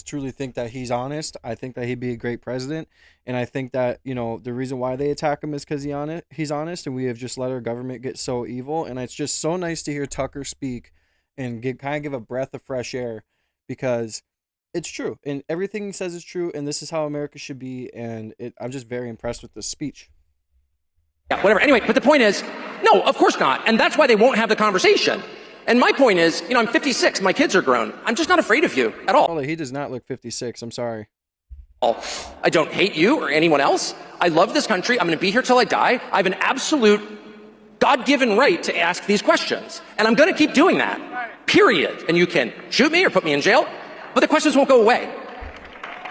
truly think that he's honest. I think that he'd be a great president. And I think that, the reason why they attack him is because he's honest, and we have just let our government get so evil. And it's just so nice to hear Tucker speak and kind of give a breath of fresh air, because it's true. And everything he says is true. And this is how America should be. And I'm just very impressed with this speech. Yeah, whatever. Anyway, but the point is, no, of course not. And that's why they won't have the conversation. And my point is, I'm 56. My kids are grown. I'm just not afraid of you at all. He does not look 56. I'm sorry. I don't hate you or anyone else. I love this country. I'm going to be here till I die. I have an absolute God-given right to ask these questions. And I'm going to keep doing that, period. And you can shoot me or put me in jail, but the questions won't go away.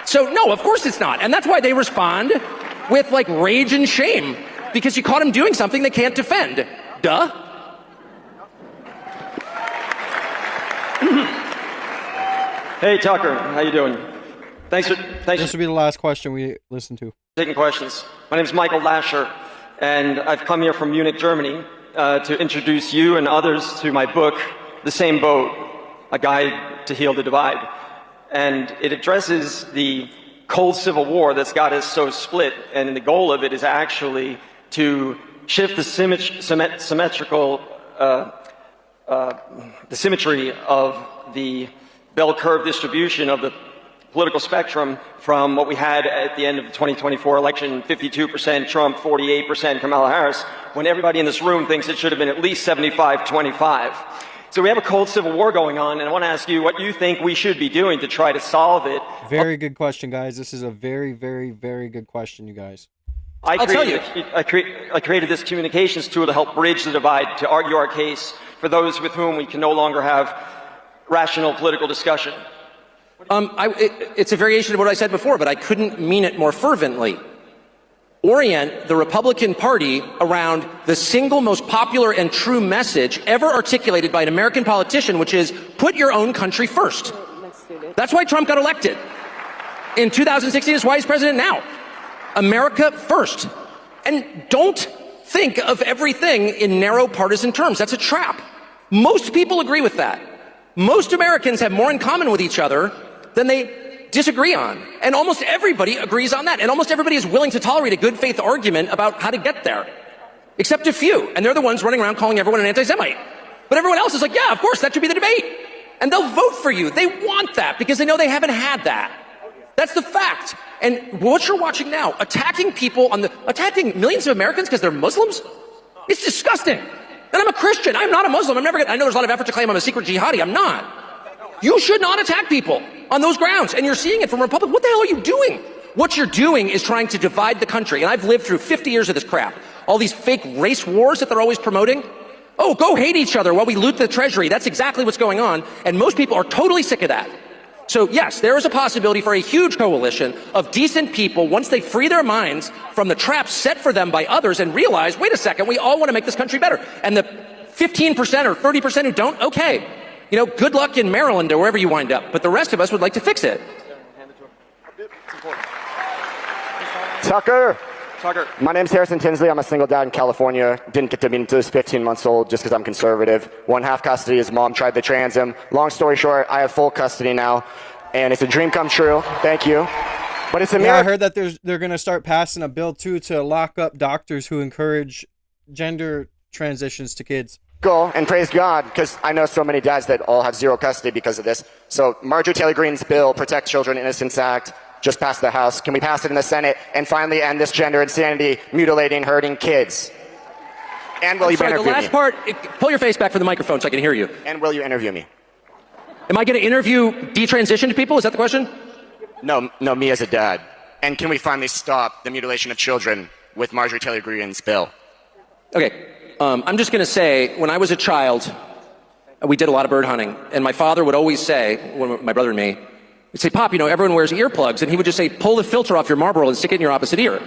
So no, of course it's not. And that's why they respond with rage and shame. because you caught him doing something they can't defend. Duh. Hey, Tucker, how you doing? Thanks for This will be the last question we listen to. taking questions. My name is Michael Lasher, and I've come here from Munich, Germany, to introduce you and others to my book, The Same Boat, A Guide to Heal the Divide. And it addresses the cold civil war that's got us so split, and the goal of it is actually to shift the symmetry of the bell curve distribution of the political spectrum from what we had at the end of the 2024 election, 52% Trump, 48% Kamala Harris, when everybody in this room thinks it should have been at least 75-25. So we have a cold civil war going on, and I want to ask you what you think we should be doing to try to solve it. Very good question, guys. This is a very, very, very good question, you guys. I created this communications tool to help bridge the divide, to argue our case for those with whom we can no longer have rational political discussion. It's a variation of what I said before, but I couldn't mean it more fervently. Orient the Republican Party around the single most popular and true message ever articulated by an American politician, which is put your own country first. That's why Trump got elected. In 2016, that's why he's president now. America first. And don't think of everything in narrow partisan terms. That's a trap. Most people agree with that. Most Americans have more in common with each other than they disagree on. And almost everybody agrees on that. And almost everybody is willing to tolerate a good faith argument about how to get there. Except a few. And they're the ones running around calling everyone an anti-Semite. But everyone else is like, yeah, of course, that should be the debate. And they'll vote for you. They want that because they know they haven't had that. That's the fact. And what you're watching now, attacking millions of Americans because they're Muslims, it's disgusting. And I'm a Christian. I'm not a Muslim. I know there's a lot of effort to claim I'm a secret jihadi. I'm not. You should not attack people on those grounds. And you're seeing it from Republicans. What the hell are you doing? What you're doing is trying to divide the country. And I've lived through 50 years of this crap. All these fake race wars that they're always promoting. Oh, go hate each other while we loot the treasury. That's exactly what's going on. And most people are totally sick of that. So yes, there is a possibility for a huge coalition of decent people once they free their minds from the traps set for them by others and realize, wait a second, we all want to make this country better. And the 15% or 30% who don't, okay. You know, good luck in Maryland or wherever you wind up. But the rest of us would like to fix it. Tucker, my name's Harrison Tinsley. I'm a single dad in California. Didn't get to meet until he was 15 months old just because I'm conservative. One half custody. His mom tried to trans him. Long story short, I have full custody now. And it's a dream come true. Thank you. But it's a miracle. I heard that they're going to start passing a bill, too, to lock up doctors who encourage gender transitions to kids. And praise God, because I know so many dads that all have zero custody because of this. So Marjorie Taylor Greene's bill, Protect Children Innocence Act, just passed the House. Can we pass it in the Senate and finally end this gender insanity, mutilating, hurting kids? And will you interview me? The last part, pull your face back from the microphone so I can hear you. And will you interview me? Am I going to interview detransitioned people? Is that the question? No, me as a dad. And can we finally stop the mutilation of children with Marjorie Taylor Greene's bill? Okay. I'm just going to say, when I was a child, we did a lot of bird hunting. And my father would always say, my brother and me, he'd say, Pop, everyone wears earplugs. And he would just say, pull the filter off your Marlboro and stick it in your opposite ear.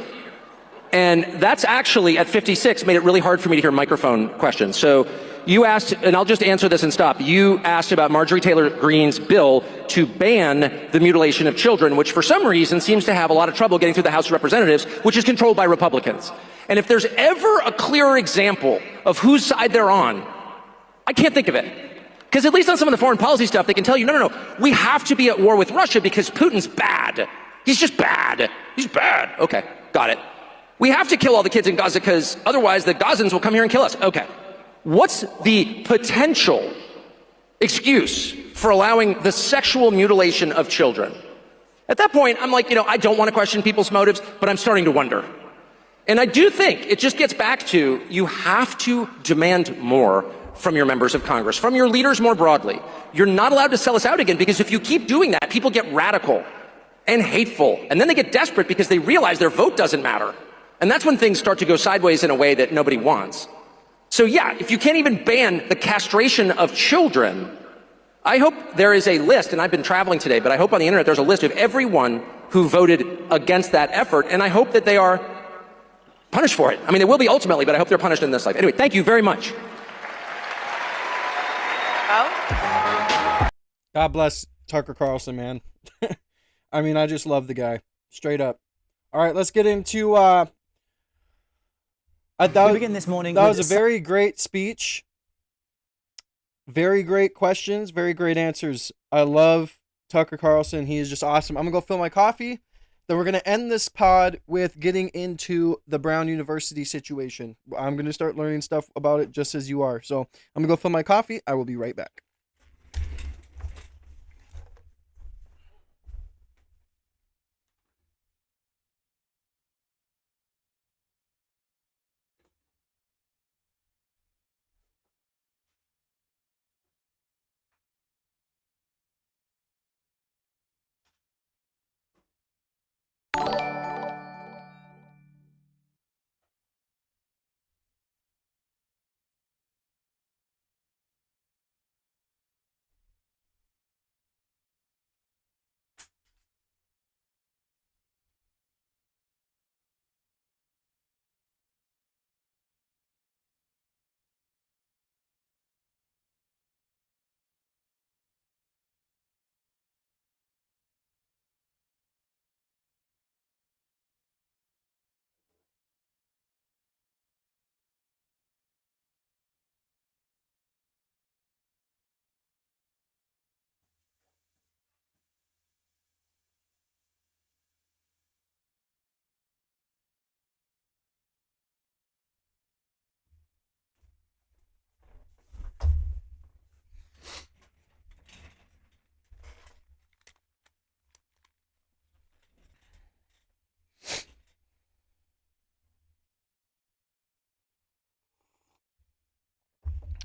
And that's actually, at 56, made it really hard for me to hear microphone questions. So you asked, and I'll just answer this and stop. You asked about Marjorie Taylor Greene's bill to ban the mutilation of children, which for some reason seems to have a lot of trouble getting through the House of Representatives, which is controlled by Republicans. And if there's ever a clearer example of whose side they're on, I can't think of it. Because at least on some of the foreign policy stuff, they can tell you, no, we have to be at war with Russia because Putin's bad. He's just bad. He's bad. Okay, got it. We have to kill all the kids in Gaza because otherwise the Gazans will come here and kill us. Okay. What's the potential excuse for allowing the sexual mutilation of children? At that point, I'm like, I don't want to question people's motives, but I'm starting to wonder. And I do think it just gets back to you have to demand more from your members of Congress, from your leaders more broadly. You're not allowed to sell us out again because if you keep doing that, people get radical and hateful. And then they get desperate because they realize their vote doesn't matter. And that's when things start to go sideways in a way that nobody wants. So yeah, if you can't even ban the castration of children, I hope there is a list, and I've been traveling today, but I hope on the internet there's a list of everyone who voted against that effort, and I hope that they are punished for it. I mean, they will be ultimately, but I hope they're punished in this life. Anyway, thank you very much. God bless Tucker Carlson, man. I mean, I just love the guy. Straight up. All right, let's get into... we begin this morning that was a very great speech. Very great questions. Very great answers. I love Tucker Carlson. He is just awesome. I'm going to go fill my coffee. Then we're going to end this pod with getting into the Brown University situation. I'm going to start learning stuff about it just as you are. So I'm going to go fill my coffee. I will be right back.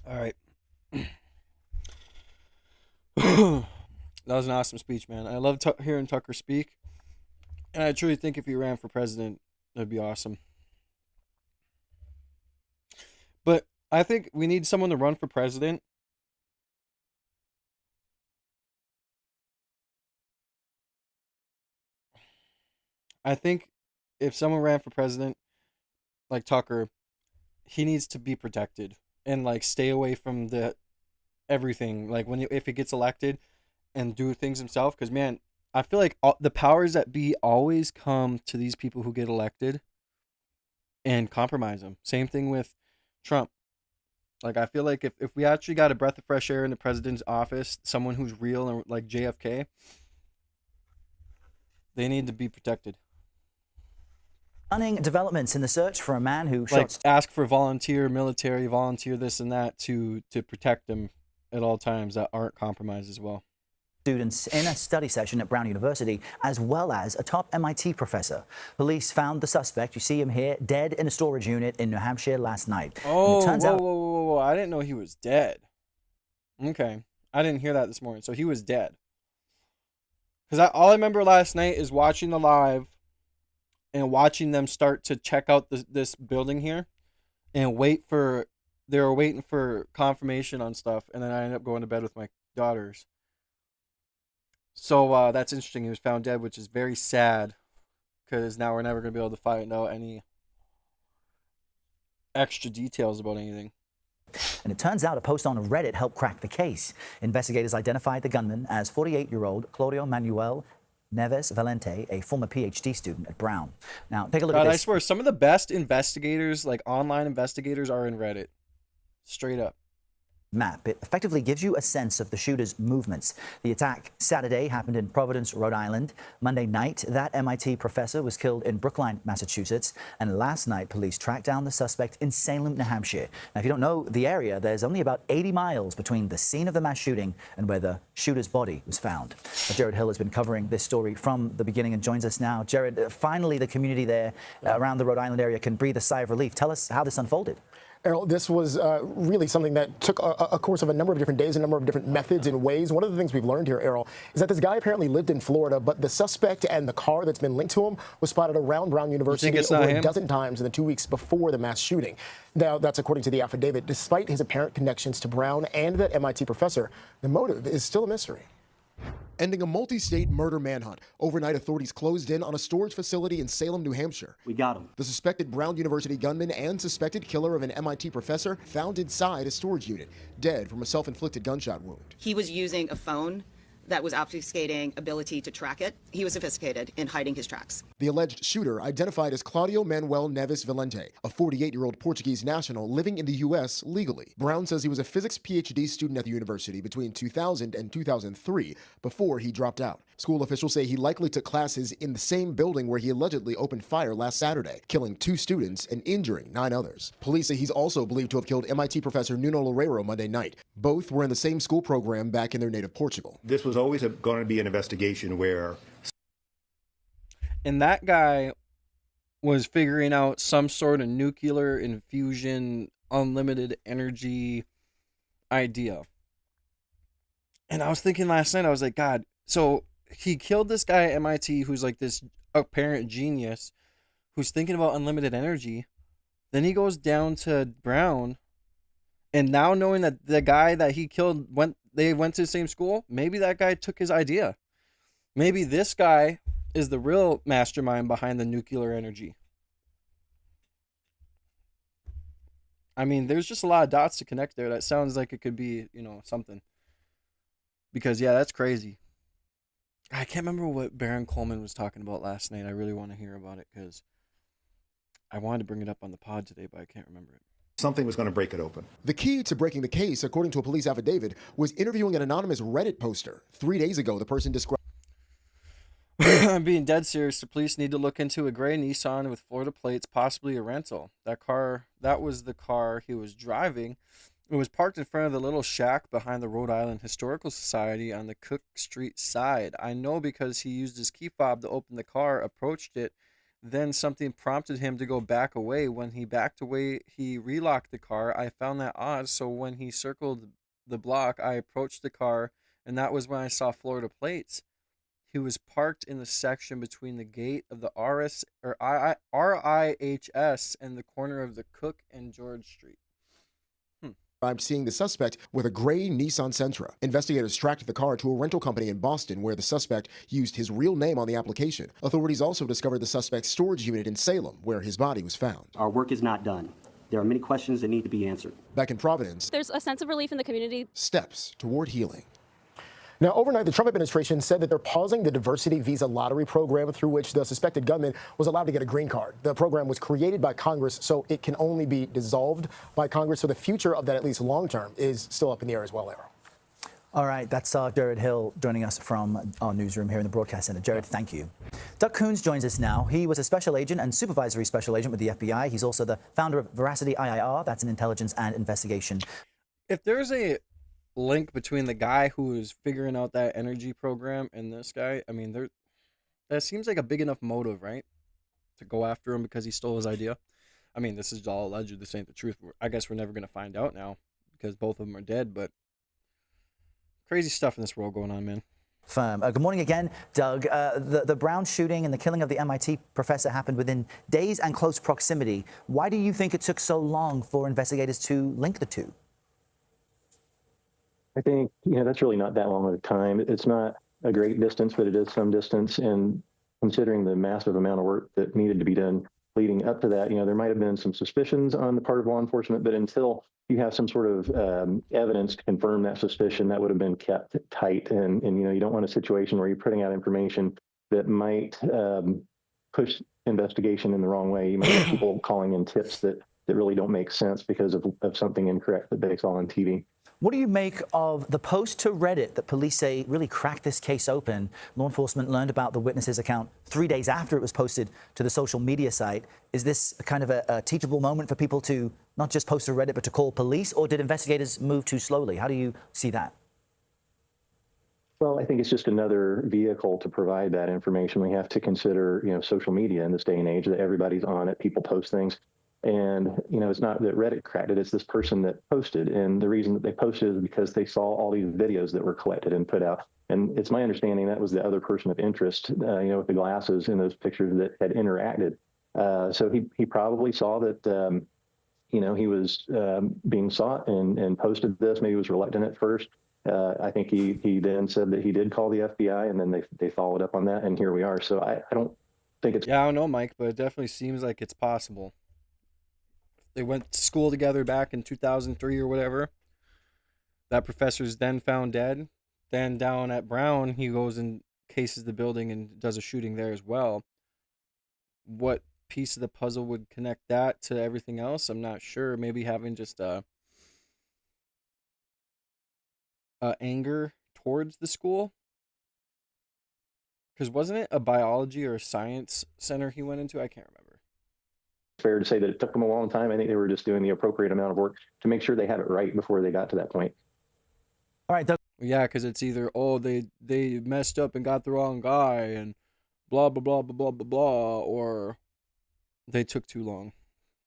All right. That was an awesome speech, man. I love hearing Tucker speak. And I truly think if he ran for president, that'd be awesome. But I think we need someone to run for president. I think if someone ran for president, like Tucker, he needs to be protected and like stay away from the everything. Like if he gets elected and do things himself, because man, I feel like the powers that be always come to these people who get elected and compromise them. Same thing with Trump. Like I feel like if we actually got a breath of fresh air in the president's office, someone who's real and like JFK, they need to be protected. Stunning developments in the search for a man who like shot... ask for volunteer this and that to protect them at all times that aren't compromised as well. Students in a study session at Brown University, as well as a top MIT professor. Police found the suspect, you see him here, dead in a storage unit in New Hampshire last night. Oh, whoa. I didn't know he was dead. Okay. I didn't hear that this morning. So he was dead. Because all I remember last night is watching the live and watching them start to check out this building here and they were waiting for confirmation on stuff. And then I ended up going to bed with my daughters. So that's interesting. He was found dead, which is very sad because now we're never going to be able to find out any extra details about anything. And it turns out a post on Reddit helped crack the case. Investigators identified the gunman as 48-year-old Claudio Manuel Neves Valente, a former PhD student at Brown. Now, take a look at this. I swear, some of the best investigators, like online investigators, are in Reddit. Straight up. Map. It effectively gives you a sense of the shooter's movements. The attack Saturday happened in Providence, Rhode Island. Monday night, that MIT professor was killed in Brookline, Massachusetts. And last night, police tracked down the suspect in Salem, New Hampshire. Now, if you don't know the area, there's only about 80 miles between the scene of the mass shooting and where the shooter's body was found. Jared Hill has been covering this story from the beginning and joins us now. Jared, finally, the community there around the Rhode Island area can breathe a sigh of relief. Tell us how this unfolded. Errol, this was really something that took a course of a number of different days, a number of different methods and ways. One of the things we've learned here, Errol, is that this guy apparently lived in Florida, but the suspect and the car that's been linked to him was spotted around Brown University over a dozen times in the 2 weeks before the mass shooting. Now, that's according to the affidavit. Despite his apparent connections to Brown and that MIT professor, the motive is still a mystery. ending a multi-state murder manhunt. Overnight, authorities closed in on a storage facility in Salem, New Hampshire. We got him. The suspected Brown University gunman and suspected killer of an MIT professor found inside a storage unit, dead from a self-inflicted gunshot wound. He was using a phone that was obfuscating ability to track it. He was sophisticated in hiding his tracks. The alleged shooter, identified as Claudio Manuel Neves Valente, a 48-year-old Portuguese national living in the U.S. legally. Brown says he was a physics PhD student at the university between 2000 and 2003 before he dropped out. School officials say he likely took classes in the same building where he allegedly opened fire last Saturday, killing 2 students and injuring 9 others. Police say he's also believed to have killed MIT professor Nuno Loureiro Monday night. Both were in the same school program back in their native Portugal. This was always going to be an investigation where... And that guy was figuring out some sort of nuclear infusion, unlimited energy idea. And I was thinking last night, I was like, God, so he killed this guy at MIT who's like this apparent genius who's thinking about unlimited energy. Then he goes down to Brown, and now knowing that the guy that he killed they went to the same school, maybe that guy took his idea. Maybe this guy is the real mastermind behind the nuclear energy. I mean, there's just a lot of dots to connect there. That sounds like it could be, something. Because, yeah, that's crazy. I can't remember what Baron Coleman was talking about last night. I really want to hear about it because I wanted to bring it up on the pod today, but I can't remember it. Something was going to break it open. The key to breaking the case, according to a police affidavit, was interviewing an anonymous Reddit poster. 3 days ago, the person described... I'm being dead serious. The police need to look into a gray Nissan with Florida plates, possibly a rental. That was the car he was driving. It was parked in front of the little shack behind the Rhode Island Historical Society on the Cook Street side. I know because he used his key fob to open the car, approached it, then something prompted him to go back away. When he backed away, he relocked the car. I found that odd, so when he circled the block, I approached the car, and that was when I saw Florida plates. He was parked in the section between the gate of the RIHS and the corner of the Cook and George Street. I'm seeing the suspect with a gray Nissan Sentra. Investigators tracked the car to a rental company in Boston where the suspect used his real name on the application. Authorities also discovered the suspect's storage unit in Salem where his body was found. Our work is not done. There are many questions that need to be answered. Back in Providence, there's a sense of relief in the community. Steps toward healing. Now, overnight, the Trump administration said that they're pausing the diversity visa lottery program through which the suspected gunman was allowed to get a green card. The program was created by Congress, so it can only be dissolved by Congress. So the future of that, at least long term, is still up in the air as well, Arrow. All right, that's Jared Hill joining us from our newsroom here in the Broadcast Center. Jared, thank you. Doug Coons joins us now. He was a special agent and supervisory special agent with the FBI. He's also the founder of Veracity IIR. That's an intelligence and investigation. If there's a link between the guy who is figuring out that energy program and this guy, I mean, that seems like a big enough motive, right? To go after him because he stole his idea. I mean, this is all alleged. This ain't the truth. I guess we're never going to find out now because both of them are dead, but crazy stuff in this world going on, man. Firm. Good morning again, Doug. The Brown shooting and the killing of the MIT professor happened within days and close proximity. Why do you think it took so long for investigators to link the two? I think, that's really not that long of a time. It's not a great distance, but it is some distance. And considering the massive amount of work that needed to be done leading up to that, there might have been some suspicions on the part of law enforcement, but until you have some sort of evidence to confirm that suspicion, that would have been kept tight. And you don't want a situation where you're putting out information that might push investigation in the wrong way. You might have people calling in tips that really don't make sense because of something incorrect that they saw on TV. What do you make of the post to Reddit that police say really cracked this case open? Law enforcement learned about the witness's account 3 days after it was posted to the social media site. Is this kind of a teachable moment for people to not just post to Reddit, but to call police? Or did investigators move too slowly? How do you see that? Well, I think it's just another vehicle to provide that information. We have to consider, social media in this day and age, that everybody's on it, people post things. And, it's not that Reddit cracked it, it's this person that posted. And the reason that they posted is because they saw all these videos that were collected and put out. And it's my understanding that was the other person of interest, with the glasses in those pictures that had interacted. So he probably saw that, he was being sought and posted this. Maybe he was reluctant at first. I think he then said that he did call the FBI, and then they followed up on that, and here we are. So I don't think it's. Yeah, I don't know, Mike, but it definitely seems like it's possible. They went to school together back in 2003 or whatever. That professor's then found dead. Then down at Brown, he goes and cases the building and does a shooting there as well. What piece of the puzzle would connect that to everything else? I'm not sure. Maybe having just a anger towards the school. Because wasn't it a biology or a science center he went into? I can't remember. Fair to say that it took them a long time. I think they were just doing the appropriate amount of work to make sure they had it right before they got to that point. All right, Doug. Yeah, because it's either, oh, they messed up and got the wrong guy and blah, blah, blah, blah, blah, blah, blah, or they took too long.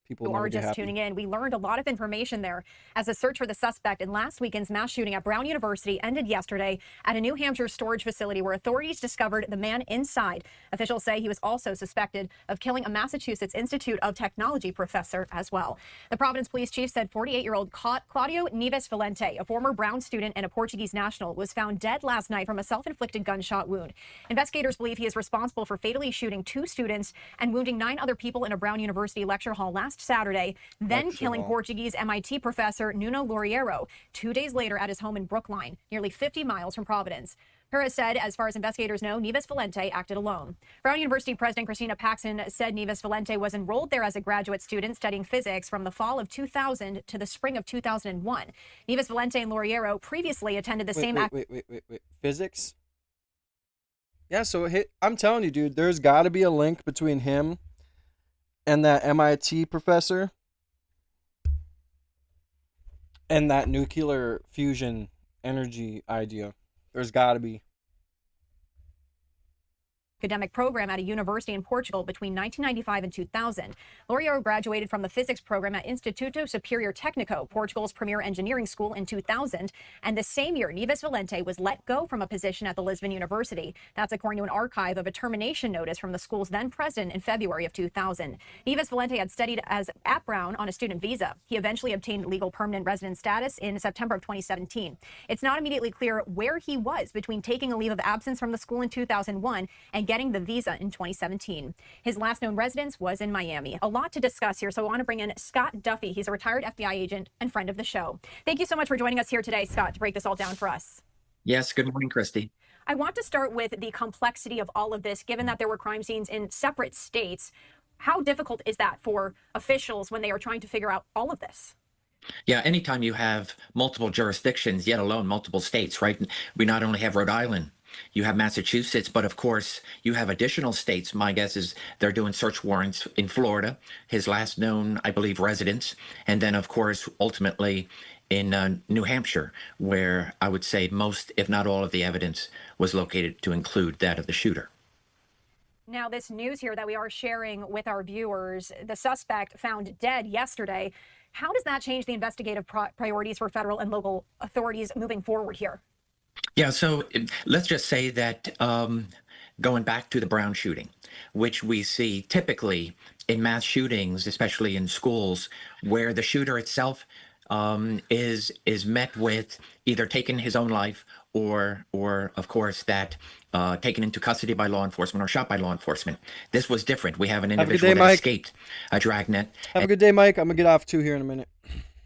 People who never are get just happy. tuning in, we learned a lot of information there as a search for the suspect in last weekend's mass shooting at Brown University ended yesterday at a New Hampshire storage facility where authorities discovered the man inside. Officials say he was also suspected of killing a Massachusetts Institute of Technology professor as well. The Providence police chief said 48-year-old Claudio Neves Valente, a former Brown student and a Portuguese national, was found dead last night from a self-inflicted gunshot wound. Investigators believe he is responsible for fatally shooting 2 students and wounding 9 other people in a Brown University lecture hall last Saturday, then killing Portuguese MIT professor Nuno Loureiro 2 days later at his home in Brookline, nearly 50 miles from Providence. Perez said, as far as investigators know, Neves Valente acted alone. Brown University President Christina Paxson said Neves Valente was enrolled there as a graduate student studying physics from the fall of 2000 to the spring of 2001. Neves Valente and Loureiro previously attended the same... Wait. Physics? Yeah, so I'm telling you, dude, there's got to be a link between him and that MIT professor and that nuclear fusion energy idea. There's got to be. Academic program at a university in Portugal between 1995 and 2000. Loureiro graduated from the physics program at Instituto Superior Técnico, Portugal's premier engineering school, in 2000. And the same year, Neves Valente was let go from a position at the Lisbon University. That's according to an archive of a termination notice from the school's then president in February of 2000. Neves Valente had studied at Brown on a student visa. He eventually obtained legal permanent resident status in September of 2017. It's not immediately clear where he was between taking a leave of absence from the school in 2001 and getting the visa in 2017. His last known residence was in Miami. A lot to discuss here, so I want to bring in Scott Duffy. He's a retired FBI agent and friend of the show. Thank you so much for joining us here today, Scott, to break this all down for us. Yes, good morning, Christy. I want to start with the complexity of all of this, given that there were crime scenes in separate states. How difficult is that for officials when they are trying to figure out all of this? Yeah, anytime you have multiple jurisdictions, yet alone multiple states, right? We not only have Rhode Island, you have Massachusetts, but of course you have additional states. My guess is they're doing search warrants in Florida, his last known, I believe, residence. And then, of course, ultimately in New Hampshire, where I would say most, if not all of the evidence was located to include that of the shooter. Now, this news here that we are sharing with our viewers, the suspect found dead yesterday. How does that change the investigative priorities for federal and local authorities moving forward here? Yeah, so let's just say that going back to the Brown shooting, which we see typically in mass shootings, especially in schools, where the shooter itself is met with either taking his own life or of course, that taken into custody by law enforcement or shot by law enforcement. This was different. We have an individual that escaped a dragnet. Have a good day, Mike. I'm going to get off too here in a minute.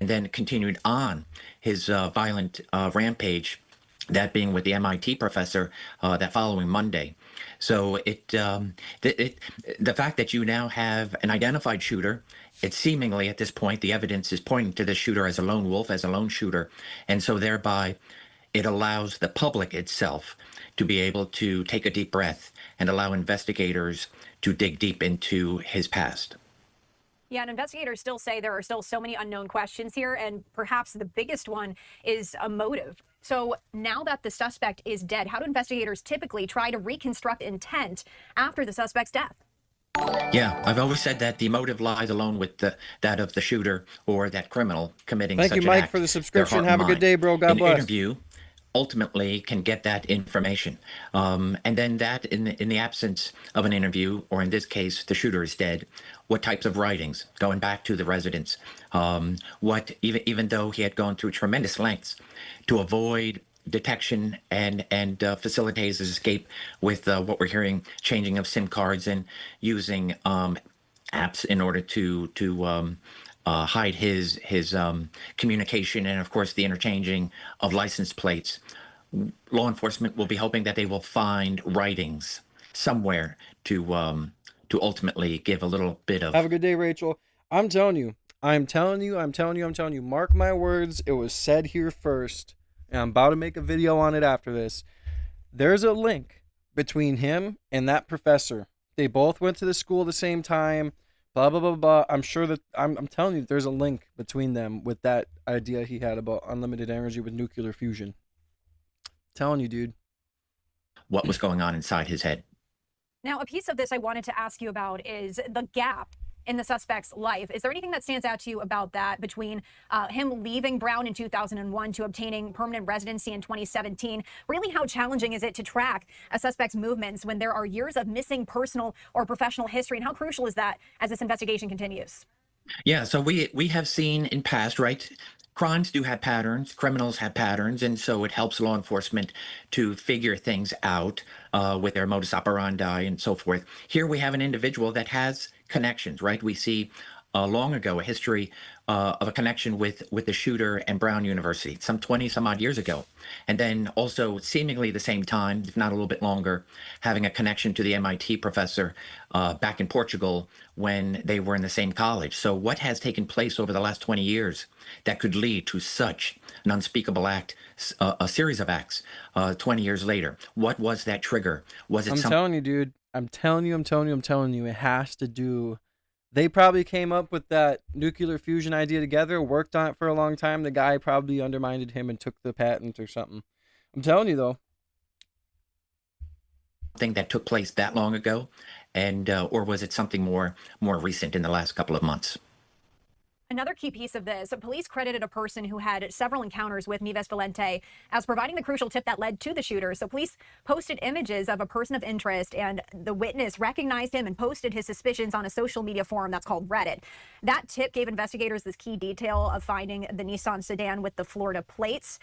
And then continued on his violent rampage, that being with the MIT professor that following Monday. So the fact that you now have an identified shooter, it's seemingly at this point, the evidence is pointing to this shooter as a lone wolf, as a lone shooter. And so thereby it allows the public itself to be able to take a deep breath and allow investigators to dig deep into his past. Yeah, and investigators still say there are still so many unknown questions here, and perhaps the biggest one is a motive. So now that the suspect is dead, how do investigators typically try to reconstruct intent after the suspect's death? Yeah, I've always said that the motive lies alone with that of the shooter or that criminal committing such an act. Thank you, Mike, for the subscription. Have a good day, bro. God bless. An interview ultimately can get that information. And then that in the absence of an interview, or in this case, the shooter is dead, what types of writings, going back to the residence, what, even though he had gone through tremendous lengths to avoid detection and facilitates his escape with what we're hearing, changing of SIM cards and using apps in order to hide his communication, and of course the interchanging of license plates. Law enforcement will be hoping that they will find writings somewhere to ultimately give a little bit of. Have a good day, Rachel. I'm telling you. Mark my words. It was said here first, and I'm about to make a video on it after this. There's a link between him and that professor. They both went to the school at the same time. Blah blah blah blah. I'm sure that I'm telling you, there's a link between them with that idea he had about unlimited energy with nuclear fusion. Telling you, dude. What was going on inside his head? Now, a piece of this I wanted to ask you about is the gap in the suspect's life. Is there anything that stands out to you about that between him leaving Brown in 2001 to obtaining permanent residency in 2017? Really, how challenging is it to track a suspect's movements when there are years of missing personal or professional history? And how crucial is that as this investigation continues? Yeah, so we have seen in past, right? Crimes do have patterns, criminals have patterns, and so it helps law enforcement to figure things out with their modus operandi and so forth. Here we have an individual that has connections, right? We see long ago a history of a connection with the shooter and Brown University, some 20 some odd years ago. And then also seemingly the same time, if not a little bit longer, having a connection to the MIT professor back in Portugal when they were in the same college. So what has taken place over the last 20 years that could lead to such an unspeakable act, a series of acts 20 years later? What was that trigger? Was it I'm telling you, dude. I'm telling you. It has to do. They probably came up with that nuclear fusion idea together, worked on it for a long time. The guy probably undermined him and took the patent or something. I'm telling you, though. Thing that took place that long ago, and or was it something more recent in the last couple of months? Another key piece of this, police credited a person who had several encounters with Nieves Valente as providing the crucial tip that led to the shooter. So police posted images of a person of interest, and the witness recognized him and posted his suspicions on a social media forum that's called Reddit. That tip gave investigators this key detail of finding the Nissan sedan with the Florida plates.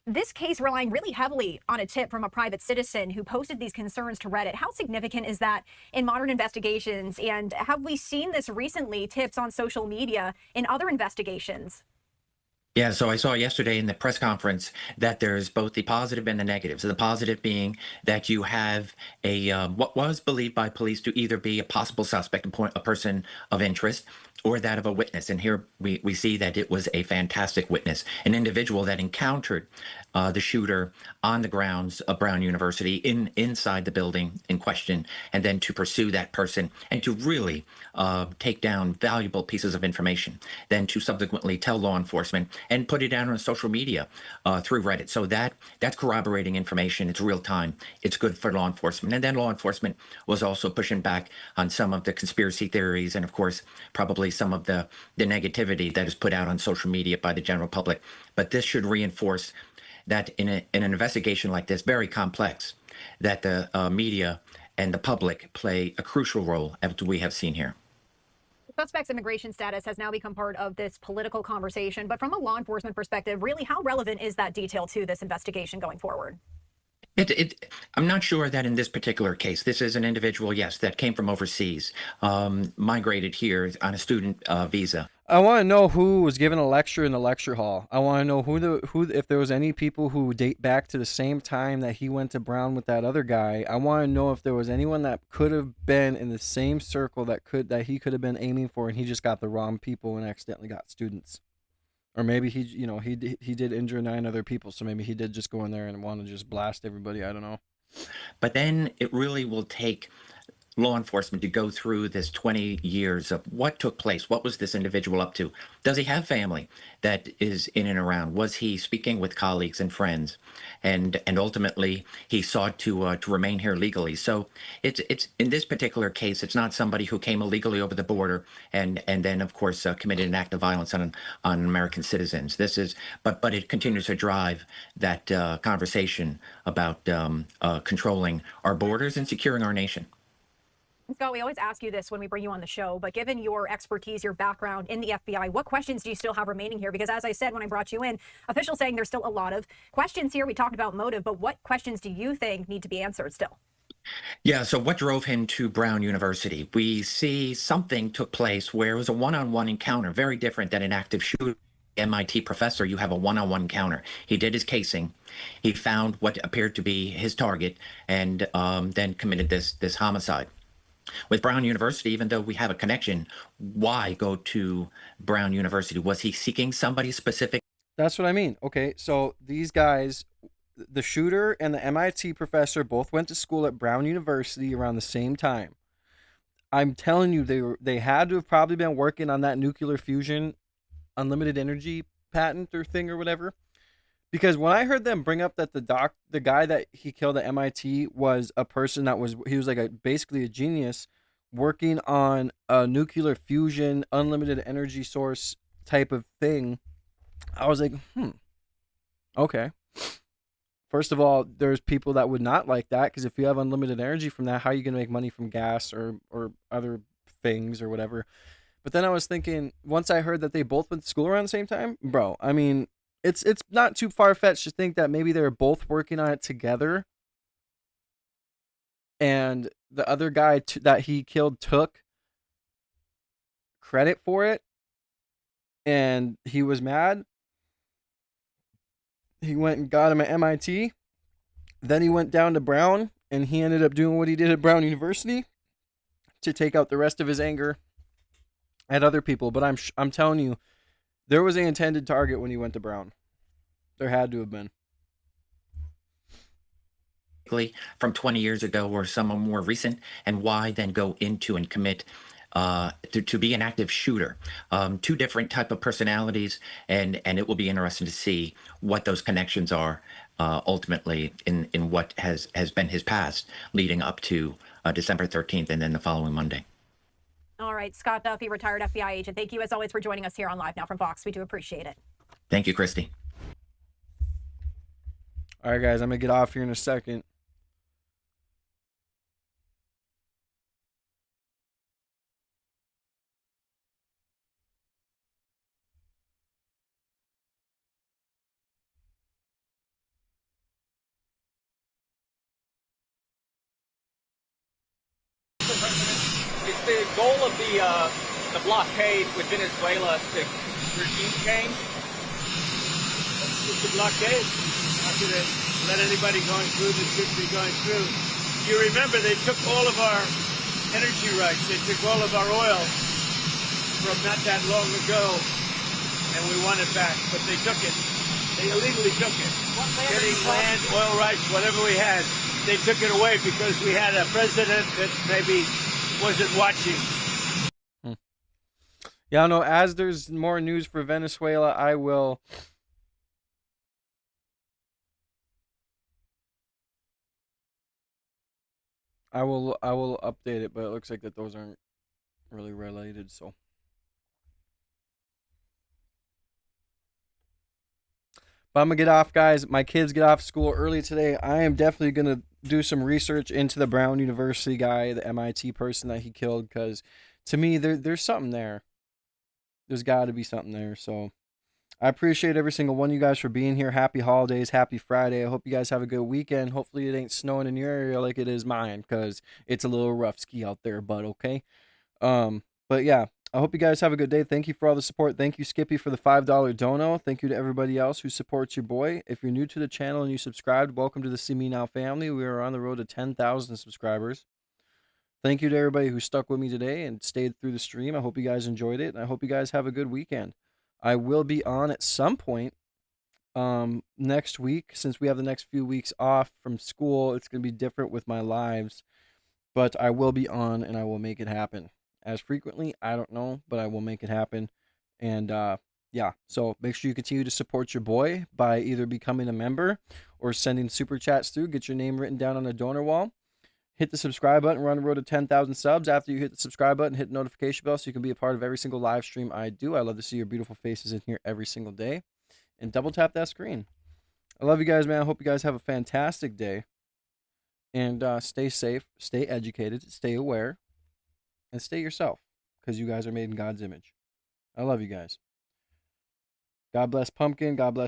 This case relying really heavily on a tip from a private citizen who posted these concerns to Reddit. How significant is that in modern investigations? And have we seen this recently, tips on social media in other investigations? Yeah, so I saw yesterday in the press conference that there's both the positive and the negative. So the positive being that you have a what was believed by police to either be a possible suspect, a person of interest, or that of a witness. And here we see that it was a fantastic witness, an individual that encountered the shooter on the grounds of Brown University inside the building in question, and then to pursue that person and to really take down valuable pieces of information, then to subsequently tell law enforcement and put it down on social media through Reddit. So that's corroborating information. It's real time. It's good for law enforcement. And then law enforcement was also pushing back on some of the conspiracy theories and, of course, probably some of the negativity that is put out on social media by the general public. But this should reinforce that in an investigation like this, very complex, that the media and the public play a crucial role, as we have seen here. The suspect's immigration status has now become part of this political conversation. But from a law enforcement perspective, really, how relevant is that detail to this investigation going forward? I'm not sure that in this particular case, this is an individual, yes, that came from overseas, migrated here on a student visa. I want to know who was given a lecture in the lecture hall. I want to know who if there was any people who date back to the same time that he went to Brown with that other guy. I want to know if there was anyone that could have been in the same circle that he could have been aiming for, and he just got the wrong people and accidentally got students. Or maybe he did injure 9 other people, so maybe he did just go in there and want to just blast everybody. I don't know. But then it really will take law enforcement to go through this 20 years of what took place. What was this individual up to? Does he have family that is in and around? Was he speaking with colleagues and friends? And ultimately, he sought to remain here legally. So it's in this particular case, it's not somebody who came illegally over the border and then, of course, committed an act of violence on American citizens. This is, but it continues to drive that conversation about controlling our borders and securing our nation. Scott, we always ask you this when we bring you on the show, but given your expertise, your background in the FBI, what questions do you still have remaining here? Because as I said when I brought you in, officials saying there's still a lot of questions here. We talked about motive, but what questions do you think need to be answered still? Yeah, so what drove him to Brown University? We see something took place where it was a one-on-one encounter, very different than an active shooter. MIT professor, you have a one-on-one encounter. He did his casing. He found what appeared to be his target and then committed this homicide. With Brown University, even though we have a connection, why go to Brown University? Was he seeking somebody specific? That's what I mean. Okay, so these guys, the shooter and the MIT professor, both went to school at Brown University around the same time. I'm telling you, they had to have probably been working on that nuclear fusion, unlimited energy patent or thing or whatever. Because when I heard them bring up that the guy that he killed at MIT was a person he was like basically a genius working on a nuclear fusion, unlimited energy source type of thing, I was like, okay. First of all, there's people that would not like that because if you have unlimited energy from that, how are you going to make money from gas or other things or whatever? But then I was thinking, once I heard that they both went to school around the same time, bro, I mean, it's not too far-fetched to think that maybe they were both working on it together and the other guy that he killed took credit for it and he was mad. He went and got him at MIT. Then he went down to Brown and he ended up doing what he did at Brown University to take out the rest of his anger at other people. But I'm telling you, there was an intended target when he went to Brown. There had to have been. From 20 years ago or some more recent, and why then go into and commit to be an active shooter? Two different type of personalities, and it will be interesting to see what those connections are ultimately in what has been his past leading up to December 13th and then the following Monday. All right, Scott Duffy, retired FBI agent. Thank you as always for joining us here on Live Now from Fox. We do appreciate it. Thank you, Christy. All right, guys, I'm going to get off here in a second. It's the goal of the blockade with Venezuela to regime change. It's the blockade. Not going to let anybody going through that should be going through. You remember they took all of our energy rights. They took all of our oil from not that long ago, and we want it back. But they took it. They illegally took it. Getting land, oil rights, whatever we had, they took it away because we had a president that maybe wasn't watching. Yeah, no, as there's more news for Venezuela, I will update it, but it looks like that those aren't really related, so. But I'm going to get off, guys. My kids get off school early today. I am definitely going to do some research into the Brown University guy, the MIT person that he killed, because to me, there's something there. There's got to be something there. So I appreciate every single one of you guys for being here. Happy holidays. Happy Friday. I hope you guys have a good weekend. Hopefully it ain't snowing in your area like it is mine, because it's a little rough ski out there, but okay. But yeah, I hope you guys have a good day. Thank you for all the support. Thank you, Skippy, for the $5 dono. Thank you to everybody else who supports your boy. If you're new to the channel and you subscribed, welcome to the See Me Now family. We are on the road to 10,000 subscribers. Thank you to everybody who stuck with me today and stayed through the stream. I hope you guys enjoyed it, and I hope you guys have a good weekend. I will be on at some point next week. Since we have the next few weeks off from school, it's going to be different with my lives. But I will be on, and I will make it happen. As frequently, I don't know, but I will make it happen. And yeah, so make sure you continue to support your boy by either becoming a member or sending super chats through. Get your name written down on the donor wall. Hit the subscribe button. We're on the road to 10,000 subs. After you hit the subscribe button, hit the notification bell so you can be a part of every single live stream I do. I love to see your beautiful faces in here every single day. And double tap that screen. I love you guys, man. I hope you guys have a fantastic day. And stay safe, stay educated, stay aware. and stay yourself, because you guys are made in God's image. I love you guys. God bless Pumpkin. God bless